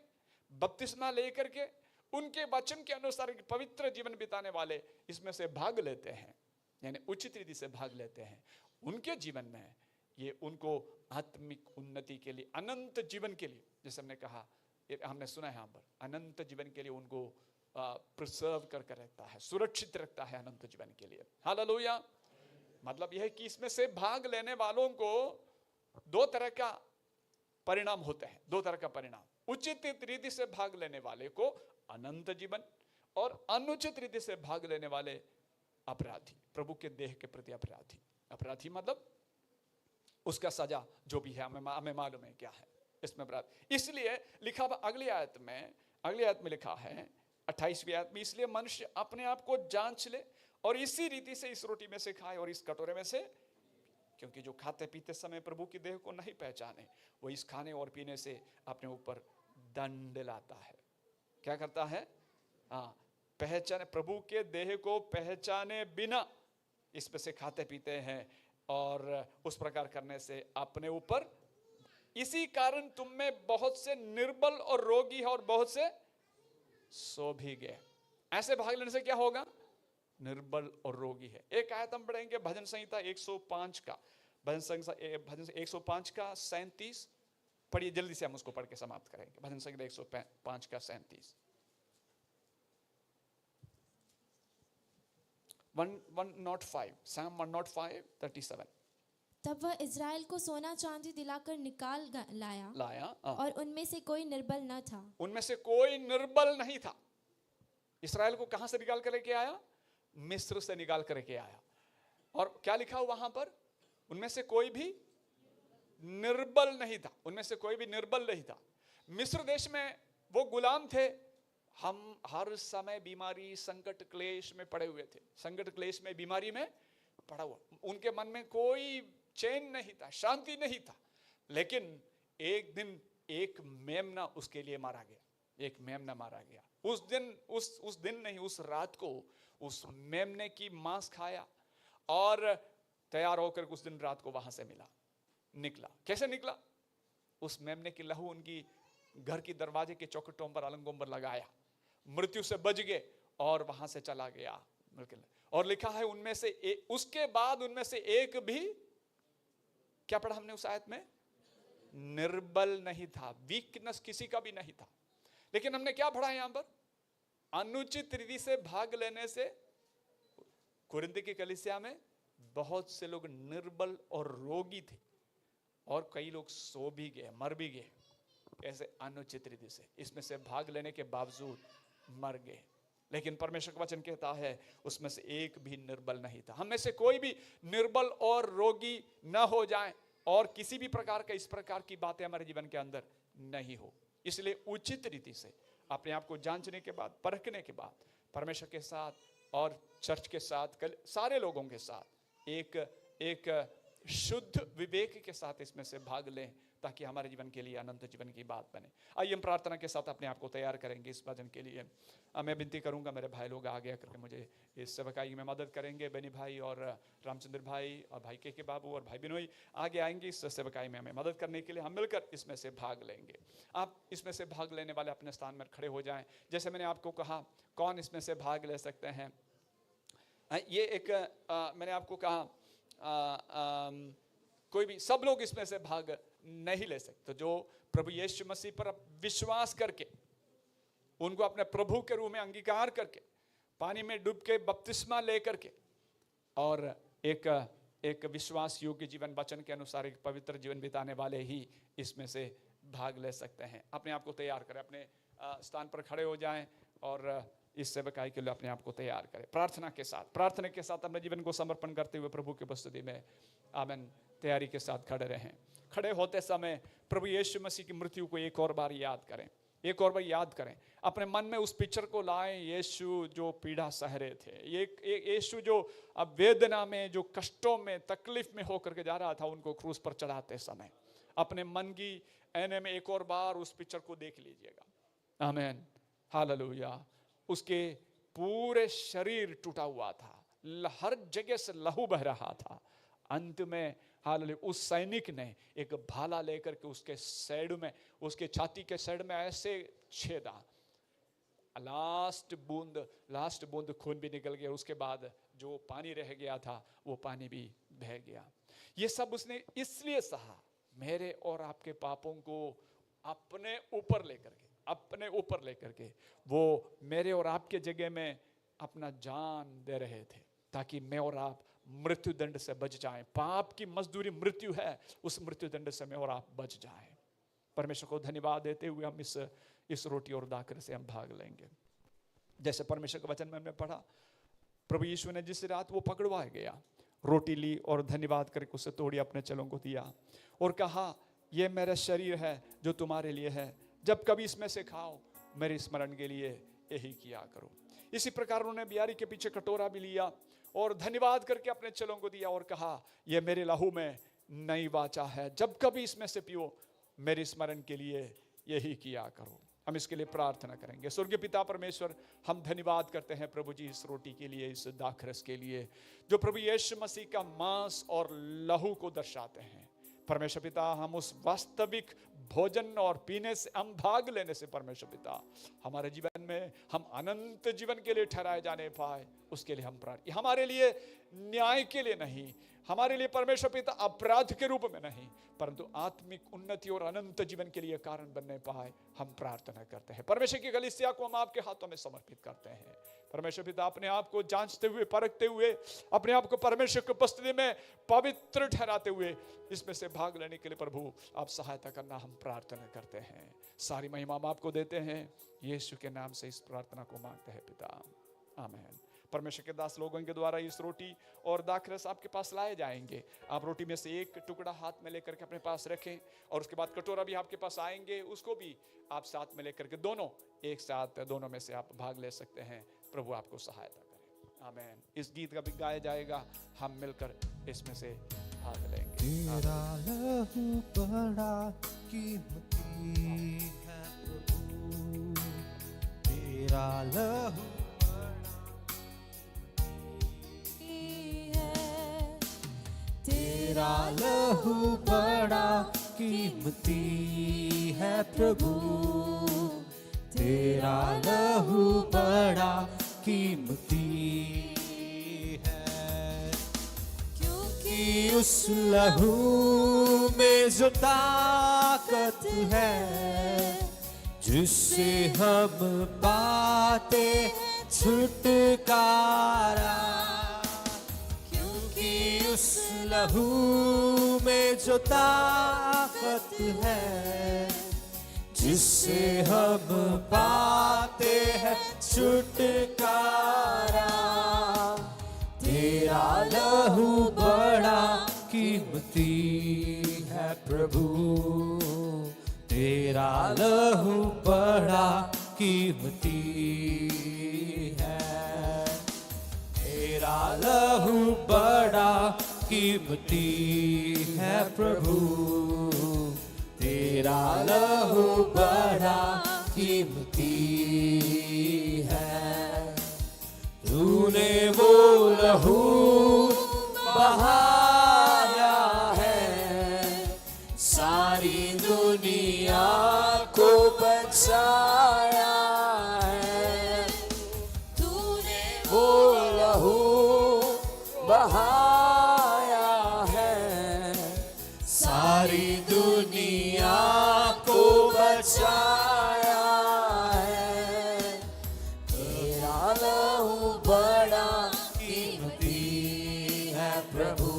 बपतिस्मा लेकर के, उनके वचन के अनुसार पवित्र जीवन बिताने वाले इसमें से भाग लेते हैं, यानी उचित रीति से भाग लेते हैं। उनके जीवन में ये उनको आत्मिक उन्नति के लिए, अनंत जीवन के लिए, जैसे हमने कहा, हमने सुना है यहाँ पर, अनंत जीवन के लिए उनको प्रिजर्व करके रखता है, सुरक्षित रखता है अनंत जीवन के लिए। हालेलुया। मतलब यह है कि इसमें से भाग लेने वालों को दो तरह का परिणाम होते हैं, दो तरह का परिणाम। उचित रीति से भाग लेने वाले को अनंत जीवन, और अनुचित रीति से भाग लेने वाले अपराधी, प्रभु के देह के प्रति अपराधी। अपराधी मतलब उसका सजा जो भी है, हमें मालूम है क्या है इसमें अपराध। इसलिए लिखा अगली आयत में लिखा है 28वीं आयत में, इसलिए मनुष्य अपने आप को जांच ले और इसी रीति से इस रोटी में से खाए और इस कटोरे में से, क्योंकि जो खाते पीते समय प्रभु की देह को नहीं पहचाने, वो इस खाने और पीने से अपने ऊपर दंड लाता है। क्या करता है? पहचाने, प्रभु के देह को पहचाने बिना इसमें से खाते पीते हैं और उस प्रकार करने से अपने ऊपर, इसी कारण तुम में बहुत से निर्बल और रोगी है और बहुत से सो भी गए। ऐसे भाग लेने से क्या होगा? निर्बल और रोगी है। एक आयत हम पढ़ेंगे भजन संहिता 105 का, भजन 105 का 37। पढ़िए जल्दी से, हम उसको पढ़ के समाप्त करेंगे। भजन संहिता 105 का 37। 105, Psalm 105, 37। तब वह इज़राइल को सोना चांदी दिलाकर निकाल लाया और उनमें से कोई निर्बल न था। उनमें से कोई निर्बल नहीं था। इस्राएल को कहां से निकाल कर लेके आया? मिस्र से निकाल कर के आया। और क्या लिखा हुआ वहां पर? उनमें से कोई भी निर्बल नहीं था। उनमें से कोई भी निर्बल नहीं था। मिस्र देश में वो गुलाम थे। हम हर समय बीमारी, संकट, क्लेश में पड़े हुए थे। संकट, क्लेश में, बीमारी में पड़ा हुआ। उनके मन में कोई चैन नहीं था, शांति नहीं था। लेकिन एक दिन एक मेमना उसके लिए मारा गया। एक मेमना मारा गया। उस दिन नहीं, उस रात को उस मेमने की मांस खाया और तैयार होकर उस दिन रात को वहां से निकला। कैसे निकला? उस मेमने की लहू उनकी घर की दरवाजे के चौखटों पर, अलंगों पर लगाया, मृत्यु से बच गए और वहां से चला गया। और लिखा है उनमें से उसके बाद उनमें से एक भी, क्या पढ़ा हमने उस आयत में? निर्बल नहीं था। वीकनेस किसी का भी नहीं था। लेकिन हमने क्या पढ़ा यहां पर? अनुचित रीति से भाग लेने से कुरिन्थ की कलीसिया में बहुत से लोग निर्बल और रोगी थे और कई लोग सो भी गए, मर भी गए। ऐसे अनुचित रीति से इसमें से भाग लेने के बावजूद मर गए। लेकिन परमेश्वर का वचन कहता है उसमें से एक भी निर्बल नहीं था। हम में से कोई भी निर्बल और रोगी न हो जाए और किसी भी प्रकार का इस प्रकार की बातें हमारे जीवन के अंदर नहीं हो। इसलिए उचित रीति से अपने आप को जांचने के बाद, परखने के बाद, परमेश्वर के साथ और चर्च के साथ, सारे लोगों के साथ एक शुद्ध विवेक के साथ इसमें से भाग लें ताकि हमारे जीवन के लिए अनंत जीवन की बात बने। आइए हम प्रार्थना के साथ अपने आप को तैयार करेंगे इस भजन के लिए। मैं विनती करूंगा मेरे भाई लोग आगे आकर के मुझे इस सेवकाई में मदद करेंगे। बेनी भाई और रामचंद्र भाई और भाई के बाबू और भाई बिनोई आगे आएंगे इस सेवकाई में हमें मदद करने के लिए। हम मिलकर इसमें से भाग लेंगे। आप इसमें से भाग लेने वाले अपने स्थान में खड़े हो जाएं। जैसे मैंने आपको कहा कौन इसमें से भाग ले सकते हैं, ये एक मैंने आपको कहा कोई भी, सब लोग इसमें से भाग नहीं ले सकते। तो जो प्रभु यीशु मसीह पर विश्वास करके, उनको अपने प्रभु के रूप में अंगीकार करके, पानी में डूब के बपतिस्मा लेकर के और एक एक विश्वास योग्य जीवन वचन के अनुसार एक पवित्र जीवन बिताने वाले ही इसमें से भाग ले सकते हैं। अपने आप को तैयार करें, अपने स्थान पर खड़े हो जाएं और इस सेवकाई के लिए अपने आप को तैयार करें। प्रार्थना के साथ अपने जीवन को समर्पण करते हुए प्रभु की उपस्थिति में आमेन तैयारी के साथ खड़े रहें। खड़े होते समय प्रभु यीशु मसीह की मृत्यु को एक और बार याद करें, एक और बार याद करें। अपने मन में उस पिक्चर को लाएं, यीशु जो पीड़ा सह रहे थे, ये यीशु जो अब वेदना में, जो कष्टों में, तकलीफ में होकर के जा रहा था, उनको क्रूस पर चढ़ाते समय अपने मन की ऐने में एक और बार उस पिक्चर को देख लीजिएगा। आमीन, हालेलुया। उसके पूरे शरीर टूटा हुआ था, हर जगह से लहू बह रहा था। अंत में हालेलुया उस सैनिक ने एक भाला लेकर के उसके साइड में, उसके छाती के साइड में ऐसे छेदा, लास्ट बूंद खून भी निकल गया। उसके बाद जो पानी रह गया था वो पानी भी बह गया। ये सब उसने इसलिए सहा, मेरे और आपके पापों को अपने ऊपर लेकर के वो मेरे और आपके जगह में अपना जान दे रहे थे, ताकि मैं और आप मृत्यु दंड से बच जाएं। पाप की मजदूरी मृत्यु है, उस मृत्यु दंड से मैं और आप बच जाएं। परमेश्वर को धन्यवाद देते हुए हम इस रोटी और दाखर से हम भाग लेंगे। जैसे परमेश्वर के वचन में हमने पढ़ा, प्रभु यीशु ने जिस रात वो पकड़वाया गया, रोटी ली और धन्यवाद करके उसे तोड़ी, अपने चेलों को दिया और कहा, ये मेरा शरीर है जो तुम्हारे लिए है, जब कभी इसमें से खाओ मेरे स्मरण के लिए यही किया करो। इसी प्रकार उन्होंने बियारी के पीछे कटोरा भी लिया और धन्यवाद करके अपने चेलों को दिया और कहा, यह मेरे लहू में नई वाचा है, जब कभी इसमें से पियो मेरे स्मरण के लिए यही किया करो। हम इसके लिए प्रार्थना करेंगे। स्वर्गीय पिता परमेश्वर, हम धन्यवाद करते हैं प्रभु जी इस रोटी के लिए, इस दाखरस के लिए, जो प्रभु यीशु मसीह का मांस और लहू को दर्शाते हैं। परमेश्वर पिता, हम उस वास्तविक भोजन और पीने से, हम भाग लेने से परमेश्वर पिता हमारे जीवन में हम अनंत जीवन के लिए ठहराए जाने पाए, उसके लिए हम प्रार्थना। हमारे लिए न्याय के लिए नहीं, हमारे लिए परमेश्वर पिता अपराध के रूप में नहीं, परंतु आत्मिक उन्नति और अनंत जीवन के लिए कारण बनने पाए, हम प्रार्थना करते हैं। परमेश्वर की कलीसिया को हम आपके हाथों में समर्पित करते हैं। परमेश्वर पिता, अपने आप को जांचते हुए, परखते हुए, अपने आप को परमेश्वर की उपस्थिति में पवित्र ठहराते हुए इसमें से भाग लेने के लिए प्रभु आप सहायता करना, हम प्रार्थना करते हैं। सारी महिमा हम आपको देते हैं, यीशु के नाम से इस प्रार्थना को मांगते हैं पिता, आमीन। परमेश्वर के दास लोगों के द्वारा इस रोटी और दाखरस आपके पास लाए जाएंगे। आप रोटी में से एक टुकड़ा हाथ में लेकर के अपने पास रखें और उसके बाद कटोरा भी आपके पास आएंगे, उसको भी आप साथ में लेकर के दोनों एक साथ, दोनों में से आप भाग ले सकते हैं। प्रभु आपको सहायता करें, आमीन। इस गीत का भी गाया जाएगा, हम मिलकर इसमें से भाग लेंगे। तेरा लहू बड़ा कीमती है प्रभु, तेरा लहू तेरा लहू बड़ा कीमती है प्रभु, तेरा लहू बड़ा कीमती है, क्योंकि उस लहू में जो ताकत है, जिससे हम पाते छुटकारा, उस लहू में जो ताकत है, जिससे हम पाते हैं छुटकारा, तेरा लहू बड़ा कीमती है प्रभु, तेरा लहू बड़ा कीमती है, तेरा लहू बड़ा कीमती है प्रभु, तेरा लहू बड़ा कीमती है, तूने वो लहू बहाया है, सारी दुनिया को बचाया है, तूने वो लहू बहाया है, सारी दुनिया को बचाया है, तेरा लहू बड़ा कीमती है प्रभु,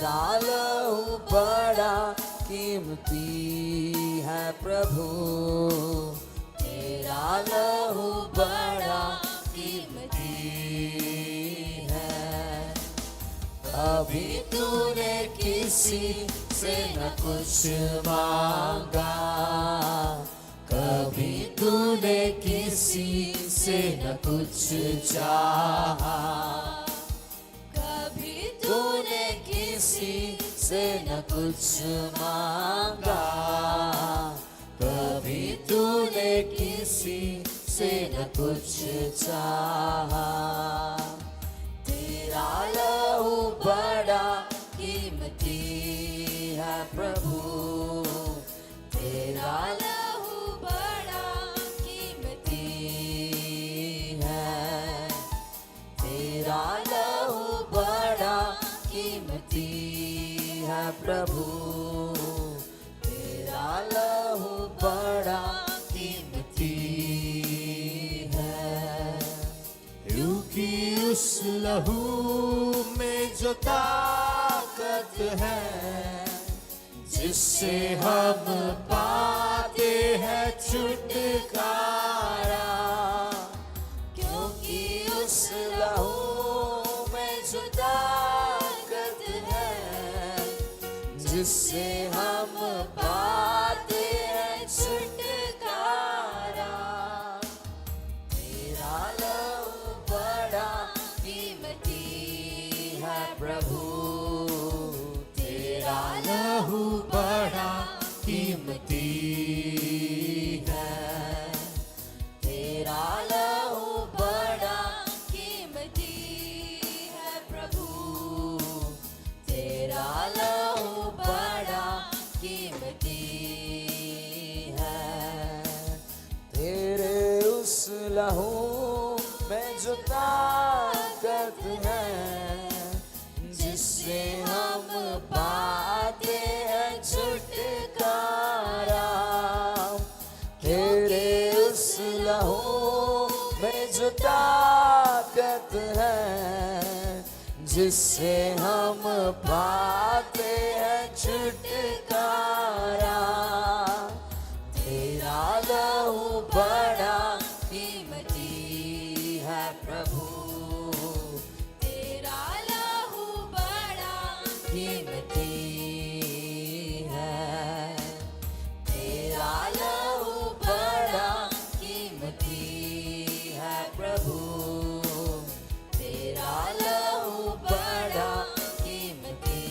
तेरा लहू बड़ा कीमती है प्रभु, तेरा लहू बड़ा कीमती है। कभी तूने किसी से न कुछ मांगा, कभी तूने किसी से न कुछ चाहा, कभी तूने किसी से न कुछ मांगा, कभी तूने किसी से न कुछ चाहा। तेरा लहू बड़ा कीमती है प्रभु, तेरा लहू बड़ा कीमती है, तेरा लहू बड़ा कीमती है प्रभु, तेरा लहू बड़ा कीमती है। क्योंकि उस लहू में जो ताकत है, जिससे हम पाते हैं छुटकारा, क्योंकि उस लहू में जो ताकत है, जिससे हम पाते हैं छुटकारा। तेरा लहू बड़ा कीमती है प्रभु, तेरा लहू बड़ा कीमती है, तेरा लहू बड़ा कीमती है प्रभु, तेरा लहू बड़ा कीमती है। तेरे उस लहू में जो ताकत है, जिससे हम पाते हैं छुटकारा, तेरे उस लहू में जो ताकत है, जिससे हम पाते हैं छुटकारा। तेरा लहू बड़ा कीमती है प्रभु, तेरा लहू बड़ा कीमती है, तेरा लहू बड़ा कीमती है प्रभु, तेरा लहू बड़ा कीमती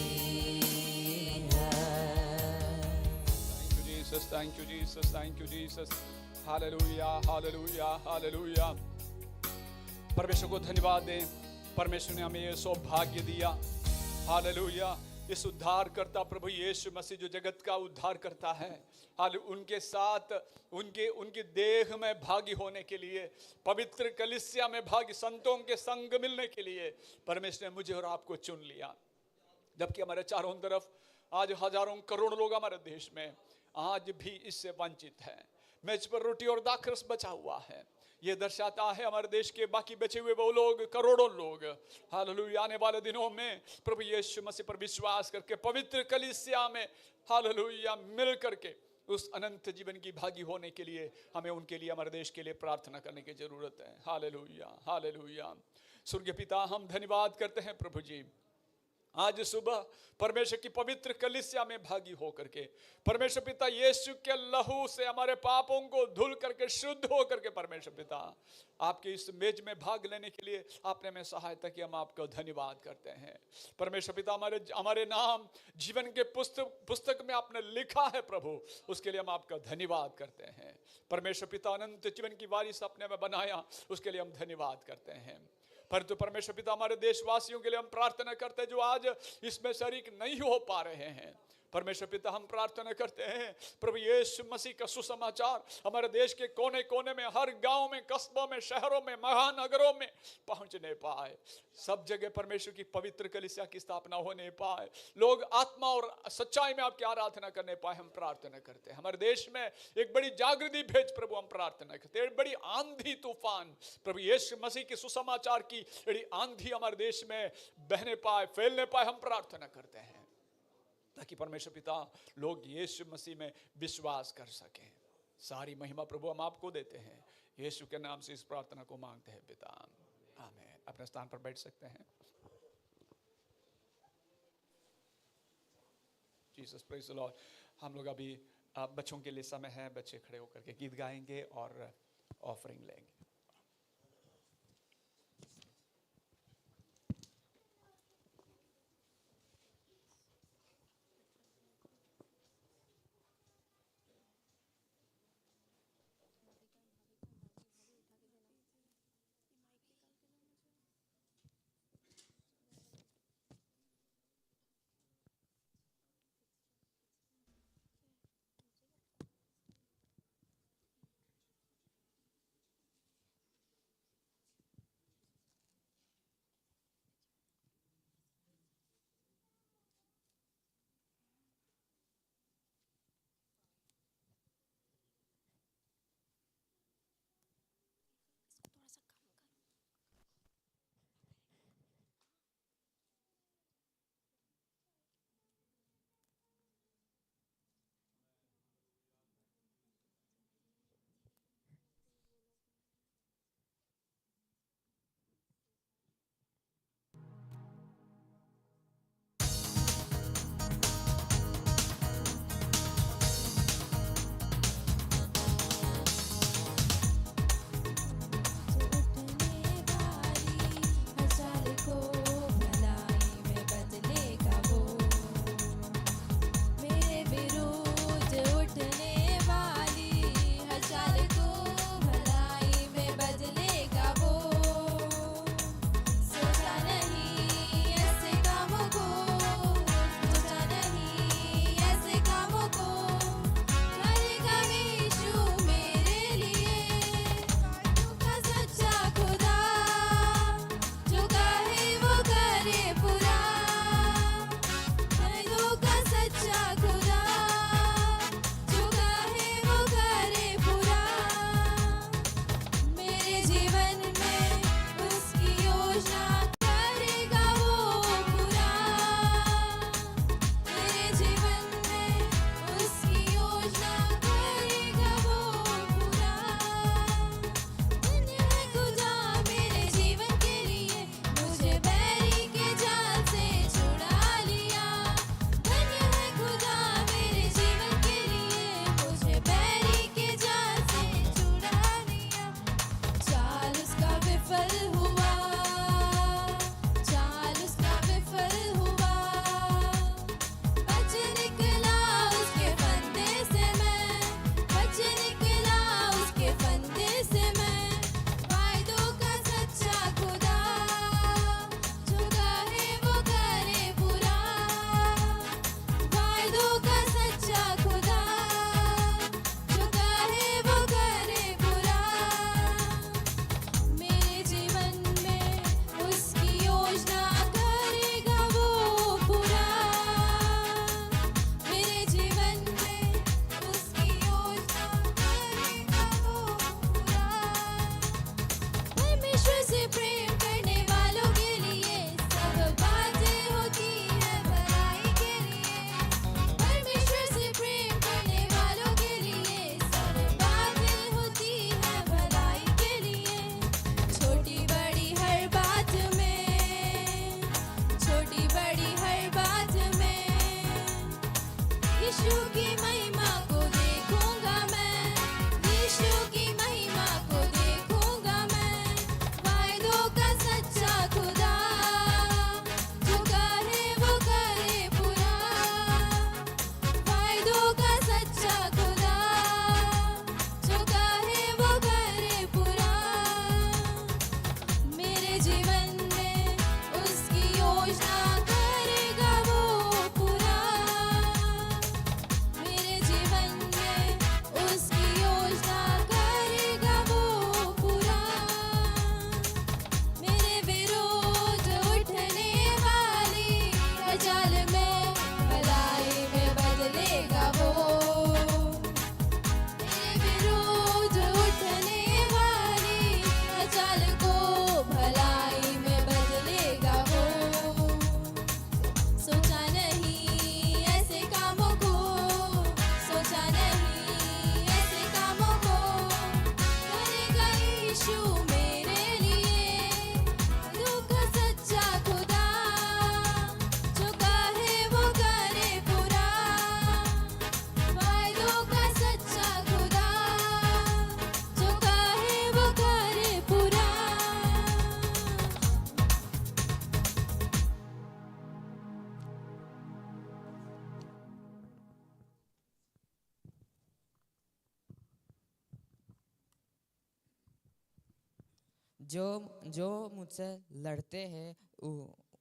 है। Thank you, Jesus. Thank you, Jesus. Hallelujah, hallelujah, hallelujah. परमेश्वर को धन्यवाद दें। परमेश्वर ने हमें ये सौभाग्य दिया। हालेलुया। इस उद्धार करता प्रभु यीशु मसीह जो जगत का उद्धार करता है, हाल उनके साथ उनके देह में भागी होने के लिए, पवित्र कलीसिया में भागी संतों के संग मिलने के लिए परमेश्वर ने मुझे और आपको चुन लिया। जबकि हमारे चारों तरफ आज हजारों करोड़ लोग हमारे देश में आज भी इससे वंचित हैं। मेज पर रोटी और दाखरस बचा हुआ है। ये दर्शाता है हमारे देश के बाकी बचे हुए वो लोग, करोड़ों लोग, हालेलुया, आने वाले दिनों में प्रभु यीशु मसीह पर विश्वास करके पवित्र कलीसिया में हालेलुया मिल करके उस अनंत जीवन की भागी होने के लिए हमें उनके लिए, हमारे देश के लिए प्रार्थना करने की जरूरत है। Hallelujah, hallelujah. स्वर्गीय पिता, हम धन्यवाद करते हैं प्रभु जी, आज सुबह परमेश्वर की पवित्र कलीसिया में भागी होकर के परमेश्वर पिता यीशु के लहू से हमारे पापों को धुल करके शुद्ध हो करके परमेश्वर पिता आपके इस मेज में भाग लेने के लिए आपने हमें सहायता की। हम आपको धन्यवाद करते हैं परमेश्वर पिता। हमारे नाम जीवन के पुस्तक में आपने लिखा है प्रभु, उसके लिए हम आपका धन्यवाद करते हैं परमेश्वर पिता। अनंत जीवन की वारिस आपने हमें बनाया, उसके लिए हम धन्यवाद करते हैं। परंतु परमेश्वर पिता, हमारे देशवासियों के लिए हम प्रार्थना करते हैं जो आज इसमें शरीक नहीं हो पा रहे हैं। परमेश्वर पिता, हम प्रार्थना करते हैं प्रभु यीशु मसीह का सुसमाचार हमारे देश के कोने कोने में, हर गांव में, कस्बों में, शहरों में, महानगरों में पहुंचने पाए। सब जगह परमेश्वर की पवित्र कलीसिया की स्थापना होने पाए, लोग आत्मा और सच्चाई में आपकी आराधना करने पाए। हम प्रार्थना करते हैं हमारे देश में एक बड़ी जागृति भेज प्रभु। हम प्रार्थना करते हैं बड़ी आंधी तूफान प्रभु यीशु मसीह के सुसमाचार की बड़ी आंधी हमारे देश में बहने पाए, फैलने पाए। हम प्रार्थना करते हैं ताकि परमेश्वर पिता लोग यीशु मसीह में विश्वास कर सकें। सारी महिमा प्रभु हम आपको देते हैं, यीशु के नाम से इस प्रार्थना को मांगते हैं पिता, आमीन। अपने स्थान पर बैठ सकते हैं। Jesus praise the Lord. हम लोग अभी बच्चों के लिए समय है, बच्चे खड़े होकर के गीत गाएंगे और ऑफरिंग लेंगे। जो जो मुझसे लड़ते हैं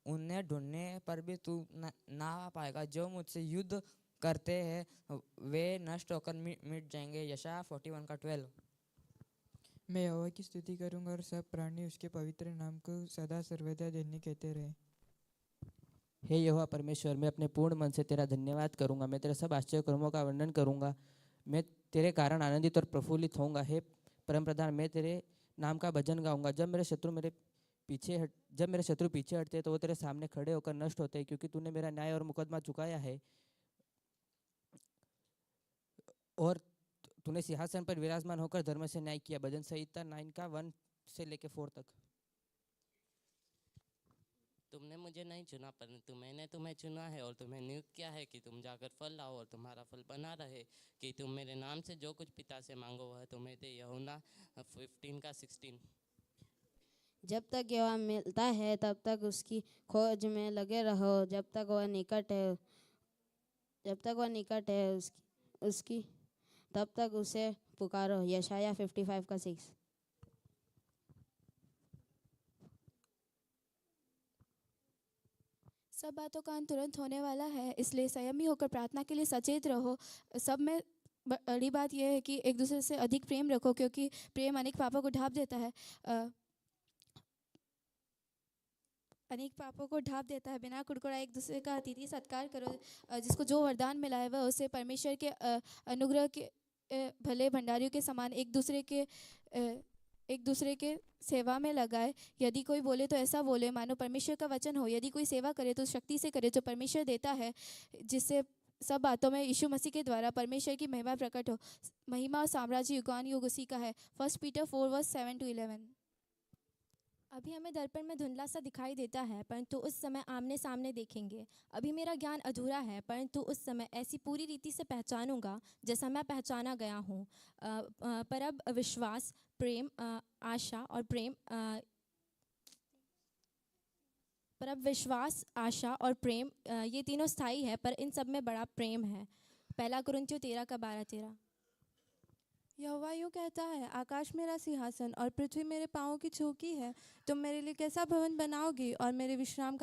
उन्हें ढूंढने पर भी तू ना आ पाएगा। जो मुझसे युद्ध करते हैं वे नष्ट होकर मिट जाएंगे। यशायाह 41:12। मैं यहोवा की स्तुति करूंगा और सब प्राणी उसके पवित्र नाम को सदा सर्वदा धन्य कहते रहे। हे यहोवा परमेश्वर, मैं अपने पूर्ण मन से तेरा धन्यवाद करूंगा। मैं तेरे सब आश्चर्य कर्मों का वर्णन करूंगा। मैं तेरे कारण आनंदित और प्रफुल्लित होऊंगा। हे परम प्रधान, मैं तेरे नाम का भजन गाऊंगा। जब मेरे शत्रु पीछे हटते तो वो तेरे सामने खड़े होकर नष्ट होते हैं, क्योंकि तूने मेरा न्याय और मुकदमा चुकाया है और तूने सिंहासन पर विराजमान होकर धर्म से न्याय किया। भजन संहिता 9 का 1 से लेके 4 तक। तुमने मुझे नहीं चुना, परंतु मैंने तुम्हें चुना है और तुम्हें नियुक्त किया है कि तुम जाकर फल लाओ और तुम्हारा फल बना रहे, कि तुम मेरे नाम से जो कुछ पिता से मांगो वह तुम्हें दे। यूहन्ना 15:16। जब तक यहोवा मिलता है तब तक उसकी खोज में लगे रहो। जब तक वह निकट है उसकी तब तक उसे पुकारो। यशायाह 55:6। सब बातों का अंत तुरंत होने वाला है, इसलिए संयमी होकर प्रार्थना के लिए सचेत रहो। सब में बड़ी बात यह है कि एक दूसरे से अधिक प्रेम रखो, क्योंकि प्रेम अनेक पापों को ढाँप देता है। बिना कुड़कुड़ा एक दूसरे का अतिथि सत्कार करो। जिसको जो वरदान मिला है वह उसे परमेश्वर के अनुग्रह के भले भंडारियों के समान एक दूसरे के सेवा में लगाए। यदि कोई बोले तो ऐसा बोले मानो परमेश्वर का वचन हो। यदि कोई सेवा करे तो शक्ति से करे जो परमेश्वर देता है, जिससे सब बातों में यीशु मसीह के द्वारा परमेश्वर की महिमा प्रकट हो। महिमा और साम्राज्य युगान युग उसी का है। 1 पीटर 4:7-11। अभी हमें दर्पण में धुंधला सा दिखाई देता है, परंतु उस समय आमने सामने देखेंगे। अभी मेरा ज्ञान अधूरा है, परंतु उस समय ऐसी पूरी रीति से पहचानूंगा जैसा मैं पहचाना गया हूँ। पर अब विश्वास, प्रेम, आशा और प्रेम ये तीनों स्थायी है, पर इन सब में बड़ा प्रेम है। 1 कुरिन्थियों 13:12-13। यहोवा यूँ कहता है, आकाश मेरा सिंहासन और पृथ्वी मेरे पाँवों की चौकी है। तुम मेरे लिए कैसा भवन बनाओगी और मेरे विश्राम का